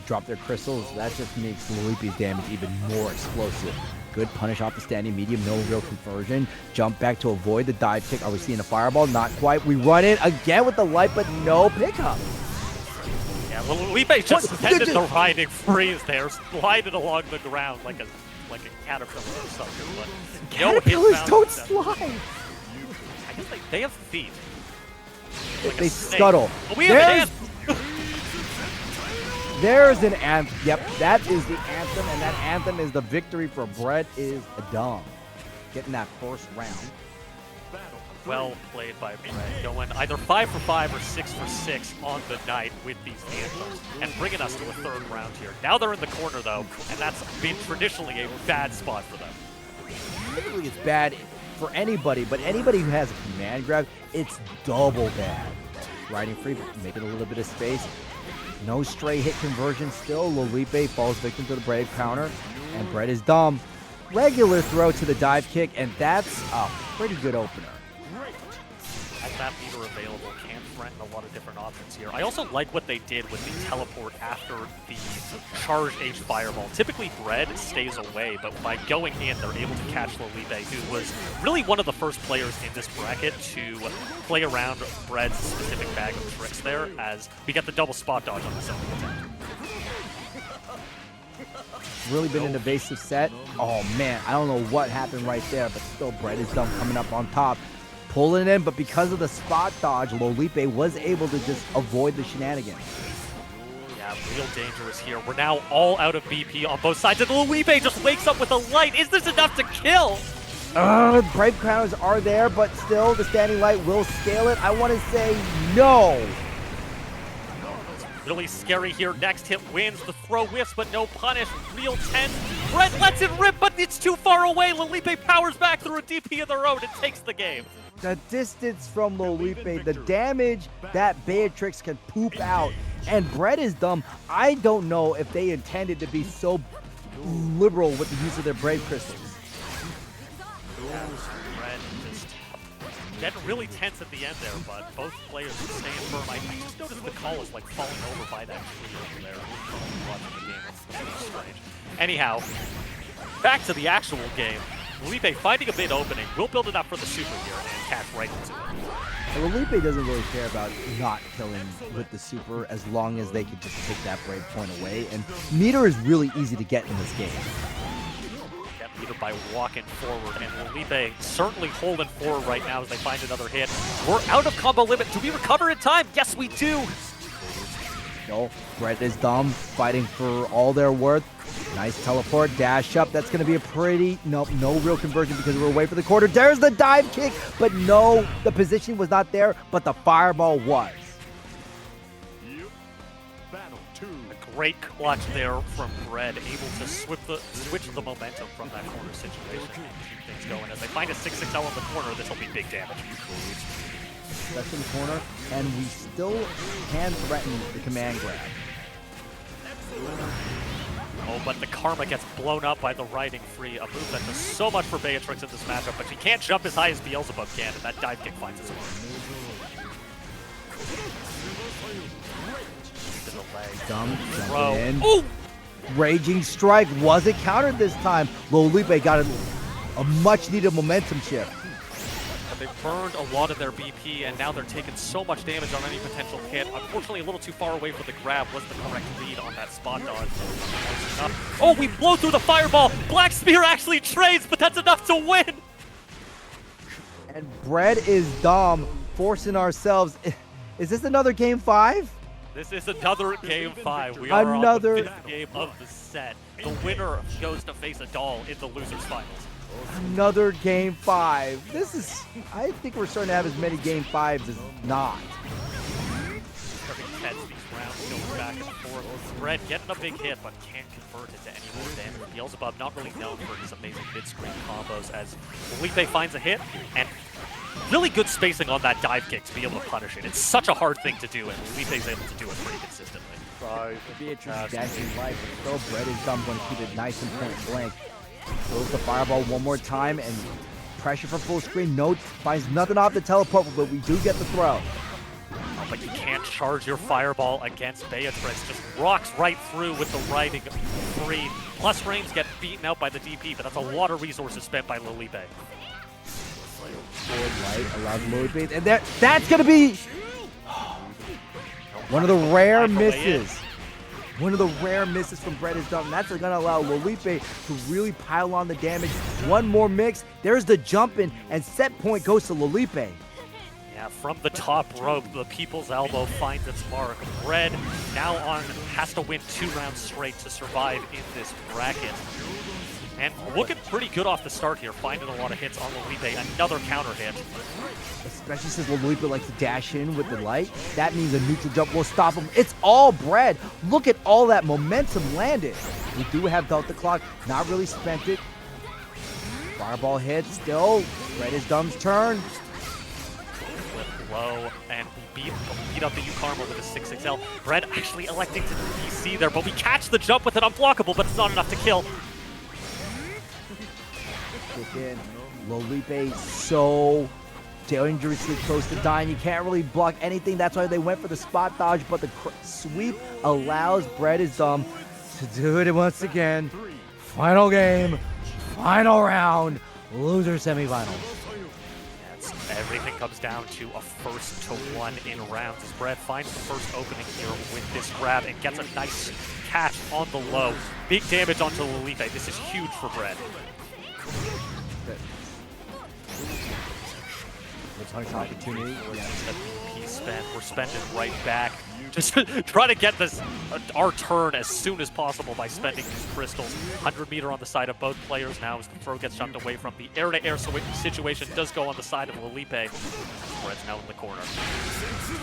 drop their crystals, that just makes Lolipe's damage even more explosive. Good punish off the standing medium, no real conversion. Jump back to avoid the dive kick. Are we seeing a fireball? Not quite. We run it again with the light, but no pickup. Yeah, Lolipe just ended the riding freeze there, slided along the ground like a caterpillar or something. But caterpillars don't slide. I guess they have feet. Like they scuttle. Oh, we have There's an anthem. Yep, that is the anthem, and that anthem is the victory for Brett is dumb. Getting that first round. Well played by Brett, going either 5 for 5 or 6 for 6 on the night with these anthems, and bringing us to a third round here. Now they're in the corner though, and that's been traditionally a bad spot for them. Typically it's bad for anybody, but anybody who has a command grab, it's double bad. Riding free, making a little bit of space. No stray hit conversion still. Lolipe falls victim to the Brave counter, and Brett is dumb. Regular throw to the dive kick, and that's a pretty good opener. As that meter available can threaten a lot of different options here. I also like what they did with the teleport after the charged H fireball. Typically Brett stays away, but by going in, they're able to catch Lolipe, who was really one of the first players in this bracket to play around Brett's specific bag of tricks there, as we get the double spot dodge on the second attempt. Really been an evasive set. Oh man, I don't know what happened right there, but still Brett is dumb coming up on top. Pulling it in, but because of the spot dodge, Lolipe was able to just avoid the shenanigans. Yeah, real dangerous here. We're now all out of BP on both sides, and Lolipe just wakes up with a light. Is this enough to kill? Brave counters are there, but still the standing light will scale it. I want to say no. Really scary here. Next hit wins. The throw whiffs, but no punish. Real tense. Brett lets it rip, but it's too far away. Lolipe powers back through a DP of their own and takes the game. The distance from Lolipe, the damage that Beatrix can poop out, and Brett is dumb. I don't know if they intended to be so liberal with the use of their Brave Crystals. Yeah, Brett just getting really tense at the end there, but both players staying firm. I just noticed the call is like falling over by that tree over there. Watching the game, it's strange. Anyhow, back to the actual game. Lolipe finding a bit opening, will build it up for the super here and catch right into it. Lolipe doesn't really care about not killing with the super as long as they can just take that Brave point away, and meter is really easy to get in this game. Get meter by walking forward, and Lolipe certainly holding forward right now as they find another hit. We're out of combo limit. Do we recover in time? Yes, we do. No, Brett is dumb, fighting for all their worth. Nice teleport, dash up. That's going to be a pretty... Nope, no real conversion because we're away for the quarter. There's the dive kick, but no, the position was not there, but the fireball was. Battle 2. A great clutch there from Brett, able to switch the momentum from that corner situation and keep things going. As they find a 6-6L in the corner, this will be big damage. especially in the corner, and we still can threaten the command grab. Oh, but the karma gets blown up by the riding free, a move that does so much for Beatrix in this matchup, but she can't jump as high as Beelzebub can, and that dive kick finds its mark. To the leg. Jumping in. Oh! Raging strike wasn't countered this time. Lolipe got a much-needed momentum shift. But they burned a lot of their BP, and now they're taking so much damage on any potential hit. Unfortunately, a little too far away for the grab was the correct read on that spot dodge. Oh, we blow through the fireball! Black Spear actually trades, but that's enough to win! And Bread is dumb, forcing ourselves. Is this another game 5? This is another game 5. We are Another- on the 5th game of the set. The winner goes to face a doll in the losers finals. Another game 5. This is, I think we're starting to have as many game 5s as not. Perfect heads these rounds going back and forth. Bread getting a big hit, but can't convert it to any more damage. Beelzebub not really known for his amazing mid-screen combos as Felipe finds a hit, and really good spacing on that dive kick to be able to punish it. It's such a hard thing to do, and Felipe's able to do it pretty consistently. Beatrice is dashing life, but still Bread is dumb, going to keep it nice and point blank. Throws the fireball one more time, and pressure for full screen. No, finds nothing off the teleport, but we do get the throw. Oh, but you can't charge your fireball against Beatrix. Just rocks right through with the riding free. Plus frames get beaten out by the DP, but that's a lot of resources spent by Lolipe. Forward light allows Lolipe, and that's going to be one of the rare misses. One of the rare misses from Bread is done, and that's going to allow Lolipe to really pile on the damage. One more mix. There's the jump in, and set point goes to Lolipe. Yeah, from the top rope, the People's Elbow finds its mark. Bread now has to win 2 rounds straight to survive in this bracket. And looking pretty good off the start here, finding a lot of hits on Lolipe. Another counter hit. Especially since Lolipe likes to dash in with the light. That means a neutral jump will stop him. It's all Bread. Look at all that momentum landed. We do have Delta Clock, not really spent it. Fireball hit still. Bread is Dumb's turn. Flip low, and we beat up the U-Karma with a 6-6L. Bread actually electing to DC there, but we catch the jump with it unblockable, but it's not enough to kill. Kick in. Lolipe so dangerously close to dying. You can't really block anything. That's why they went for the spot dodge, but the sweep allows Bread is Dumb to do it once again. Final game, final round, loser semifinals. Everything comes down to a 1st-to-1 in rounds as Bread finds the first opening here with this grab and gets a nice catch on the low. Big damage onto Lolipe. This is huge for Bread. Opportunity. He's spent. We're spending right back. Just try to get this our turn as soon as possible by spending these crystals. 100 meter on the side of both players now as the throw gets jumped away from the air-to-air situation does go on the side of Lolipe. Bread's now in the corner.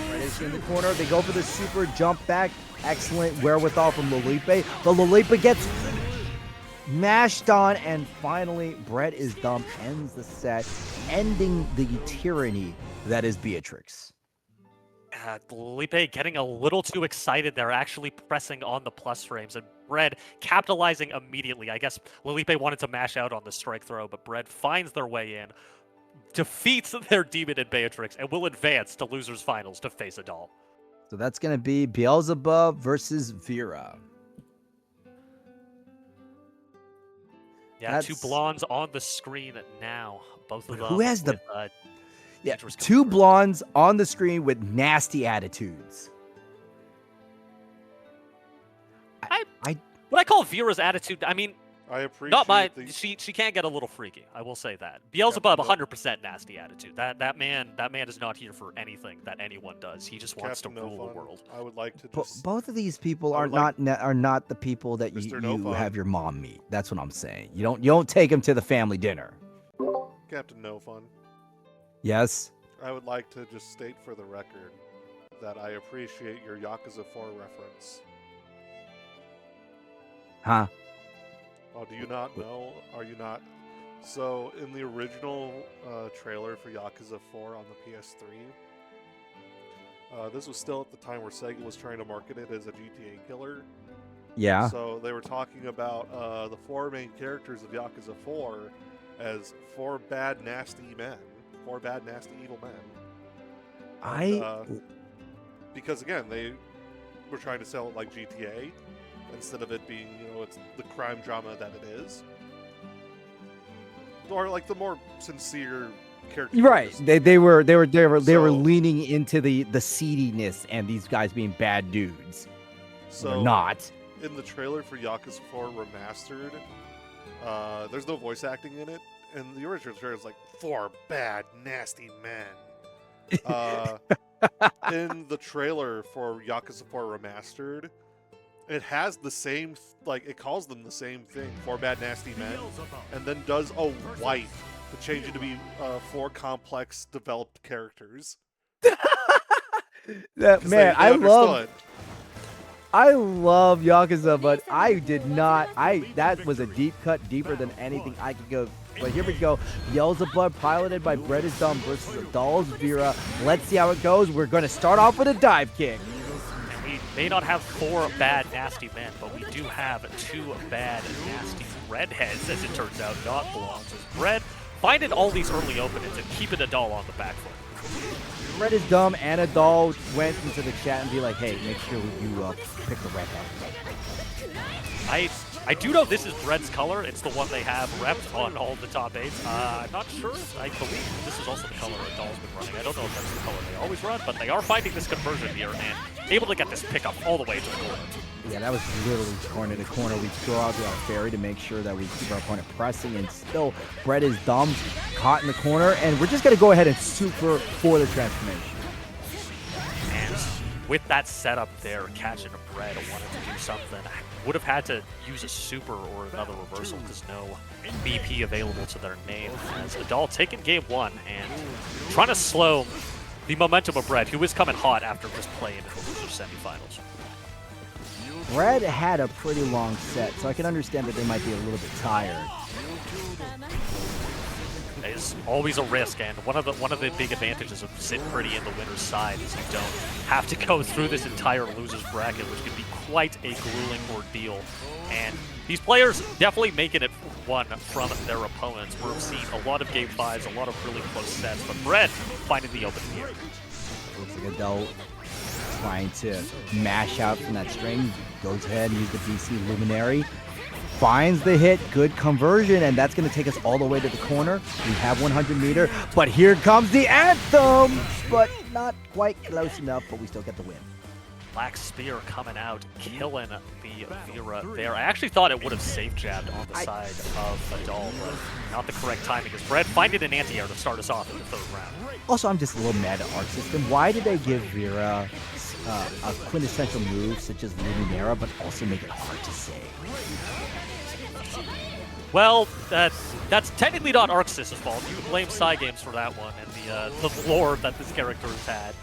Bread is in the corner. They go for the super jump back. Excellent wherewithal from Lolipe. But Lolipe gets mashed on, and finally, Bread is Dumb ends the set, ending the tyranny that is Beatrix. Lolipe getting a little too excited there, actually pressing on the plus frames, and Bread capitalizing immediately. I guess Lolipe wanted to mash out on the strike throw, but Bread finds their way in, defeats their demon in Beatrix, and will advance to losers finals to face a doll. So that's going to be Beelzebub versus Vera. Yeah, two blondes on the screen now. Both of them. Who has the... Yeah, two blondes on the screen with nasty attitudes. What I call Vera's attitude, I mean, I appreciate not my. She can get a little freaky. I will say that. Beelzebub, 100% nasty attitude. That man is not here for anything that anyone does. He just wants to rule the world. I would like to just... Both of these people are not the people that you have your mom meet. That's what I'm saying. You don't take them to the family dinner. Captain No Fun. Yes. I would like to just state for the record that I appreciate your Yakuza 4 reference. Huh? Oh, do you not know? Are you not? So, in the original trailer for Yakuza 4 on the PS3, This was still at the time where Sega was trying to market it as a GTA killer. Yeah. So they were talking about the 4 main characters of Yakuza 4 as 4 bad, nasty men. 4 bad, nasty, evil men. Because again, they were trying to sell it like GTA instead of it being, it's the crime drama that it is, or like the more sincere characters. Right. They were leaning into the seediness and these guys being bad dudes. So they're not. In the trailer for Yakuza 4 Remastered, there's no voice acting in it, and the original trailer is like 4 bad, nasty men. In the trailer for Yakuza 4 Remastered, it has the same, it calls them the same thing, 4 bad, nasty men, and then does a wipe to change it to be 4 complex, developed characters. Man, I love Yakuza, but I did not. That was a deep cut, deeper than anything I could go. But here we go. Beelzebub, piloted by Bread is Dumb versus Adol's Vera. Let's see how it goes. We're going to start off with a dive kick. And we may not have 4 bad, nasty men, but we do have 2 bad, nasty redheads, as it turns out, not belongs as Bread. Finding all these early openings and keeping Adol on the back foot. Bread is Dumb and Adol went into the chat and be like, hey, make sure you pick the redhead. I do know this is Bread's color. It's the one they have repped on all the top 8s. I'm not sure. I believe this is also the color Adol's been running. I don't know if that's the color they always run, but they are finding this conversion here and able to get this pickup all the way to the corner. Yeah, that was literally corner to corner. We throw out the ferry to make sure that we keep our opponent pressing, and still Bread is Dumb, caught in the corner, and we're just going to go ahead and super for the transformation. And with that setup there, catching a Bread wanted to do something. Would have had to use a super or another reversal because no BP available to their name. As Adol taking game 1 and trying to slow the momentum of Bread, who is coming hot after just playing in the loser semifinals. Bread had a pretty long set, so I can understand that they might be a little bit tired. Is always a risk, and one of the big advantages of sitting pretty in the winner's side is you don't have to go through this entire losers bracket, which can be quite a grueling ordeal. And these players definitely making it one from their opponents. We've seen a lot of game 5s, a lot of really close sets, but Bread finding the open here. Looks like Adol trying to mash out from that string, goes ahead and use the DC Luminary. Finds the hit, good conversion, and that's going to take us all the way to the corner. We have 100 meter, but here comes the anthem! But not quite close enough, but we still get the win. Black Spear coming out, killing the Vera there. I actually thought it would have safe jabbed on the side of Adol, but not the correct timing as Bread finding an anti-air to start us off in the 3rd round. Also, I'm just a little mad at Arc System. Why did they give Vera a quintessential move such as Luminera, but also make it hard to say? Well, that's technically not Arc System's fault. You can blame Cygames for that one and the lore that this character has had.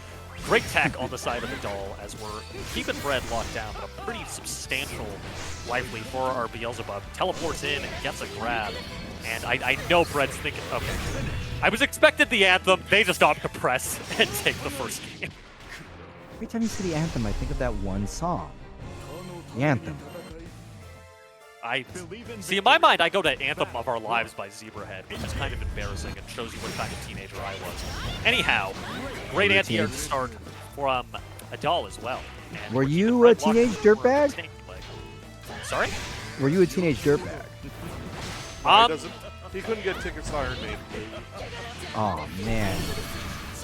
Great tech on the side of Adol as we're keeping Bread locked down, but a pretty substantial life lead for our Beelzebub. Teleports in and gets a grab. And I know Bread's thinking, okay, I was expected the anthem. They just opt to press and take the first game. Every time you say the anthem, I think of that one song. The anthem. See, in my mind, I go to Anthem of Our Lives by Zebrahead, which is kind of embarrassing and shows you what kind of teenager I was. Anyhow, great anti-air to start from Adol as well. And were you a teenage dirtbag? Sorry? Were you a teenage dirtbag? He couldn't get tickets to Iron Maiden. Oh, man.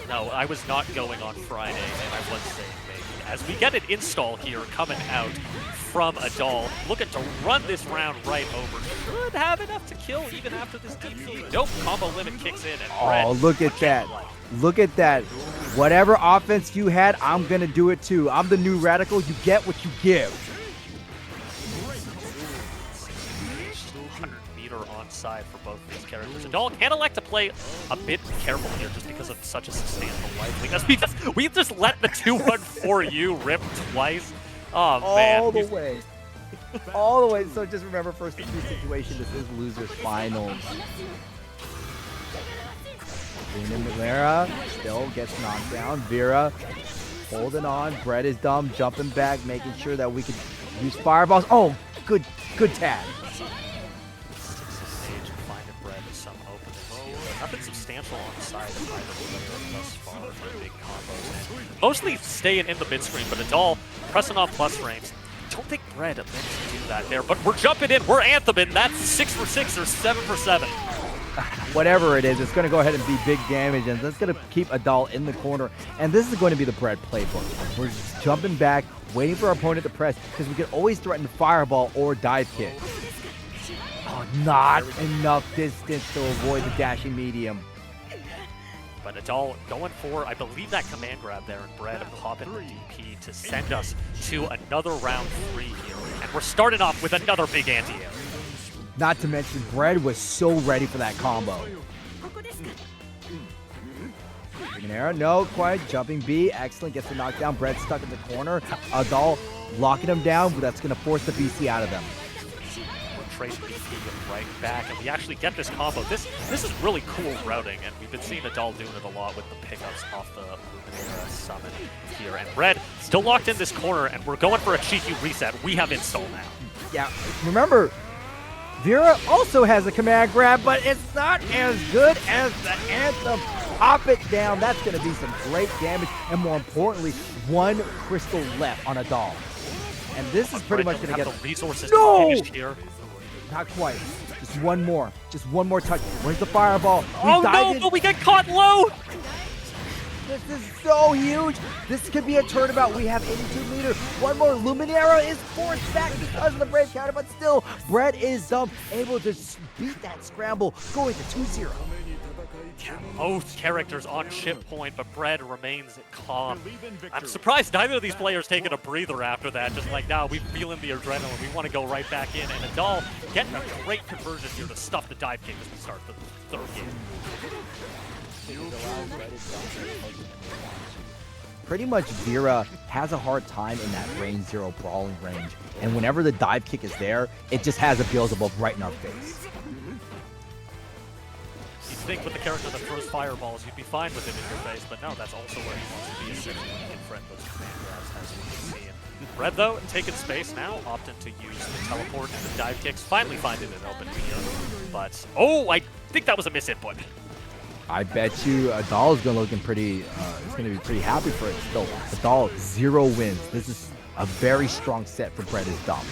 No, I was not going on Friday, and I was saying maybe. As we get an install here coming out from Adol, looking to run this round right over. Should have enough to kill even after this DP. Nope, combo limit kicks in. And oh, look at that. Look at that. Whatever offense you had, I'm going to do it too. I'm the new Radical. You get what you give. 100 meter on side for both of these characters. Adol can elect to play a bit careful here just because of such a substantial life. We just let the 2-1-4U rip twice. Oh, man. All the way. All the way. So just remember, first to 2 situation, this is losers finals. Luna Milera still gets knocked down. Vera Holding on. Brett is dumb, jumping back, making sure that we can use fireballs. Oh, good tag. Stage and find a Brett with some openings here. Nothing substantial on the side of either player thus far for big combos. And mostly staying in the mid screen, but Adal pressing off plus frames. Don't think Brett meant to do that there, but we're jumping in, we're Antheming. That's 6 for 6 or 7 for 7. Whatever it is, it's going to go ahead and be big damage, and that's going to keep Adal in the corner. And this is going to be the Brett playbook. We're just jumping back, waiting for our opponent to press, because we can always threaten fireball or dive kick. Oh, not enough distance to avoid the dashing medium. But Adal going for, I believe, that command grab there, and Brett popping the DP to send us to another round 3 here. And we're starting off with another big anti-air. Not to mention, Brett was so ready for that combo. Arrow, no, quite. Jumping B, excellent. Gets the knockdown. Brett stuck in the corner. Adal locking him down, but that's going to force the BC out of them. Trace BP right back, and we actually get this combo. This is really cool routing, and we've been seeing Adal doing it a lot with the pickups off the Luminaria summon here. And Red still locked in this corner, and we're going for a cheeky reset. We have install now. Yeah, remember, Vera also has a command grab, but it's not as good as the Anthem. Pop it down. That's going to be some great damage, and more importantly, 1 crystal left on Adal. And this is pretty much going to get the resources to finish here. Not quite. Just one more. Just one more touch. Where's the fireball? Oh no, but we get caught low! This is so huge. This could be a turnabout. We have 82 meter. One more. Luminera is forced back because of the brave counter, but still, Brett is able to beat that scramble, going to 2-0. Both characters on ship point, but Brett remains calm. I'm surprised neither of these players taking a breather after that. Just like, now we're feeling the adrenaline. We want to go right back in. And Adal getting a great conversion here to stuff the dive kick as we start the 3rd game. Pretty much Vera has a hard time in that range 0 brawling range. And whenever the dive kick is there, it just has a Beelzebub right in our face. You'd think with the character that throws fireballs, you'd be fine with it in your face, but no, that's also where he wants to be, especially when he can friend those command grabs, as we can see. And Red, though, taking space now, opting to use the teleport and the dive kicks, finally finding an open here. But, oh, I think that was a miss input. I bet you Adal is going to be pretty happy for it still. Adal, 0 wins. This is a very strong set for Brett is dumb.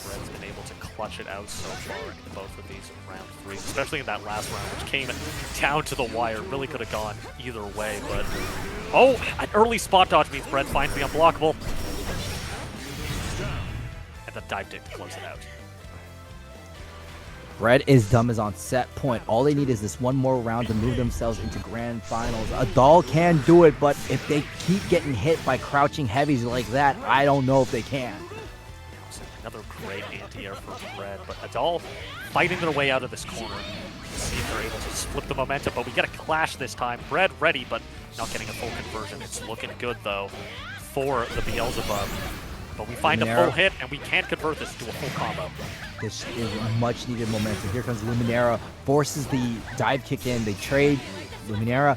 Brett's been able to clutch it out so far in both of these round 3, especially in that last round, which came down to the wire. Really could have gone either way, but oh, an early spot dodge means Brett finds the unblockable. And the dive kick to close it out. Brett is dumb is on set point. All they need is this one more round to move themselves into grand finals. Adal can do it, but if they keep getting hit by crouching heavies like that, I don't know if they can. Another great anti-air for Brett, but Adal fighting their way out of this corner. See if they're able to flip the momentum, but we get a clash this time. Brett ready, but not getting a full conversion. It's looking good, though, for the Beelzebub. But we find a full hit, and we can't convert this into a full combo. This is much needed momentum. Here comes Luminera, forces the dive kick in. They trade. Luminera,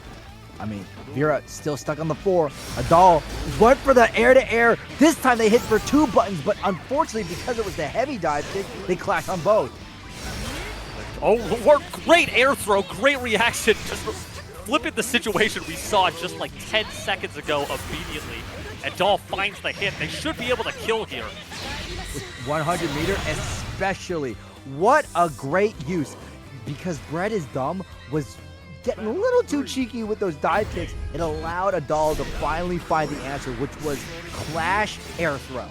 Vera still stuck on the 4. Adal went for the air-to-air. This time they hit for 2 buttons, but unfortunately, because it was the heavy dive kick, they clashed on both. Oh, great air throw, great reaction. Just flipping the situation we saw just like 10 seconds ago immediately. Adal finds the hit. They should be able to kill here. 100 meter especially. What a great use, because Brett is dumb was getting a little too cheeky with those dive kicks. It allowed Adal to finally find the answer, which was clash air throw.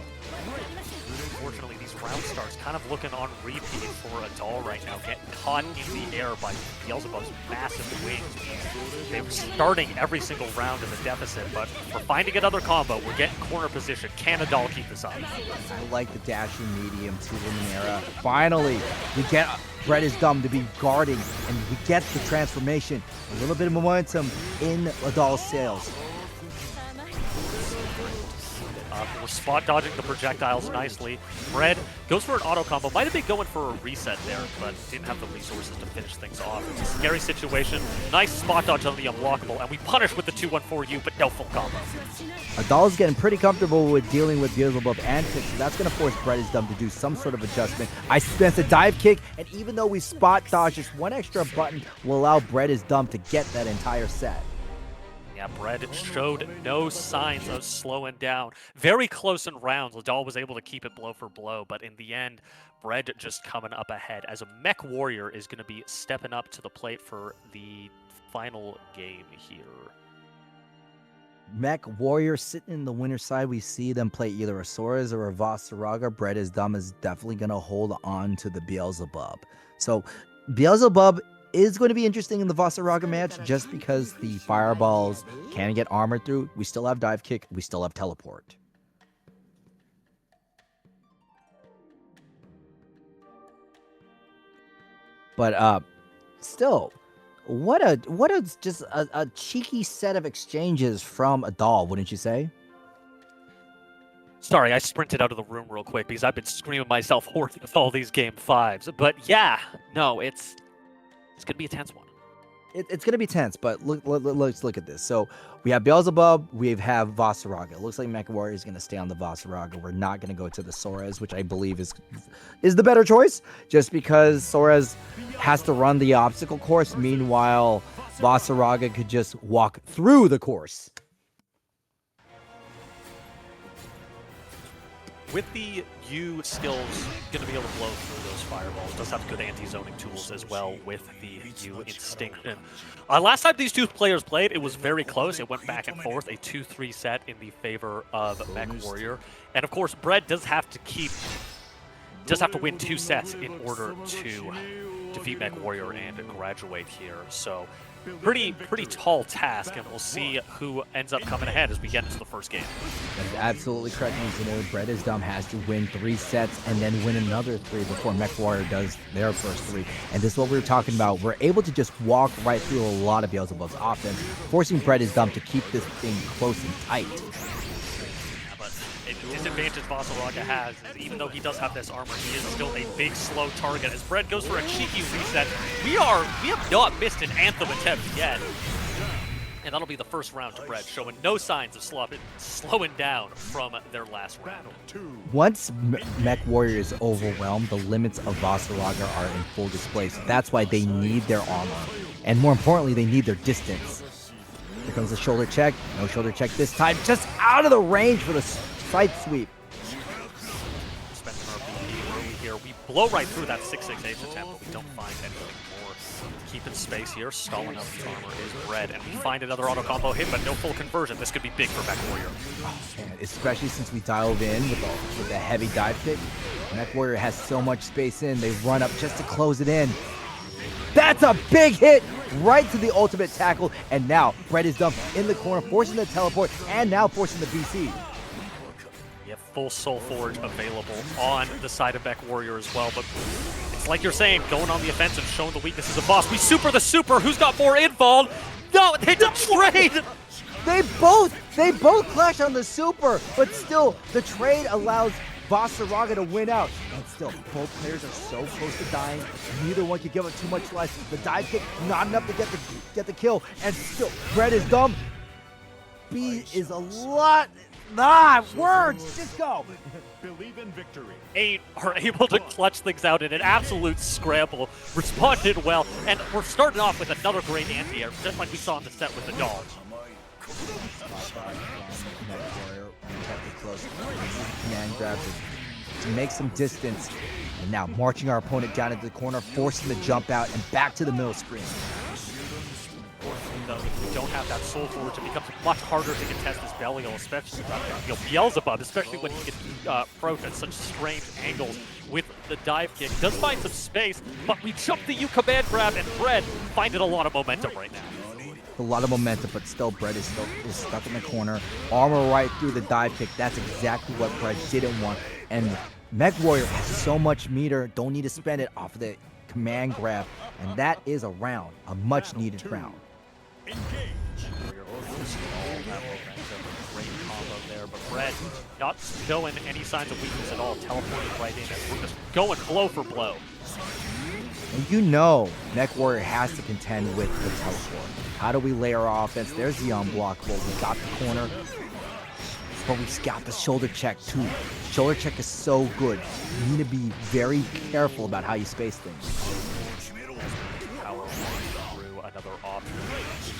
Unfortunately, these round starts kind of looking on repeat for Adal right now, getting caught in the air by Beelzebub's massive wings. They were starting every single round in the deficit, but we're finding another combo. We're getting corner position. Can Adal keep this up? I like the dashing medium to Luminera. Finally, we get Brett is dumb to be guarding, and we get the transformation. A little bit of momentum in Adal's sails. We're spot dodging the projectiles nicely. Bread goes for an auto combo. Might have been going for a reset there, but didn't have the resources to finish things off. It's a scary situation. Nice spot dodge on the unblockable, and we punish with the 2-1-4U, but no full combo. Adal's getting pretty comfortable with dealing with Beelzebub and Tick, so that's going to force Bread is Dumb to do some sort of adjustment. I spent a dive kick, and even though we spot dodge, just one extra button will allow Bread is Dumb to get that entire set. Yeah, Bread showed no signs of slowing down. Very close in rounds. Adal was able to keep it blow for blow, but in the end, Bread just coming up ahead as a Mech Warrior is going to be stepping up to the plate for the final game here. Mech Warrior sitting in the winner's side. We see them play either a Soras or a Vasaraga. Bread is Dumb is definitely going to hold on to the Beelzebub. So Beelzebub is going to be interesting in the Vasaraga match just because the fireballs can get armored through. We still have dive kick. We still have teleport. But still, what a just a cheeky set of exchanges from Adal, wouldn't you say? Sorry, I sprinted out of the room real quick because I've been screaming myself hoarse with all these game 5s. But yeah, no, it's going to be a tense one. It's going to be tense, but let's look at this. So we have Beelzebub, we have Vasaraga. It looks like Mech Warrior is going to stay on the Vasaraga. We're not going to go to the Soras, which I believe is the better choice, just because Soras has to run the obstacle course. Meanwhile, Vasaraga could just walk through the course. With the U skills going to be able to blow through those fireballs. Does have good anti-zoning tools as well with the U Instinction. Last time these two players played, it was very close. It went back and forth, a 2-3 set in the favor of Mech Warrior. And of course, Bread does have to win 2 sets in order to defeat Mech Warrior and graduate here. So pretty tall task, and we'll see who ends up coming ahead as we get into the first game. That is absolutely correct, Mizuno. Bread is Dumb has to win 3 sets and then win another 3 before Mech Warrior does their first 3. And this is what we were talking about. We're able to just walk right through a lot of Beelzebub's offense, forcing Bread is Dumb to keep this thing close and tight. The disadvantage Vasaraga has is even though he does have this armor, he is still a big slow target. As Bread goes for a cheeky reset, we have not missed an Anthem attempt yet. And that'll be the first round to Bread, showing no signs of slowing down from their last round. Once Mech Warrior is overwhelmed, the limits of Vasaraga are in full display. So that's why they need their armor. And more importantly, they need their distance. Here comes the shoulder check. No shoulder check this time. Just out of the range for the side sweep. Spending our BP early here. We blow right through that 668 attempt, but we don't find anything more. Keeping space here, stalling out the armor is Bread, and we find another auto combo hit, but no full conversion. This could be big for Mech Warrior. Oh, man, especially since we dialed in with the heavy dive kick. Mech Warrior has so much space in, they run up just to close it in. That's a big hit right to the ultimate tackle, and now Bread is Dumb in the corner, forcing the teleport, and now forcing the BC. You have full Soul Forge available on the side of Mech Warrior as well, but it's like you're saying, going on the offensive, showing the weaknesses of Boss. We super the super, who's got more involved? No, they did trade! They both clash on the super, but still, the trade allows Vasaraga to win out. And still, both players are so close to dying. Neither one can give up too much life. The dive kick, not enough to get the kill. And still, Bread is Dumb. B is a lot. Words, just go. Believe in victory. 8 are able to clutch things out in an absolute scramble. Responded well, and we're starting off with another great anti-air, just like we saw in the set with the dog. Command grabs to make some distance, and now marching our opponent down into the corner, forcing the jump out and back to the middle screen. If we don't have that Soul Forge, it becomes much harder to contest this Belial, especially Beelzebub, especially when he gets approached at such strange angles with the dive kick. Does find some space, but we jump the U command grab, and Bread finding a lot of momentum right now. A lot of momentum, but still Bread is stuck in the corner. Armor right through the dive kick. That's exactly what Bread didn't want. And Mech Warrior has so much meter, don't need to spend it off of the command grab. And that is a round, a much needed round. Great combo there, but Brett not showing any signs of weakness at all, teleporting right in, and we're just going blow for blow. And you know Mech Warrior has to contend with the teleport. How do we layer our offense? There's the unblockable. We got the corner, but we got the shoulder check too. Shoulder check is so good. You need to be very careful about how you space things. Power through another option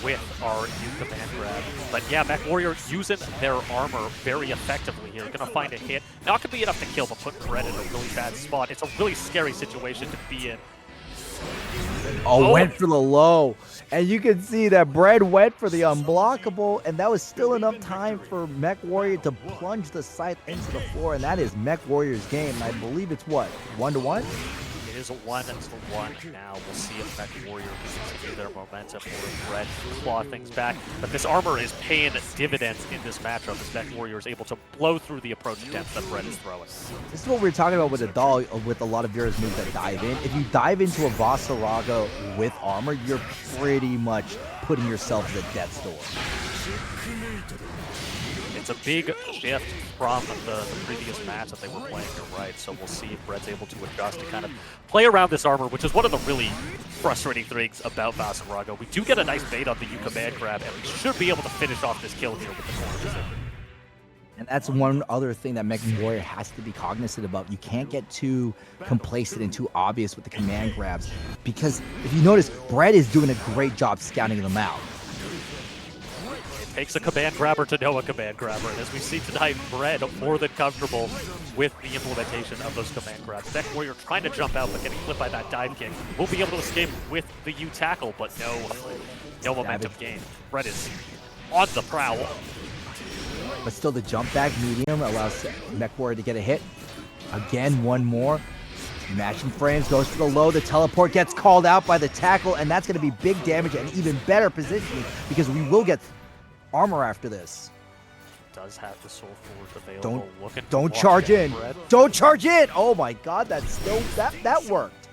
with our new command grab. But yeah, Mech Warrior using their armor very effectively here. Gonna find a hit. Not gonna be enough to kill, but put Brett in a really bad spot. It's a really scary situation to be in. Oh, went for the low. And you can see that Brett went for the unblockable, and that was still enough time for Mech Warrior to plunge the scythe into the floor, and that is Mech Warrior's game. And I believe it's what, 1-1? It is a 1-1 now. We'll see if Mech Warrior can continue their momentum or if Brett claw things back. But this armor is paying dividends in this matchup as Mech Warrior is able to blow through the approach attempts that Brett is throwing. This is what we're talking about with Adal, with a lot of Vera's moves that dive in. If you dive into a Vasaraga with armor, you're pretty much putting yourself to the death's door. It's a big shift from the previous match that they were playing, you're right. So we'll see if Brett's able to adjust and kind of play around this armor, which is one of the really frustrating things about Vasaraga. We do get a nice bait on the U command grab, and we should be able to finish off this kill here with the corner position. And that's one other thing that Mech Warrior has to be cognizant about. You can't get too complacent and too obvious with the command grabs, because if you notice, Brett is doing a great job scouting them out. Takes a command grabber to know a command grabber, and as we see tonight, Brett more than comfortable with the implementation of those command grabs. Mech Warrior trying to jump out, but getting clipped by that dive kick. Will be able to escape with the U tackle, but no momentum gain. Brett is on the prowl. But still, the jump back medium allows Mech Warrior to get a hit. Again, one more. Matching frames, goes for the low. The teleport gets called out by the tackle, and that's going to be big damage and even better positioning because we will get armor after this. Does have the soul forge available. Don't charge in. Don't charge in. Oh my God, that's still that worked.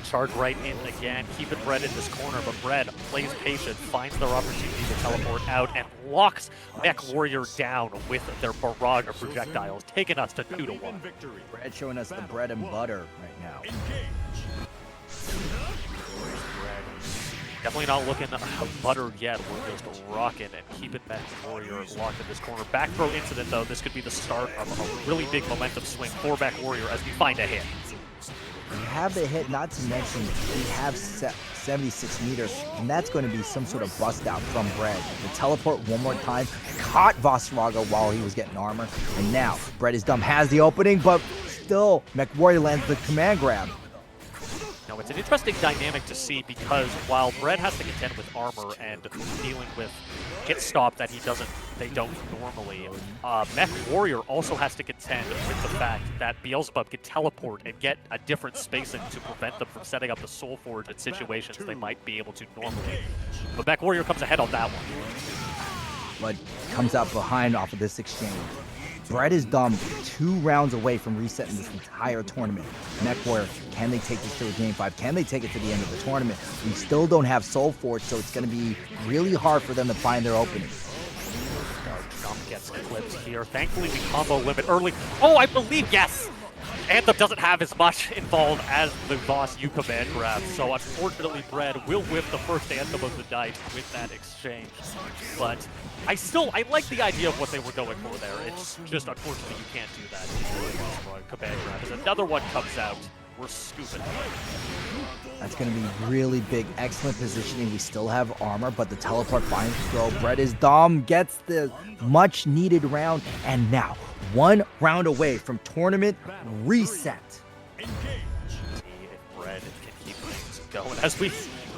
Charge right in again, keeping Brett in this corner, but Brett plays patient, finds their opportunity to teleport out, and locks Mech Warrior down with their barrage of projectiles, taking us to 2-1. Brett showing us the bread and butter right now. Definitely not looking buttered yet. We're just rocking and keeping Mech Warrior locked in this corner. Back throw incident, though. This could be the start of a really big momentum swing for Mech Warrior as we find a hit. We have the hit, not to mention we have 76 meters, and that's going to be some sort of bust out from Brett. The teleport one more time, caught Vasaraga while he was getting armor, and now Brett is dumb, has the opening, but still Mech Warrior lands the command grab. No, it's an interesting dynamic to see because while Brett has to contend with armor and dealing with hit stop that they don't normally, Mech Warrior also has to contend with the fact that Beelzebub can teleport and get a different spacing to prevent them from setting up the Soul Forge in situations they might be able to normally. But Mech Warrior comes ahead on that one. But comes out behind off of this exchange. Brett is dumb 2 rounds away from resetting this entire tournament. Mech Warrior, can they take this to a game 5? Can they take it to the end of the tournament? We still don't have Soul Forge, so it's going to be really hard for them to find their opening. Jump gets clipped here. Thankfully, we combo limit early. Oh, I believe, yes! Anthem doesn't have as much involved as the Voss U command grab, so unfortunately Brett will whip the first Anthem of the night with that exchange. But I like the idea of what they were going for there. It's just unfortunately you can't do that. Command grab. As another one comes out, we're scooping. That's going to be really big. Excellent positioning. We still have armor, but the teleport finds the throw. Brett is dumb, gets the much needed round, and now 1 round away from tournament reset. See if Brett can keep things going as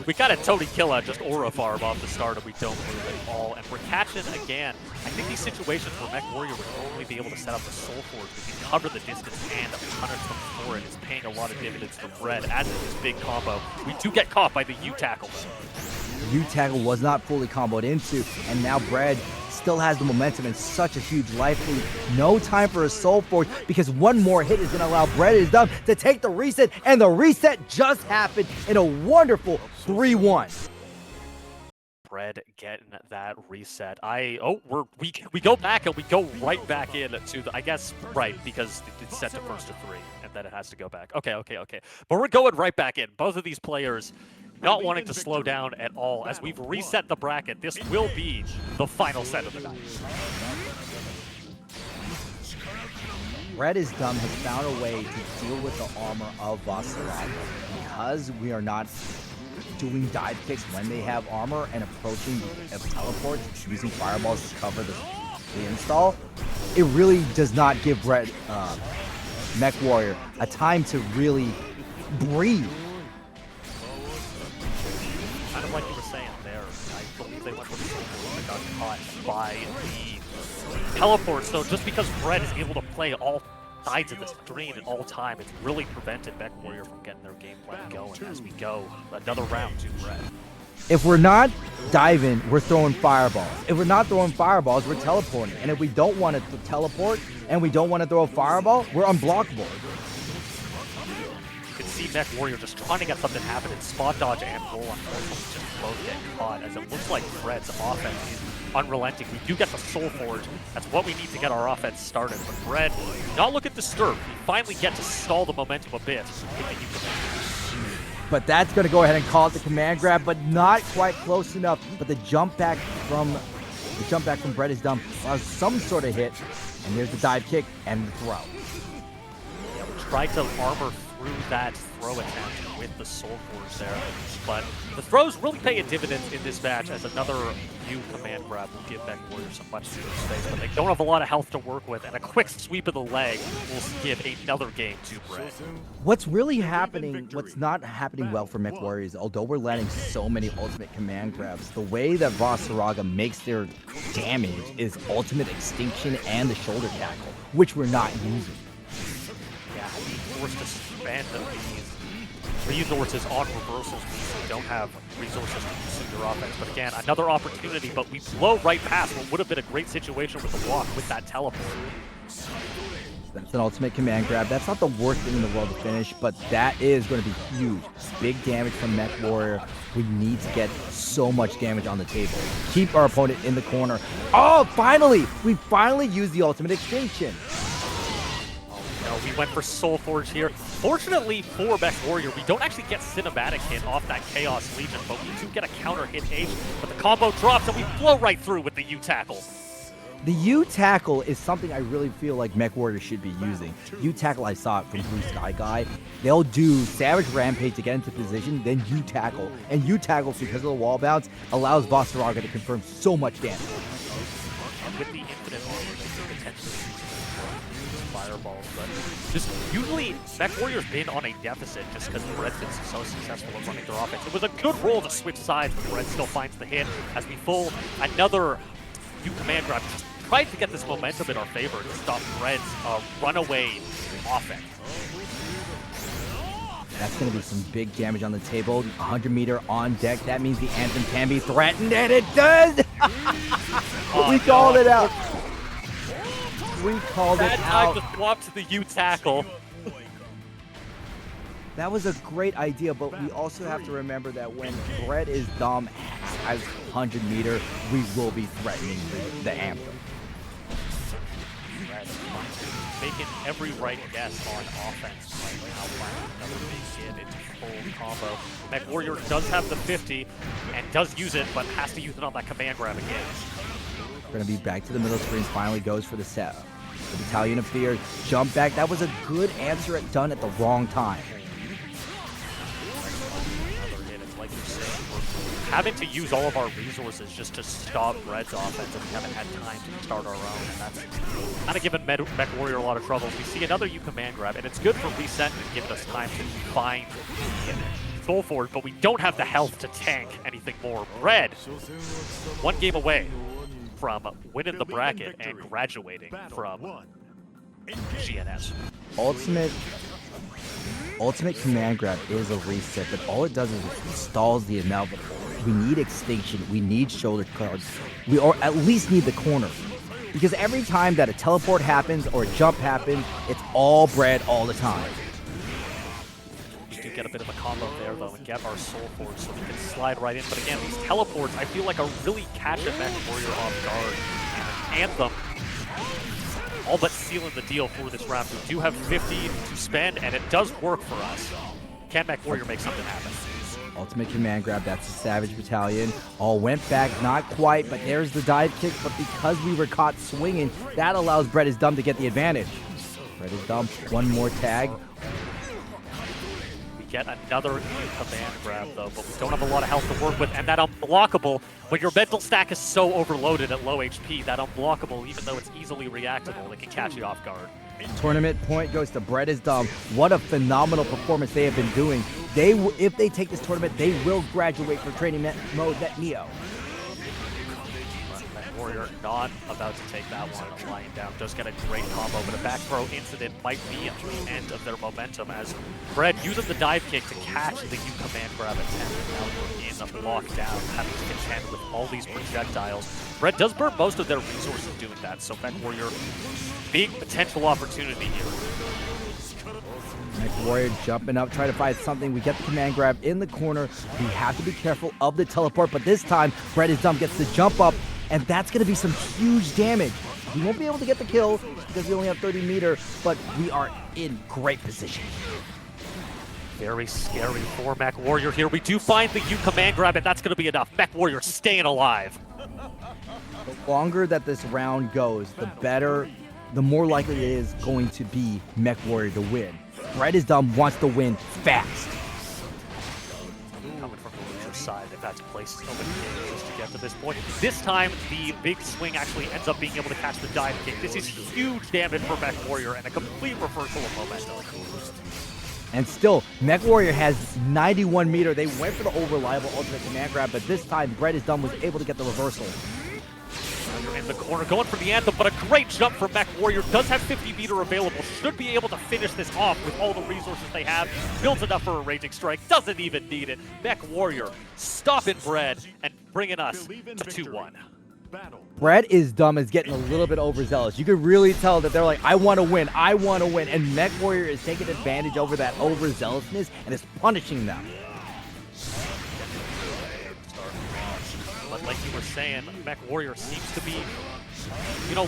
we got a Tony Killa, just Aura Farm off the start, and we don't move at all. And we're catching again. I think these situations where Mech Warrior would normally be able to set up the Soul Forge, we can cover the distance and punish them for it. It's paying a lot of dividends for Brett, as is this big combo. We do get caught by the U tackle, though. U tackle was not fully comboed into, and now Brett still has the momentum and such a huge life lead. No time for a Soul Forge because one more hit is going to allow Brett is done to take the reset, and the reset just happened in a wonderful 3-1. Bread getting that reset. We go back and we go right back in to the, I guess, right, because it's set to first to 3 and then it has to go back. Okay. But we're going right back in. Both of these players not wanting to slow down at all. As we've reset the bracket, this will be the final set of the night. Red is Dumb has found a way to deal with the armor of Vasaraga because we are not doing dive kicks when they have armor and approaching the teleport using fireballs to cover the install. It really does not give Red Mech Warrior a time to really breathe. Kind of like you were saying there, I believe they went for the silver and got caught by the teleport. So just because Red is able to play all sides of the screen at all time, it's really prevented Mech Warrior from getting their game plan going as we go another round to Red. If we're not diving, we're throwing fireballs. If we're not throwing fireballs, we're teleporting. And if we don't want to teleport and we don't want to throw a fireball, we're unblockable. You can see Mech Warrior just trying to get something happening. Spot dodge and roll, unfortunately, just both get caught as it looks like Red's offense is unrelenting. We do get the Soul Forge. That's what we need to get our offense started. But Red, not looking disturbed. We finally get to stall the momentum a bit. But that's going to go ahead and call it the command grab, but not quite close enough. But the jump back from Bread is Dumb allows some sort of hit. And there's the dive kick and the throw. Yeah, we tried to armor through that throw attempt with the Soul Forge there, but the throws really pay a dividend in this match as another new command grab will give Mech Warrior some much space, but they don't have a lot of health to work with, and a quick sweep of the leg will give another game to Bread. What's really happening, what's not happening well for Mech Warriors, although we're landing so many ultimate command grabs, the way that Vasaraga makes their damage is ultimate extinction and the shoulder tackle, which we're not using. Yeah, being forced to spend these resources on reversals means we don't have resources to use your offense. But again, another opportunity, but we blow right past what would have been a great situation with the walk with that teleport. That's an ultimate command grab. That's not the worst thing in the world to finish, but that is going to be huge. Big damage from Mech Warrior. We need to get so much damage on the table. Keep our opponent in the corner. Oh, finally! We finally used the ultimate extinction. No, we went for Soul Forge here. Fortunately for Mech Warrior, we don't actually get cinematic hit off that Chaos Legion, but we do get a counter hit H. But the combo drops and we blow right through with the U-Tackle. The U-Tackle is something I really feel like Mech Warrior should be using. U-Tackle, I saw it from Blue Sky Guy. They'll do Savage Rampage to get into position, then U-Tackle. And U-Tackle, because of the wall bounce, allows Vasaraga to confirm so much damage. And with the infinite armor, they could potentially use fireballs, but just usually Mech Warrior's been on a deficit just because Red's been so successful at running their offense. It was a good roll to switch sides, but Red still finds the hit as we pull another U-Command grab. Just tried to get this momentum in our favor to stop Red's runaway offense. That's going to be some big damage on the table. 100 meter on deck. That means the Anthem can be threatened, and it does! We called it out. We called it out. Bad time to swap to the U-Tackle. That was a great idea, but we also have to remember that when Bread is Dumb has 100 meter, we will be threatening the Anthem. Red making every right guess on offense right now, finding another big hit into full combo. Mech Warrior does have the 50 and does use it, but has to use it on that command grab again. We're going to be back to the middle screen, finally goes for the set. The Battalion of Fear, jump back. That was a good answer done at the wrong time. Another hit, it's like you're saying, we're having to use all of our resources just to stop Red's offense, and we haven't had time to start our own, and that's kind of given Mech Warrior a lot of trouble. We see another U-Command grab, and it's good for resetting and giving us time to find Soul Forge, but we don't have the health to tank anything more. Red, one game away from winning the bracket and graduating from GNS. Ultimate command grab is a reset, but all it does is it stalls the inevitable. We need extinction, we need shoulder cards, we at least need the corner. Because every time that a teleport happens or a jump happens, it's all Bread all the time. Yeah, do get a bit of a combo there, though, and get our Soul Force so we can slide right in. But again, these teleports, I feel like are really catching Mech Warrior off guard. And Anthem, all but sealing the deal for this round. We do have 50 to spend, and it does work for us. Can Mech Warrior make something happen? Ultimate command grab, that's the Savage Battalion. All went back, not quite, but there's the dive kick. But because we were caught swinging, that allows Bread is Dumb to get the advantage. Bread is Dumb, one more tag. We get another command grab, though, but we don't have a lot of health to work with. And that unblockable, when your mental stack is so overloaded at low HP, that unblockable, even though it's easily reactable, it can catch you off guard. Tournament point goes to Bread is Dumb. What a phenomenal performance they have been doing. If they take this tournament, they will graduate for training mode Net Neo. Mech Warrior not about to take that one. Lying down does get a great combo, but a back throw incident might be at the end of their momentum as Bread using the dive kick to catch the U command grab attempt. Now we're in a lockdown, having to contend with all these projectiles. Bread does burn most of their resources doing that, so Mech Warrior, big potential opportunity here. Mech Warrior jumping up, trying to find something. We get the command grab in the corner. We have to be careful of the teleport, but this time, Bread is Dumb gets the jump up, and that's going to be some huge damage. We won't be able to get the kill because we only have 30 meter, but we are in great position. Very scary for Mech Warrior here. We do find the U command grab, and that's going to be enough. Mech Warrior staying alive. The longer that this round goes, the more likely it is going to be Mech Warrior to win. Bread is Dumb wants to win fast. Coming from the loser side, they've had to place so many games just to get to this point. This time, the big swing actually ends up being able to catch the dive kick. This is huge damage for Mech Warrior and a complete reversal of momentum. And still, Mech Warrior has 91 meter. They went for the over-reliable ultimate command grab, but this time, Bread is Dumb was able to get the reversal. You're in the corner, going for the Anthem, but a great jump from Mech Warrior. Does have 50 meter available. Should be able to finish this off with all the resources they have. Builds enough for a Raging Strike. Doesn't even need it. Mech Warrior stopping Bread and bringing us to 2-1. Bread is Dumb is getting a little bit overzealous. You could really tell that they're like, I want to win, I want to win. And Mech Warrior is taking advantage over that overzealousness and is punishing them. But like you were saying, Mech Warrior seems to be,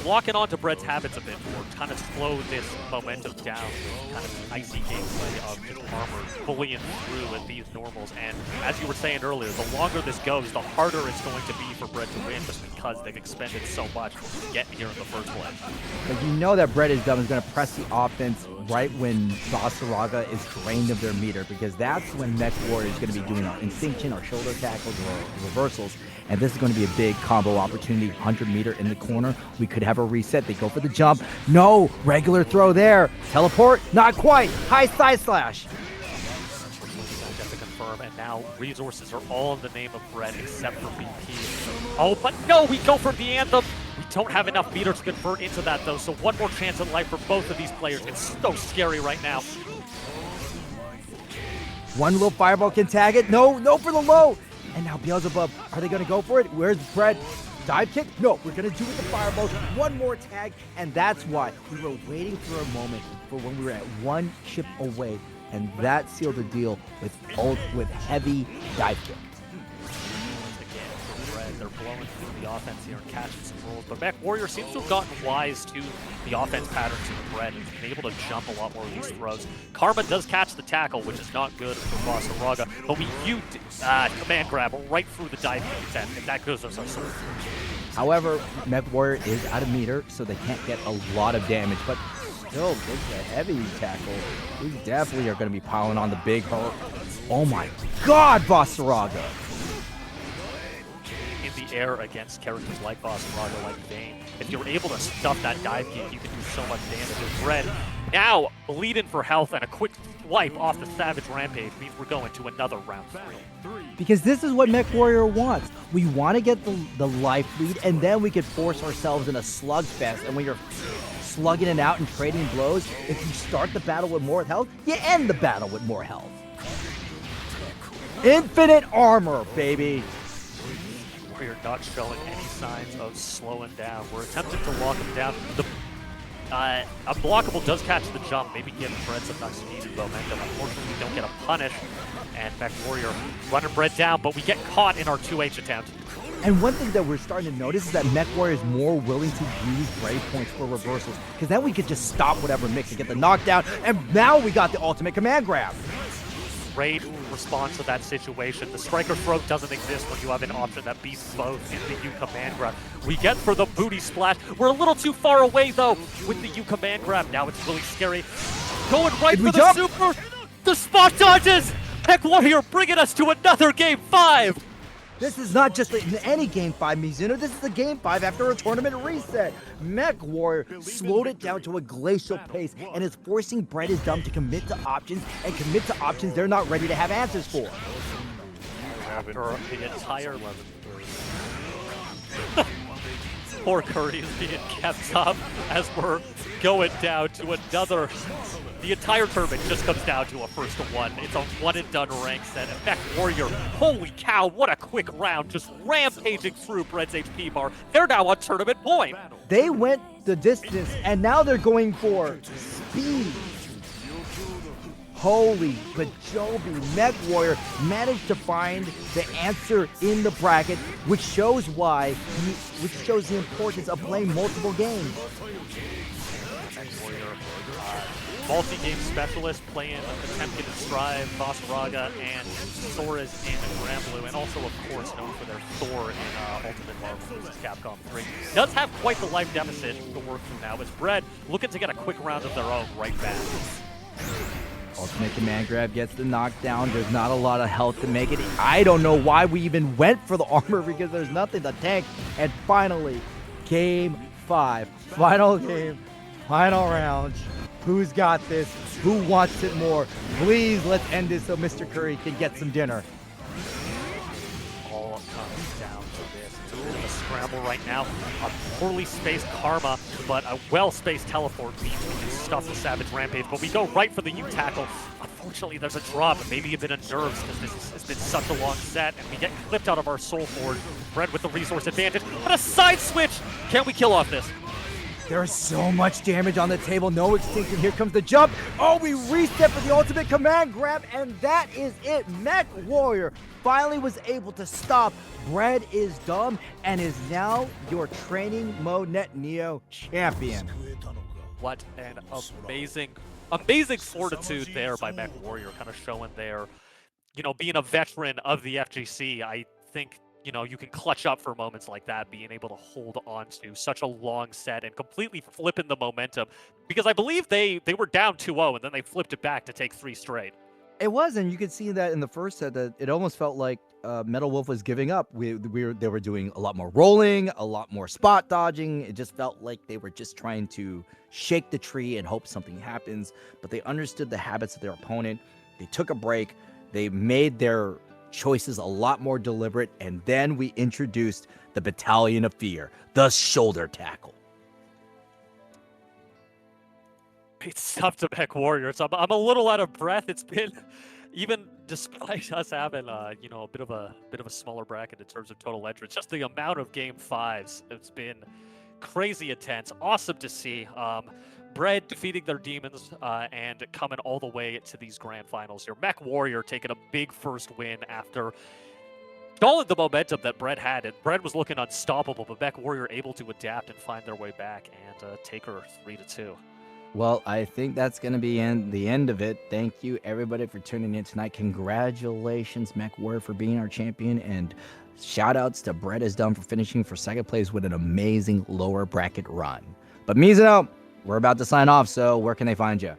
walking onto Bread's habits a bit more, kind of slow this momentum down, kind of icy gameplay of just armor bullying through at these normals. And as you were saying earlier, the longer this goes, the harder it's going to be for Bread to win, just because they've expended so much to get here in the first place. But you know that Bread is Dumb is going to press the offense right when Basaraga is drained of their meter, because that's when Mech Warrior is going to be doing our instinction, our shoulder tackles, or reversals. And this is going to be a big combo opportunity. 100 meter in the corner. We could have a reset. They go for the jump. No, regular throw there. Teleport, not quite. High side slash. Get to confirm, and now resources are all in the name of Bread except for BP. Oh, but no, we go for the Anthem. We don't have enough meter to convert into that, though, so one more chance at life for both of these players. It's so scary right now. One little fireball can tag it. No for the low. And now Beelzebub, are they going to go for it? Where's Bread? Dive kick? No, we're going to do it with the fireball. One more tag, and that's why we were waiting for a moment for when we were at one chip away, and that sealed the deal with heavy dive kick. They're blowing through the offense here and catching some rolls, but Mech Warrior seems to have gotten wise to the offense patterns in Bread and been able to jump a lot more of these throws. Karma does catch the tackle, which is not good for Basaraga, but we used command grab right through the dive kick attempt, and that gives us our sword. However, Mech Warrior is out of meter, so they can't get a lot of damage, but still, it's a heavy tackle. We definitely are going to be piling on the big hurt. Oh my god, Basaraga! In the air against characters like Basaraga, like Vayne, if you're able to stuff that dive kick, you can do so much damage. With Bread now bleeding for health, and a quick swipe off the Savage Rampage means we're going to another round 3. Because this is what Mech Warrior wants. We want to get the life lead, and then we could force ourselves in a slugfest. And when you're slugging it out and trading blows, if you start the battle with more health, you end the battle with more health. Infinite armor, baby. Warrior not showing any signs of slowing down. We're attempting to lock him down. Unblockable does catch the jump, maybe give Bread some nice speed and momentum. Unfortunately, we don't get a punish, and Mech Warrior running Bread down, but we get caught in our 2H attempt. And one thing that we're starting to notice is that Mech Warrior is more willing to use Brave points for reversals, because then we could just stop whatever mix and get the knockdown, and now we got the ultimate command grab. Great response to that situation. The striker throw doesn't exist when you have an option that beats both in the U command grab. We get for the booty splash. We're a little too far away though with the U command grab. Now it's really scary. Going right for the super. The spot dodges. Mech Warrior bringing us to another game 5. This is not just any Game 5, Mizuno. This is a Game 5 after a tournament reset. Mech Warrior slowed it down to a glacial pace and is forcing Bread is Dumb to commit to options and commit to options they're not ready to have answers for. After the entire poor Curry is being kept up as we're going down to another. The entire tournament just comes down to a 1-1. It's a one-and-done rank set. And Mech Warrior, holy cow, what a quick round, just rampaging through Bread's HP bar. They're now on tournament point. They went the distance, and now they're going for speed. Holy bajobi, Mech Warrior managed to find the answer in the bracket, which shows which shows the importance of playing multiple games. Mech Warrior, multi-game specialist playing Attempted and Strive, Vasaraga, and Sora's in Granblue, and also, of course, known for their Thor in Ultimate Marvel vs. Capcom 3. Does have quite the life deficit to work through now, as Bread looking to get a quick round of their own right back. Ultimate command grab gets the knockdown. There's not a lot of health to make it. I don't know why we even went for the armor because there's nothing to tank. And finally, Game 5. Final game, final round. Who's got this? Who wants it more? Please, let's end this so Mr. Curry can get some dinner. All comes down to this. It's a bit of a scramble right now. A poorly spaced Karma, but a well-spaced teleport means we can stuff the Savage Rampage, but we go right for the U-tackle. Unfortunately, there's a drop, maybe a bit of nerves because this has been such a long set, and we get clipped out of our Soul Forge. Bread with the resource advantage, but a side switch! Can we kill off this? There's so much damage on the table. No extinction. Here comes the jump. Oh, we reset for the ultimate command grab, and that is it. Mech Warrior finally was able to stop Bread is Dumb and is now your training mode Net Neo champion. What an amazing fortitude there by Mech Warrior, kind of showing their, being a veteran of the FGC. I think you can clutch up for moments like that, being able to hold on to such a long set and completely flipping the momentum. Because I believe they were down 2-0 and then they flipped it back to take 3 straight. It was, and you could see that in the first set that it almost felt like Metal Wolf was giving up. They were doing a lot more rolling, a lot more spot dodging. It just felt like they were just trying to shake the tree and hope something happens. But they understood the habits of their opponent. They took a break. They made their choices a lot more deliberate, and then we introduced the Battalion of Fear, the shoulder tackle. It's tough to Mech Warriors. I'm a little out of breath. It's been, even despite us having a bit of a smaller bracket in terms of total entrance, just the amount of Game 5s, it's been crazy intense. Awesome to see. Bread defeating their demons and coming all the way to these grand finals here. Mech Warrior taking a big first win after stalling the momentum that Bread had. And Bread was looking unstoppable, but Mech Warrior able to adapt and find their way back and take her 3-2. Well, I think that's going to be the end of it. Thank you, everybody, for tuning in tonight. Congratulations, Mech Warrior, for being our champion. And shout-outs to Bread is Dumb for finishing for second place with an amazing lower bracket run. But Mizuno, we're about to sign off, so where can they find you?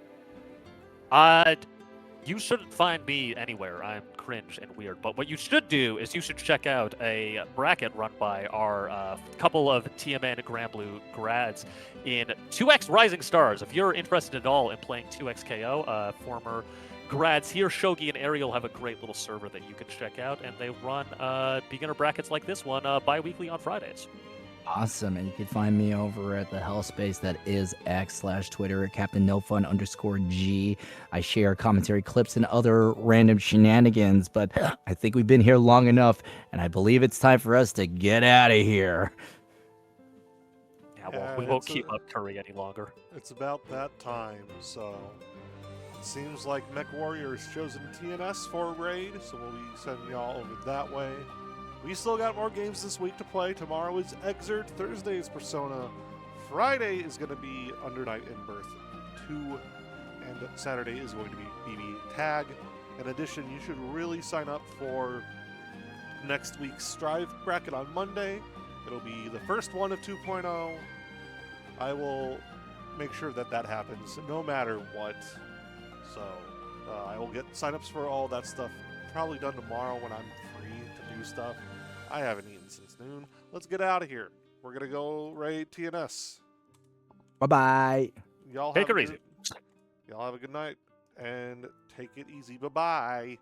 You shouldn't find me anywhere. I'm cringe and weird. But what you should do is you should check out a bracket run by our couple of TMN Granblue grads in 2X Rising Stars. If you're interested at all in playing 2X KO, former grads here, Shogi and Ariel, have a great little server that you can check out, and they run beginner brackets like this one bi-weekly on Fridays. Awesome. And you can find me over at the hell space that is X/Twitter at CaptainNoFun_G. I share commentary clips and other random shenanigans, but I think we've been here long enough, and I believe it's time for us to get out of here. Yeah, Yeah, we won't keep up Curry any longer. It's about that time, so it seems like Mech Warrior has chosen TNS for a raid, so we'll be sending y'all over that way. We still got more games this week to play. Tomorrow is Exert, Thursday is Persona, Friday is going to be Under Night in Birth 2, and Saturday is going to be BB Tag. In addition, you should really sign up for next week's Strive bracket on Monday. It'll be the first one of 2.0. I will make sure that that happens no matter what. So I will get signups for all that stuff probably done tomorrow when I'm free to do stuff. I haven't eaten since noon. Let's get out of here. We're going to go raid TNS. Bye-bye. Y'all Take have it easy. Y'all have a good night and take it easy. Bye-bye.